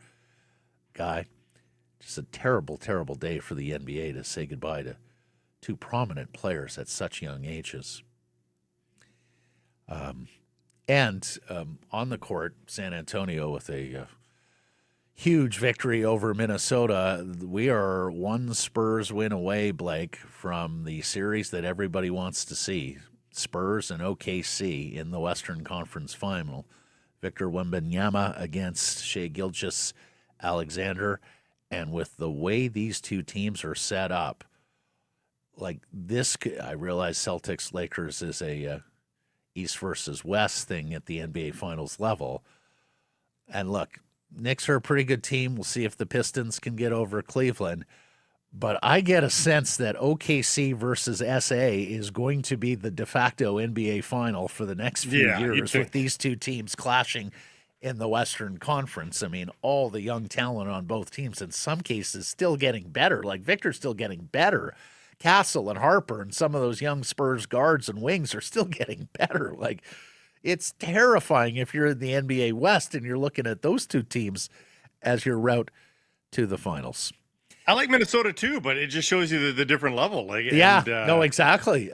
guy. Just a terrible, terrible day for the NBA to say goodbye to two prominent players at such young ages. And on the court, San Antonio with a huge victory over Minnesota. We are one Spurs win away, Blake, from the series that everybody wants to see. Spurs and OKC in the Western Conference Final. Victor Wembanyama against Shai Gilgeous-Alexander. And with the way these two teams are set up, like this, I realize Celtics-Lakers is a East versus West thing at the NBA Finals level. And look, Knicks are a pretty good team. We'll see if the Pistons can get over Cleveland. But I get a sense that OKC versus SA is going to be the de facto NBA final for the next few years with these two teams clashing in the Western Conference. I mean, all the young talent on both teams, in some cases, still getting better. Like Victor's still getting better. Castle and Harper and some of those young Spurs guards and wings are still getting better. Like, it's terrifying if you're in the NBA West and you're looking at those two teams as your route to the finals. I like Minnesota too, but it just shows you the different level. Like, no, exactly.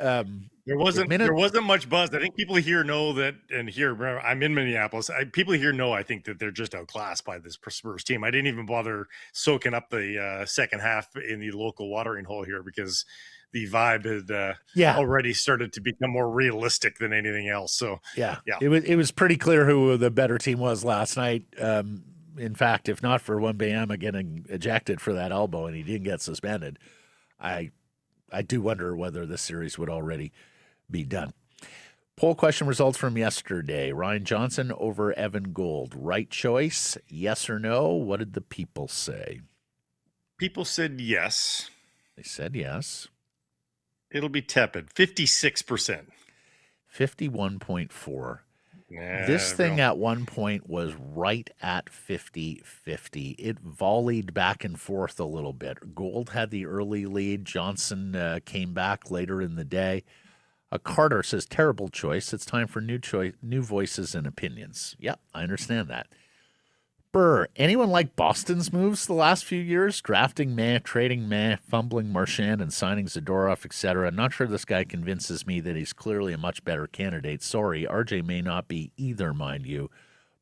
There wasn't much buzz. I think people here know that, and here, remember, I'm in Minneapolis. People here know, I think, that they're just outclassed by this Spurs team. I didn't even bother soaking up the second half in the local watering hole here because the vibe had already started to become more realistic than anything else. So it was pretty clear who the better team was last night. In fact, if not for Wembanyama getting ejected for that elbow and he didn't get suspended, I do wonder whether this series would already be done. Poll question results from yesterday. Ryan Johnson over Evan Gould. Right choice, yes or no? What did the people say? People said yes. They said yes. It'll be tepid. 56%. 51.4. Nah, This thing real. at one point was right at 50-50. It volleyed back and forth a little bit. Gold had the early lead. Johnson came back later in the day. Carter says, terrible choice. It's time for new voices and opinions. Yep, I understand that. Burr, anyone like Boston's moves the last few years? Drafting meh, trading meh, fumbling Marchand and signing Zadorov, etc. Not sure this guy convinces me that he's clearly a much better candidate. Sorry, RJ may not be either, mind you,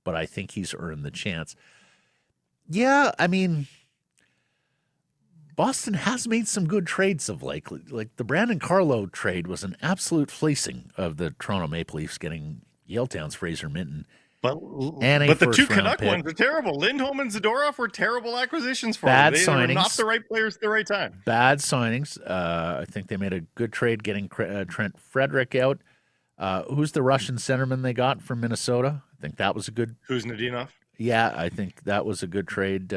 but I think he's earned the chance. Yeah, I mean, Boston has made some good trades of late. Like the Brandon Carlo trade was an absolute fleecing of the Toronto Maple Leafs getting Yaletown's Fraser Minton. But And the two first-round Canuck pick. ones are terrible. Lindholm and Zadorov were terrible acquisitions for Bad them. They were not signings. the right players at the right time. Bad signings. I think they made a good trade getting Trent Frederick out. Who's the Russian centerman they got from Minnesota? I think that was a good. Who's Nadinov? Yeah, I think that was a good trade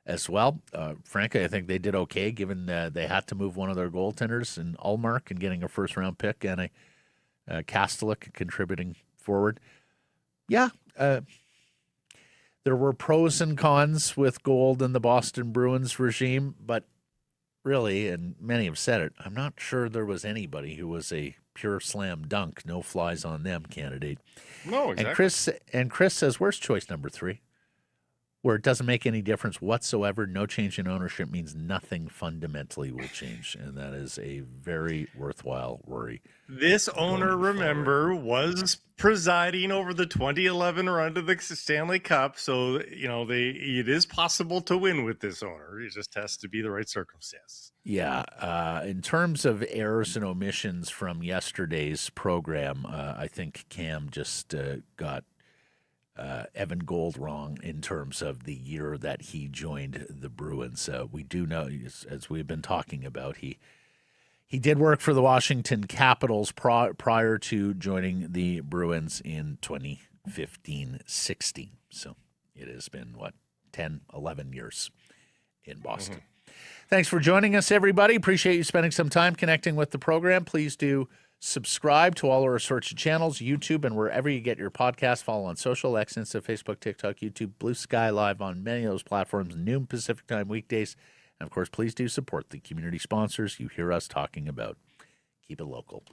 as well. Frankly, I think they did okay given they had to move one of their goaltenders in Ullmark and getting a first-round pick and a Kastelik contributing forward. Yeah, there were pros and cons with Gold and the Boston Bruins regime, but really, and many have said it, I'm not sure there was anybody who was a pure slam dunk, no flies on them candidate. No, exactly. And Chris says, where's choice number 3? Where it doesn't make any difference whatsoever. No change in ownership means nothing fundamentally will change, and that is a very worthwhile worry. This owner, remember, was presiding over the 2011 run to the Stanley Cup, so it is possible to win with this owner. It just has to be the right circumstance. Yeah, in terms of errors and omissions from yesterday's program, I think Cam just got Evan Gold wrong in terms of the year that he joined the Bruins. We do know, as we've been talking about, he did work for the Washington Capitals prior to joining the Bruins in 2015-16. So it has been, 10, 11 years in Boston. Mm-hmm. Thanks for joining us, everybody. Appreciate you spending some time connecting with the program. Please do subscribe to all our sorts of channels, YouTube, and wherever you get your podcasts. Follow on social, X, Insta, Facebook, TikTok, YouTube, Blue Sky Live on many of those platforms, noon Pacific time weekdays. And, of course, please do support the community sponsors you hear us talking about. Keep it local.